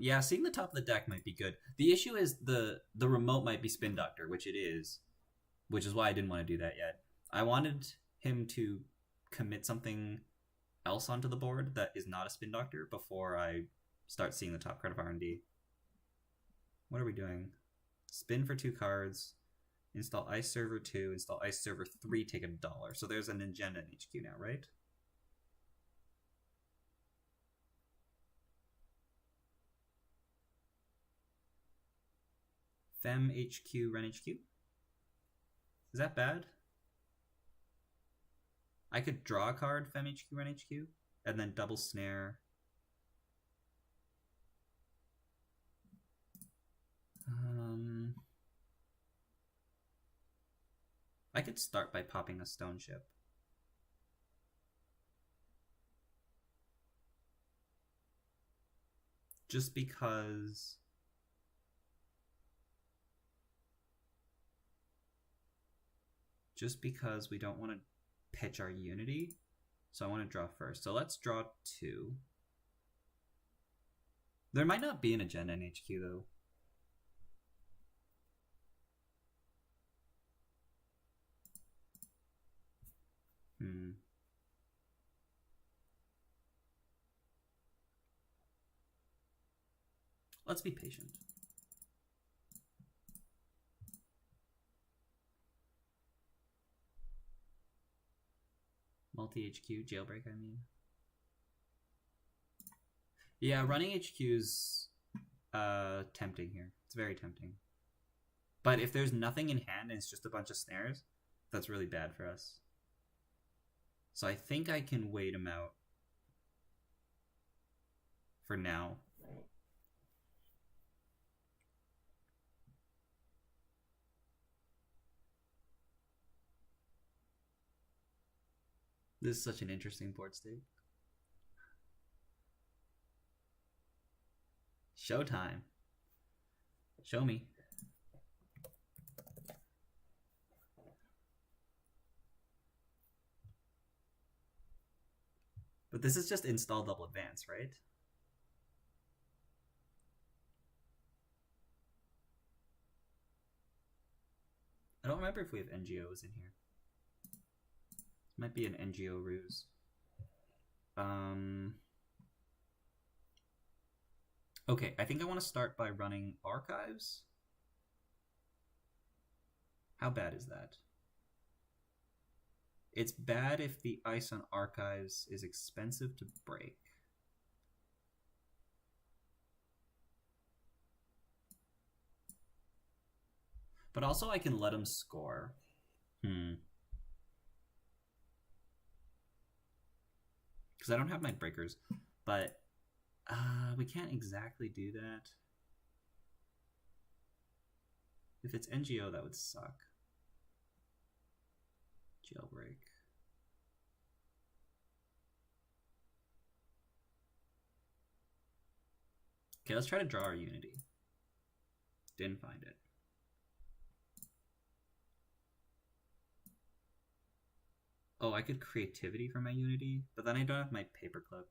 Yeah, seeing the top of the deck might be good. The issue is the remote might be Spin Doctor, which it is. Which is why I didn't want to do that yet. I wanted him to commit something else onto the board that is not a Spin Doctor before I start seeing the top card of R&D. What are we doing? Spin for 2 cards. Install Ice Server 2. Install Ice Server 3. Take $1. So there's an agenda in HQ now, right? Fem HQ, Run HQ. Is that bad? I could draw a card, Fem HQ, Run HQ, and then double snare. I could start by popping a stone ship. Just because... we don't want to pitch our Unity. So I want to draw first. So let's draw 2. There might not be an agenda in HQ though. Let's be patient. Multi-HQ, jailbreak, I mean. Yeah, running HQ's tempting here. It's very tempting. But if there's nothing in hand and it's just a bunch of snares, that's really bad for us. So I think I can wait him out for now. This is such an interesting board state. Showtime. Show me. But this is just install double advance, right? I don't remember if we have NGOs in here. Might be an NGO ruse. Okay, I think I want to start by running archives. How bad is that? It's bad if the ice on archives is expensive to break. But also I can let him score. Because I don't have my breakers, but we can't exactly do that. If it's NGO, that would suck. Jailbreak. Okay, let's try to draw our Unity. Didn't find it. Oh, I could creativity for my Unity, but then I don't have my paperclip.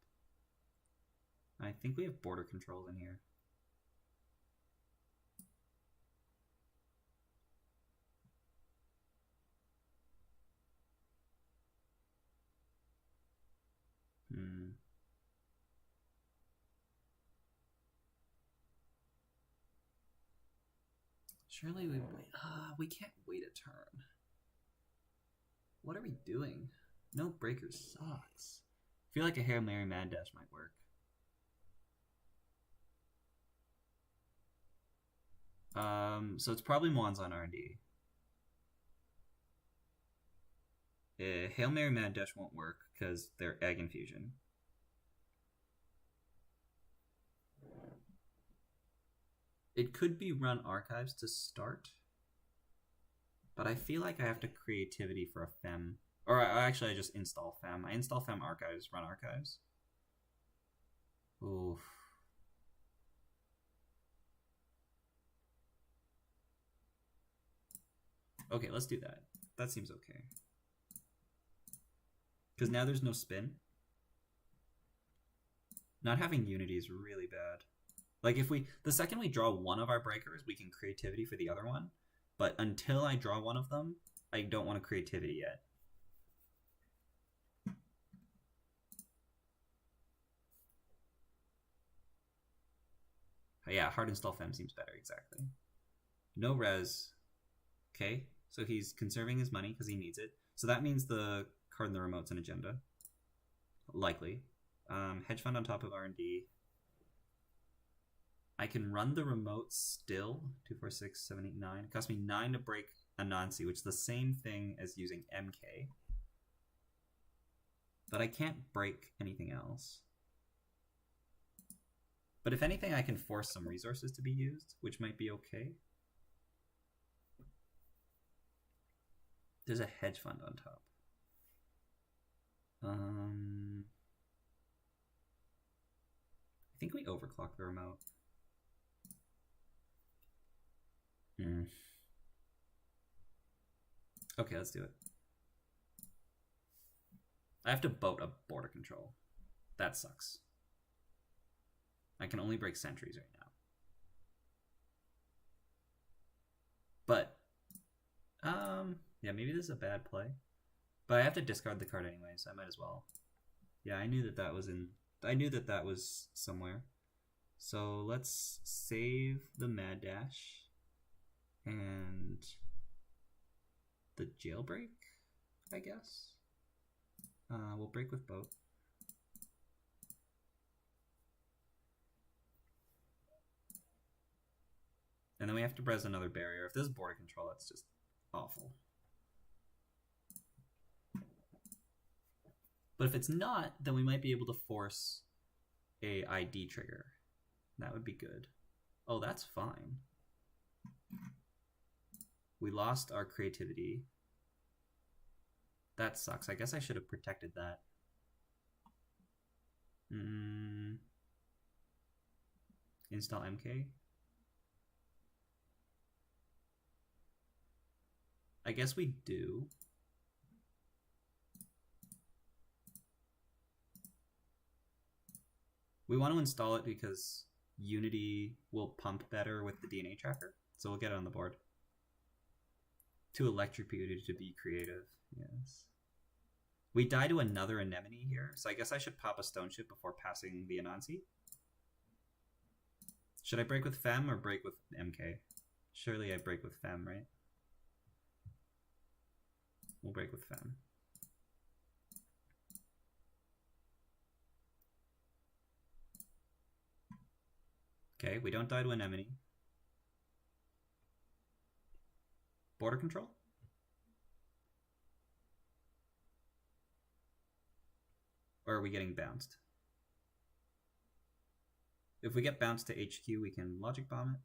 I think we have border controls in here. Surely we can't wait a turn. What are we doing? No breakers sucks. I feel like a Hail Mary Mad Dash might work. So it's probably Mons on R&D. Hail Mary Mad Dash won't work because they're AgInfusion. It could be run archives to start, but I feel like I have to creativity for a Fem. Or actually, I just install Fem. I install Fem archives, run archives. Oof. Okay, let's do that. That seems okay. Because now there's no spin. Not having Unity is really bad. Like if the second we draw one of our breakers, we can creativity for the other one. But until I draw one of them, I don't want a creativity yet. Yeah, hard install Fem seems better, exactly. No res. Okay, so he's conserving his money because he needs it. So that means the card in the remote's an agenda. Likely. Hedge fund on top of R&D. I can run the remote still. 2, 4, 6, 7, 8, 9. It costs me 9 to break Anansi, which is the same thing as using MK. But I can't break anything else. But if anything, I can force some resources to be used, which might be okay. There's a hedge fund on top. I think we overclock the remote. Okay, let's do it. I have to boat a border control. That sucks. I can only break sentries right now. But, yeah, maybe this is a bad play. But I have to discard the card anyway, so I might as well. Yeah, I knew that that was in... I knew that that was somewhere. So let's save the Mad Dash. And the jailbreak, I guess. We'll break with boat. And then we have to press another barrier. If this is border control, that's just awful. But if it's not, then we might be able to force a ID trigger. That would be good. Oh, that's fine. We lost our creativity. That sucks. I guess I should have protected that. Install MK. I guess we do. We want to install it because Unity will pump better with the DNA tracker. So we'll get it on the board. Too electrocuted to be creative. Yes. We die to another anemone here, so I guess I should pop a stone ship before passing the Anansi. Should I break with Fem or break with MK? Surely I break with Fem, right? We'll break with Fem. Okay, we don't die to anemone. Border control? Or are we getting bounced? If we get bounced to HQ, we can logic bomb it.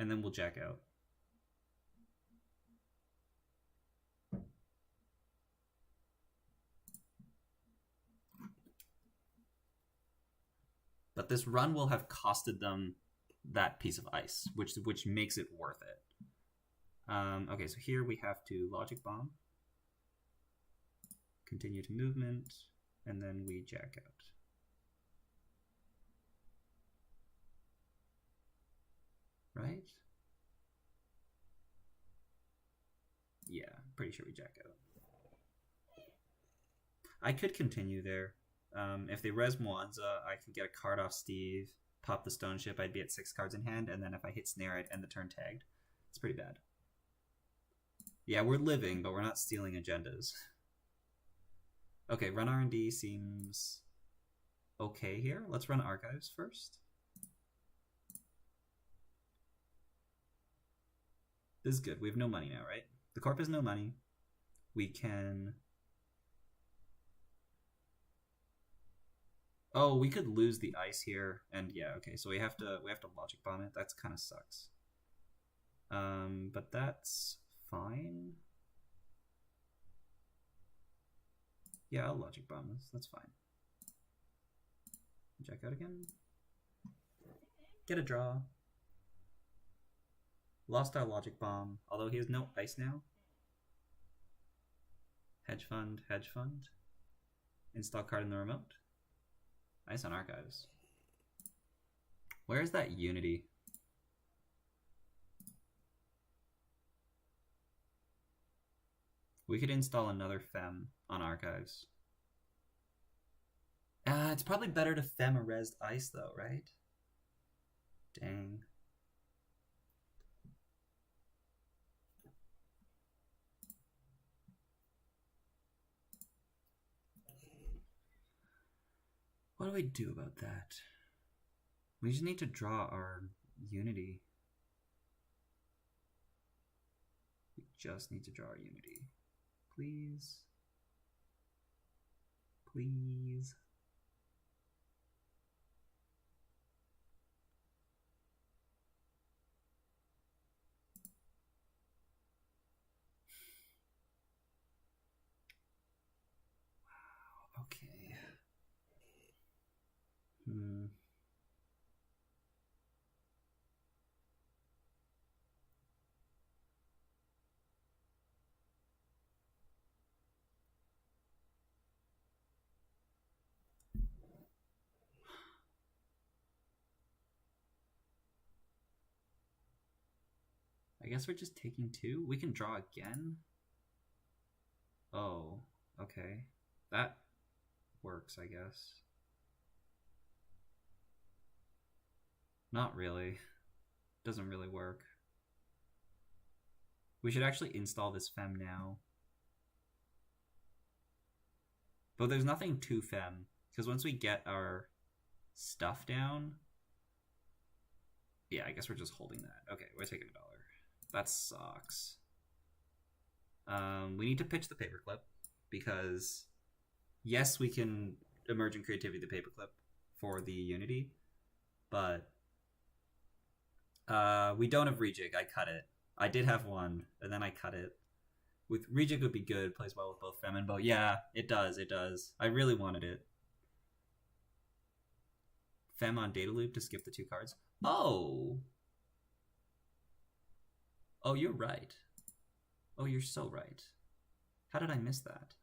And then we'll jack out. But this run will have costed them that piece of ice, which makes it worth it. Okay, so here we have to logic bomb, continue to movement, and then we jack out. Right? Yeah, pretty sure we jack out. I could continue there. If they res Mwanza, I can get a card off Steve, pop the stone ship, I'd be at 6 cards in hand, and then if I hit snare, I'd end the turn tagged. It's pretty bad. Yeah, we're living, but we're not stealing agendas. Okay, run R&D seems okay here. Let's run archives first. This is good. We have no money now, right? The corp has no money. We can... Oh, we could lose the ice here, and yeah, okay, so we have to logic bomb it. That's kind of sucks. But that's fine. Yeah, I'll logic bomb this. That's fine. Jack out again. Get a draw. Lost our logic bomb, although he has no ice now. Hedge fund, hedge fund. Install card in the remote. Ice on archives. Where's that Unity? We could install another Fem on archives. It's probably better to Fem a resed ice though, right? Dang. What do we do about that? We just need to draw our Unity. We just need to draw our Unity. Please. Please. Wow, okay. I guess we're just taking 2. We can draw again. Oh, okay. That works, I guess. Not really. Doesn't really work. We should actually install this fem now. But there's nothing to fem, because once we get our stuff down... Yeah, I guess we're just holding that. Okay, we're taking $1. That sucks. We need to pitch the paperclip, because yes, we can emerge in creativity the paperclip for the Unity, but we don't have rejig. I cut it. I did have one, and then I cut it. With rejig would be good. Plays well with both fem and bow. Yeah, it does. It does. I really wanted it. Fem on data loop to skip the 2 cards. Oh. Oh, you're right. Oh, you're so right. How did I miss that?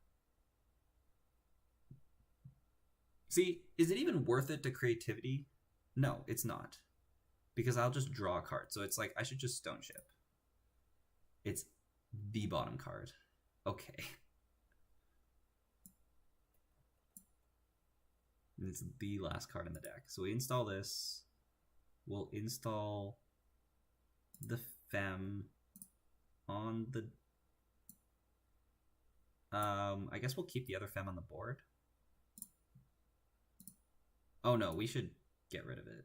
See, is it even worth it to creativity? No, it's not. Because I'll just draw a card. So it's like, I should just stone ship. It's the bottom card. Okay. And it's the last card in the deck. So we install this. We'll install the fem on the... I guess we'll keep the other fem on the board. Oh no, we should get rid of it.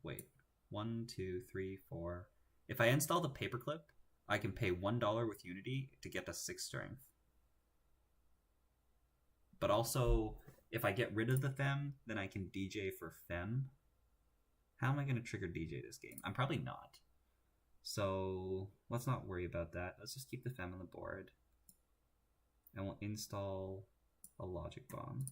Wait. 1, 2, 3, 4. If I install the paperclip, I can pay $1 with Unity to get to 6 strength. But also, if I get rid of the fem, then I can DJ for fem. How am I going to trigger DJ this game? I'm probably not. So let's not worry about that. Let's just keep the fem on the board. And we'll install a logic bomb.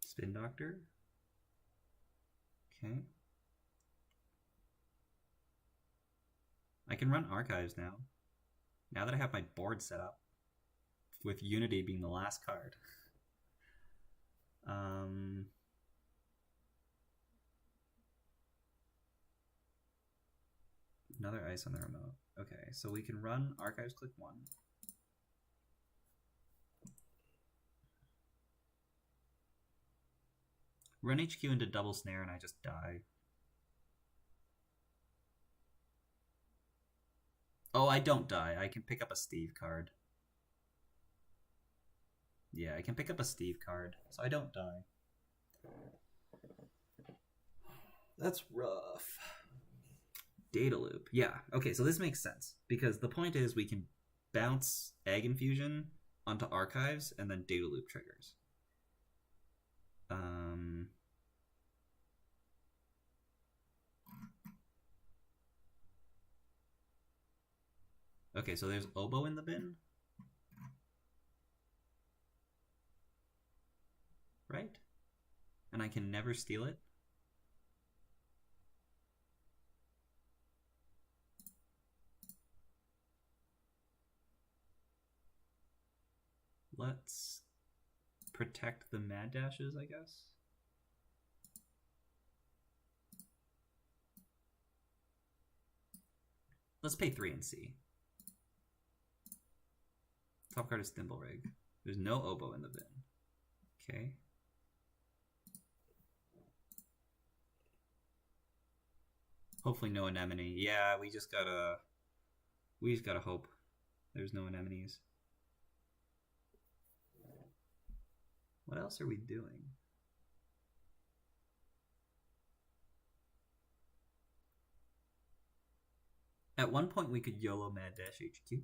Spin Doctor. Okay. I can run archives now. Now that I have my board set up, with Unity being the last card. Another ice on the remote. Okay, so we can run archives, click 1. Run HQ into double snare and I just die. Oh, I don't die. I can pick up a Steve card. Yeah, I can pick up a Steve card, so I don't die. That's rough. Data loop. Yeah, okay, so this makes sense. Because the point is we can bounce AgInfusion onto archives and then data loop triggers. Okay, so there's oboe in the bin. Right? And I can never steal it. Let's protect the mad dashes, I guess. Let's pay 3 and see. Top card is Thimble Rig. There's no oboe in the bin. Okay. Hopefully no anemone. Yeah, we just gotta hope there's no anemones. What else are we doing? At one point we could YOLO Mad Dash HQ.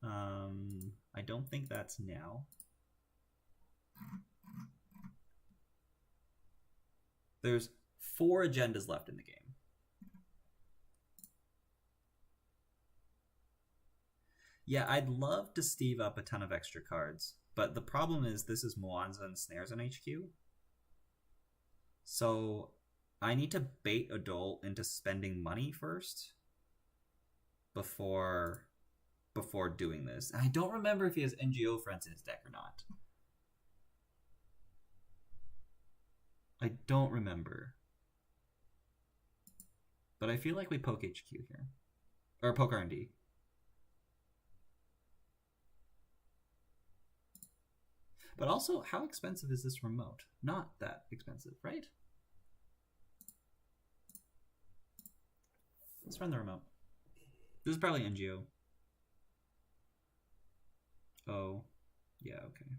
I don't think that's now. There's 4 agendas left in the game. Yeah, I'd love to Steve up a ton of extra cards, but the problem is this is Mwanza and Snares on HQ. So I need to bait Adol into spending money first before doing this. I don't remember if he has NGO friends in his deck or not. I don't remember. But I feel like we poke HQ here. Or poke R&D. But also, how expensive is this remote? Not that expensive, right? Let's run the remote. This is probably NGO. Oh, yeah, okay.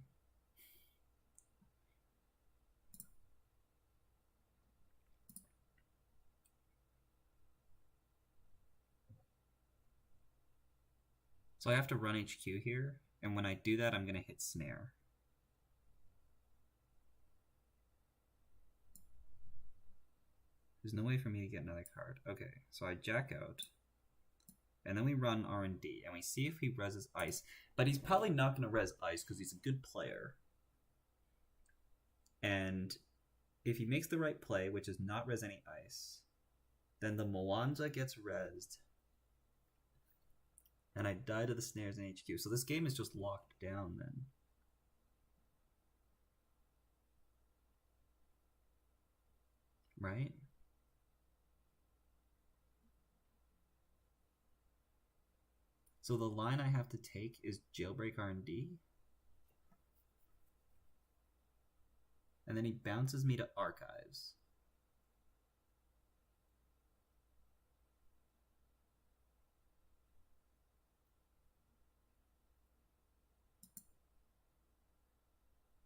So I have to run HQ here, and when I do that, I'm going to hit Snare. There's no way for me to get another card. Okay, so I jack out. And then we run R&D, and we see if he reses Ice. But he's probably not going to res Ice because he's a good player. And if he makes the right play, which is not res any Ice, then the Mwanza gets resed. And I die to the Snares in HQ. So this game is just locked down then. Right? So the line I have to take is jailbreak R&D. And then he bounces me to archives.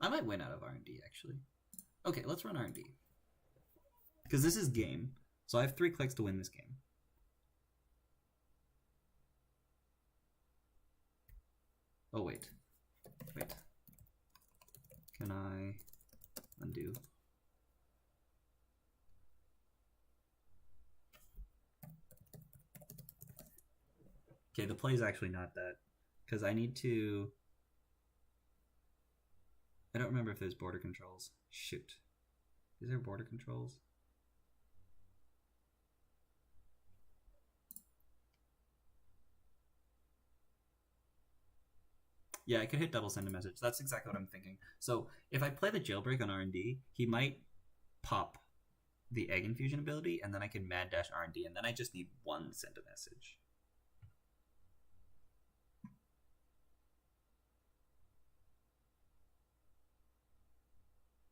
I might win out of R&D, actually. Okay, let's run R&D. Because this is game. So I have 3 clicks to win this game. Oh, wait. Wait. Can I undo? Okay, the play is actually not that. Because I need to... I don't remember if there's border controls. Shoot. Is there border controls? Yeah, I could hit double send a message. That's exactly what I'm thinking. So if I play the jailbreak on R&D, he might pop the AgInfusion ability, and then I can mad dash R&D, and then I just need 1 send a message.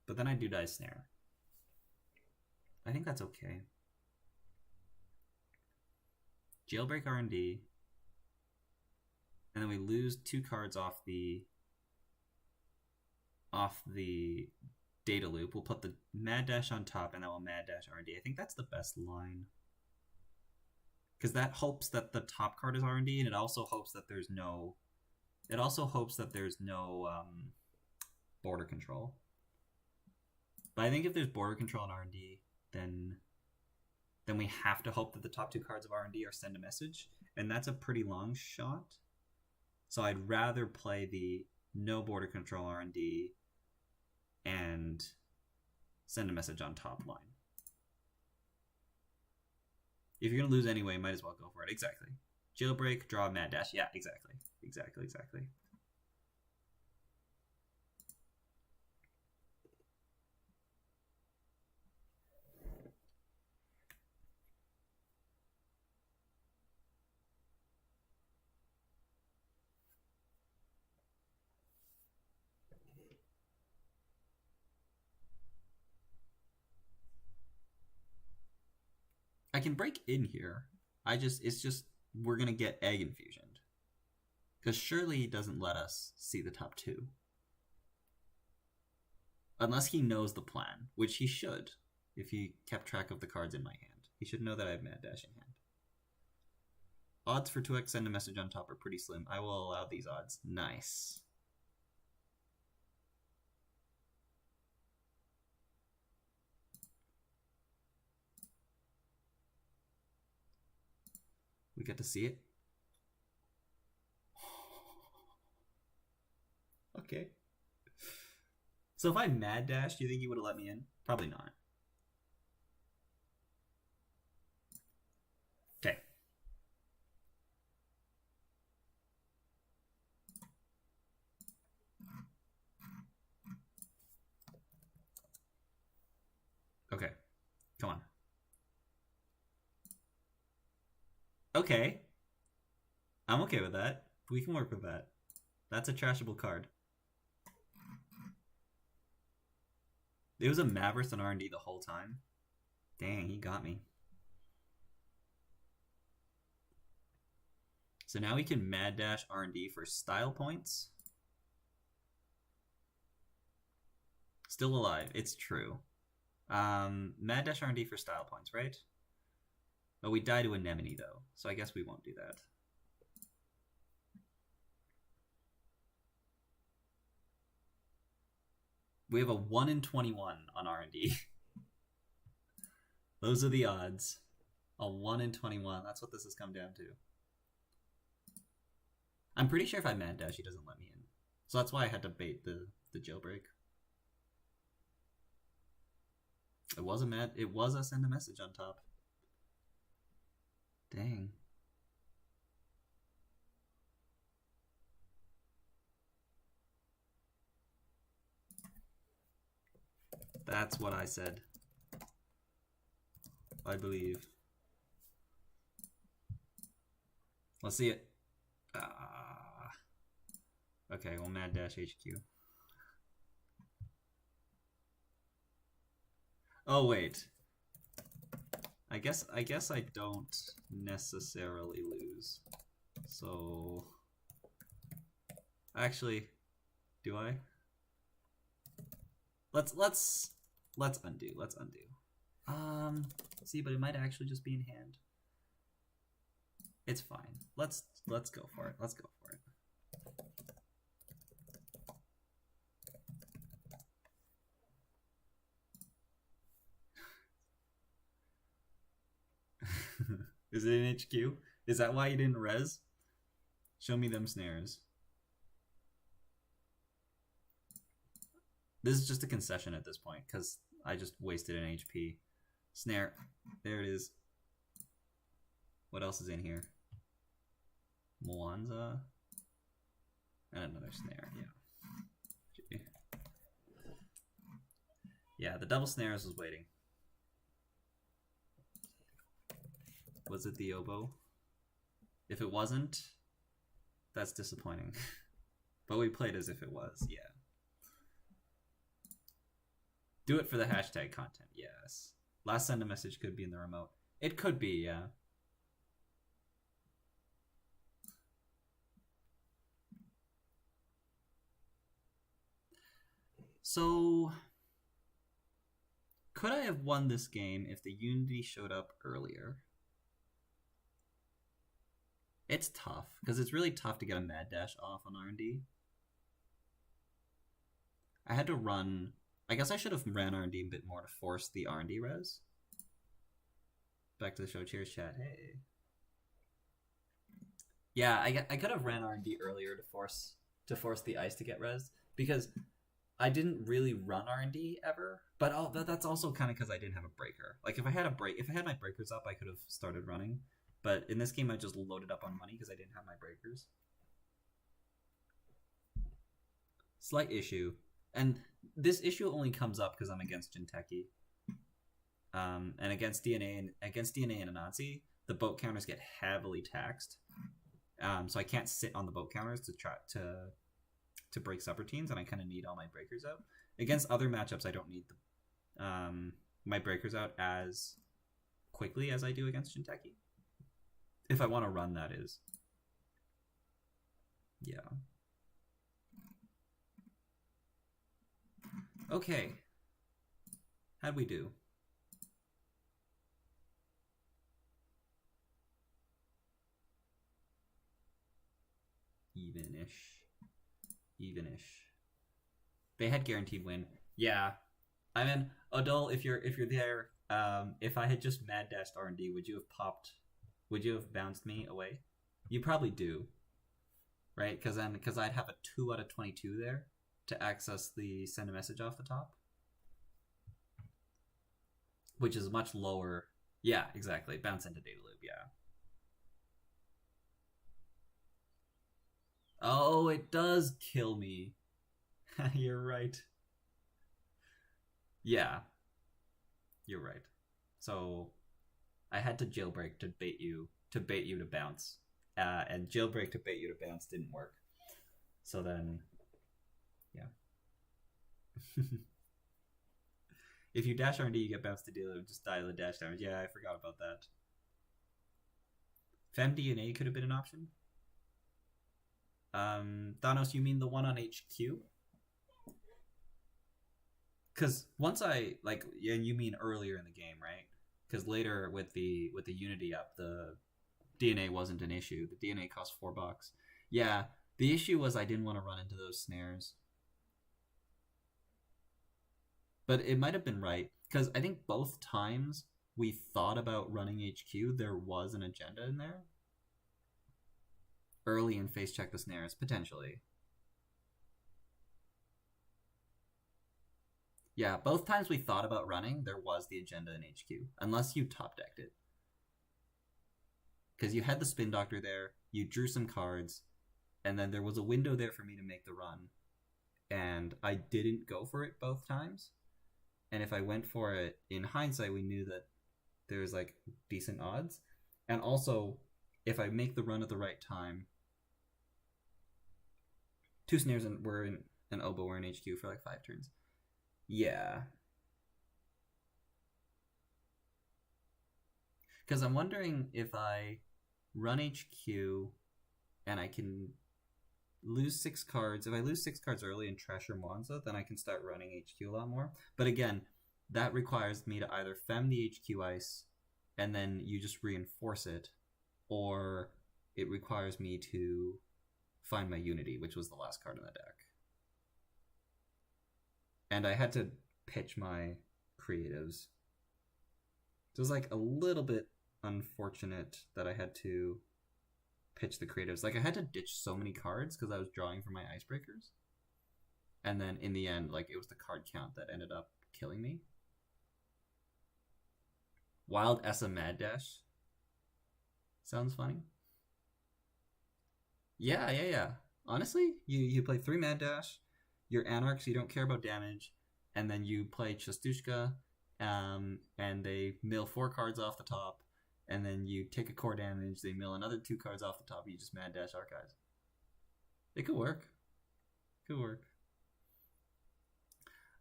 But then I do die snare. I think that's okay. Jailbreak R&D. And then we lose 2 cards off the data loop. We'll put the mad dash on top, and then we'll mad dash R&D. I think that's the best line. Because that hopes that the top card is R&D, and it also hopes that there's no... It also hopes that there's no border control. But I think if there's border control in R&D, then we have to hope that the top 2 cards of R&D are send a message. And that's a pretty long shot. So I'd rather play the no border control R&D and send a message on top line. If you're going to lose anyway, might as well go for it. Exactly. Jailbreak, draw, mad dash. Yeah, exactly. Exactly. I can break in here. It's just we're gonna get AgInfusion. Because surely he doesn't let us see the top 2. Unless he knows the plan, which he should, if he kept track of the cards in my hand. He should know that I have Mad Dash in hand. Odds for 2x send a message on top are pretty slim. I will allow these odds. Nice. We get to see it. Okay. So if I Mad Dash, do you think he would have let me in? Probably not. Okay. Okay. Come on. Okay. I'm okay with that. We can work with that. That's a trashable card. It was a Mavericks and R&D the whole time. Dang, he got me. So now we can Mad Dash R&D for style points. Still alive. It's true. Mad Dash R&D for style points, right? Oh, we die to Anemone, though. So I guess we won't do that. We have a 1 in 21 on R&D. Those are the odds. A 1 in 21. That's what this has come down to. I'm pretty sure if I Mad Dash, he doesn't let me in. So that's why I had to bait the jailbreak. It was a send a message on top. Dang. That's what I said. I believe. Let's see it. Okay, well, Mad Dash HQ. Oh wait. I guess I don't necessarily lose. So actually, do I? Let's undo. Let's undo. See, but it might actually just be in hand. It's fine. Let's go for it. Let's go for it. Is it an HQ? Is that why you didn't res? Show me them snares. This is just a concession at this point, because I just wasted an HP. Snare. There it is. What else is in here? Mwanza. And another snare, yeah. Yeah, the double snares was waiting. Was it the oboe? If it wasn't, that's disappointing. But we played as if it was, yeah. Do it for the hashtag content, yes. Last send a message could be in the remote. It could be, yeah. So, could I have won this game if the Unity showed up earlier? It's tough, because it's really tough to get a Mad Dash off on R&D. I had to run... I guess I should have ran R&D a bit more to force the R&D res. Back to the show. Cheers, chat. Hey. Yeah, I could have ran R&D earlier to force the ice to get res, because I didn't really run R&D ever. But that's also kind of because I didn't have a breaker. Like if I had my breakers up, I could have started running. But in this game, I just loaded up on money because I didn't have my breakers. Slight issue. And this issue only comes up because I'm against Jinteki. And against DNA and Anansi, the boat counters get heavily taxed. So I can't sit on the boat counters to try to break subroutines, and I kind of need all my breakers out. Against other matchups, I don't need my breakers out as quickly as I do against Jinteki. If I want to run, that is. Yeah. Okay. How'd we do? Even-ish. Even-ish. They had guaranteed win. Yeah. I mean, Odol, if you're there, if I had just mad dashed R&D, would you have popped? Would you have bounced me away? You probably do, right? Because I'd have a 2 out of 22 there to access the send a message off the top, which is much lower. Yeah, exactly. Bounce into data loop. Yeah. Oh, it does kill me. You're right. Yeah, you're right. So I had to jailbreak to bait you to bounce, and jailbreak to bait you to bounce didn't work. So then, yeah. If you dash R&D, you get bounced to deal it. Just die to the dash damage. Yeah, I forgot about that. FemDNA could have been an option. Thanos, you mean the one on HQ? Because once I like, yeah, you mean earlier in the game, right? Because later with the Unity up, the DNA wasn't an issue. The DNA cost $4. Yeah, the issue was I didn't want to run into those snares. But it might have been right, because I think both times we thought about running HQ, there was an agenda in there. Early in face check the snares, potentially. Yeah, both times we thought about running, there was the agenda in HQ. Unless you top decked it. Because you had the Spin Doctor there, you drew some cards, and then there was a window there for me to make the run. And I didn't go for it both times. And if I went for it, in hindsight, we knew that there's like decent odds. And also, if I make the run at the right time, 2 snares were in an oboe or an HQ for like 5 turns. Yeah. Because I'm wondering if I run HQ and I can lose 6 cards. If I lose 6 cards early and treasure Monza, then I can start running HQ a lot more. But again, that requires me to either fem the HQ ice and then you just reinforce it, or it requires me to find my Unity, which was the last card in the deck. And I had to pitch my creatives. So it was like a little bit unfortunate that I had to pitch the creatives. Like I had to ditch so many cards because I was drawing for my icebreakers. And then in the end, like it was the card count that ended up killing me. Wild Essa Mad Dash. Sounds funny. Yeah. Honestly, you play 3 Mad Dash. You're Anarch, so you don't care about damage, and then you play Chastushka, and they mill 4 cards off the top, and then you take a core damage, they mill another 2 cards off the top, you just Mad Dash Archives. It could work.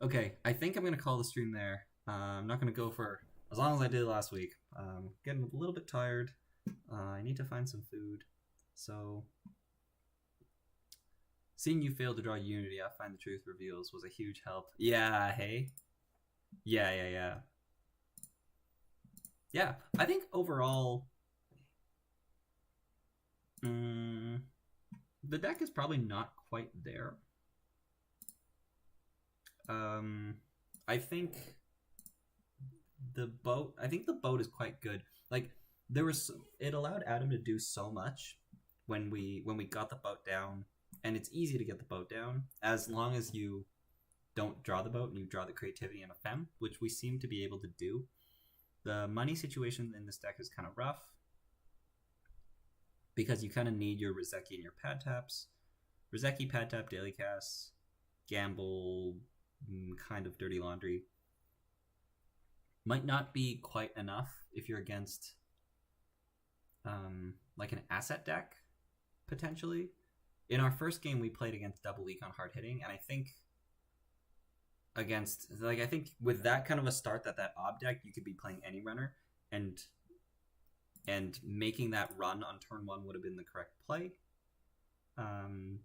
Okay, I think I'm going to call the stream there. I'm not going to go for as long as I did last week. Getting a little bit tired. I need to find some food, so... Seeing you fail to draw Unity, I find the truth reveals was a huge help. Yeah, hey? Yeah. Yeah, I think overall... the deck is probably not quite there. I think the boat is quite good. Like, it allowed Adam to do so much when we got the boat down. And it's easy to get the boat down as long as you don't draw the boat and you draw the creativity and a fem, which we seem to be able to do. The money situation in this deck is kind of rough because you kind of need your Rizeki and your pad taps. Rizeki, pad tap, daily cast, gamble, kind of dirty laundry. Might not be quite enough if you're against like an asset deck, potentially. In our first game, we played against double econ hard hitting, and I think with that kind of a start, that ob deck, you could be playing any runner, and making that run on turn 1 would have been the correct play.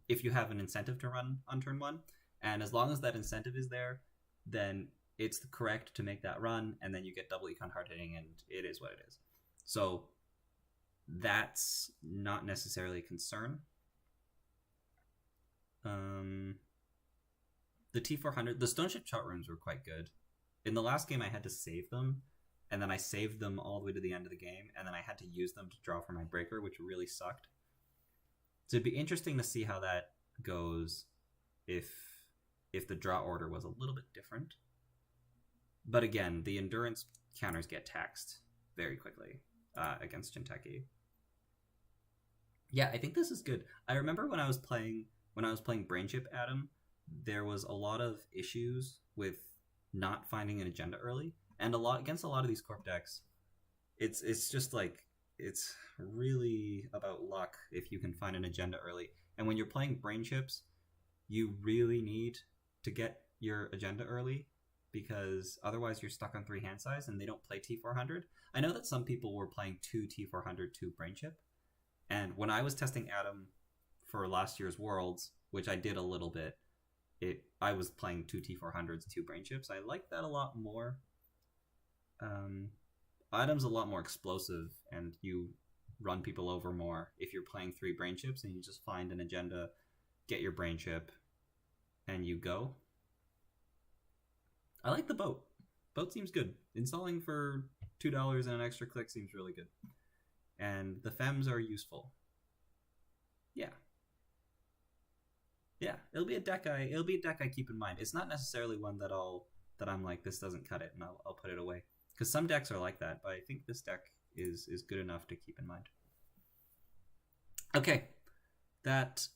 If you have an incentive to run on turn 1, and as long as that incentive is there, then it's correct to make that run, and then you get double econ hard hitting, and it is what it is. So that's not necessarily a concern. The T400, the Stone Ship shot rooms were quite good. In the last game, I had to save them, and then I saved them all the way to the end of the game, and then I had to use them to draw for my breaker, which really sucked. So it'd be interesting to see how that goes if the draw order was a little bit different. But again, the endurance counters get taxed very quickly against Jinteki. Yeah, I think this is good. I remember when I was playing Brainchip Adam, there was a lot of issues with not finding an agenda early, and against a lot of these corp decks, it's just like, it's really about luck if you can find an agenda early. And when you're playing brain chips, you really need to get your agenda early, because otherwise you're stuck on 3 hand size and they don't play T400. I know that some people were playing 2 T400 to brain chip, and when I was testing Atom for last year's Worlds, which I did a little bit, I was playing 2 T400s, 2 brain chips. I like that a lot more. Atom's a lot more explosive, and you run people over more if you're playing 3 brain chips and you just find an agenda, get your brain chip, and you go. I like the boat. Boat seems good. Installing for $2 and an extra click seems really good. And the femmes are useful. Yeah. Yeah, it'll be a deck I keep in mind. It's not necessarily one that I'm like, this doesn't cut it and I'll put it away. Because some decks are like that, but I think this deck is good enough to keep in mind. Okay. That'll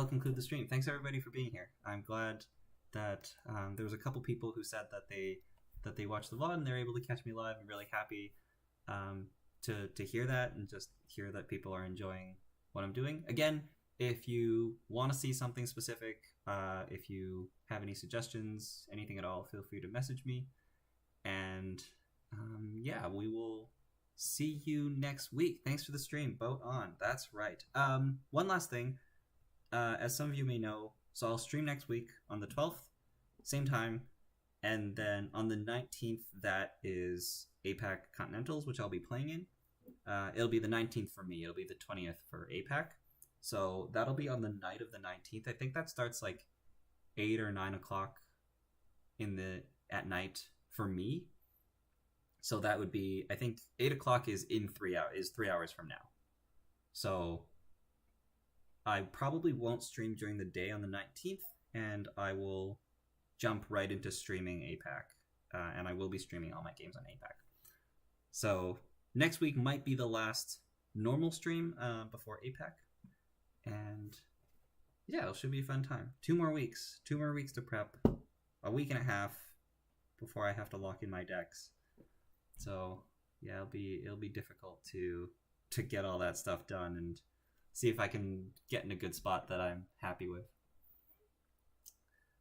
conclude the stream. Thanks everybody for being here. I'm glad that there was a couple people who said that they watched the VOD and they're able to catch me live. I'm really happy to hear that, and just hear that people are enjoying what I'm doing. Again, if you want to see something specific, if you have any suggestions, anything at all, feel free to message me. And we will see you next week. Thanks for the stream. Boat on. That's right. One last thing. As some of you may know, so I'll stream next week on the 12th, same time. And then on the 19th, that is APAC Continentals, which I'll be playing in. It'll be the 19th for me. It'll be the 20th for APAC. So that'll be on the night of the 19th. I think that starts like 8 or 9 o'clock at night for me. So that would be, I think 8 o'clock is 3 hours from now. So I probably won't stream during the day on the 19th, and I will jump right into streaming APAC. And I will be streaming all my games on APAC. So next week might be the last normal stream before APAC. And yeah, it should be a fun time. 2 more weeks to prep. A week and a half before I have to lock in my decks. So yeah, it'll be difficult to get all that stuff done and see if I can get in a good spot that I'm happy with.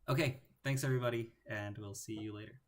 Okay, thanks everybody, and we'll see you later.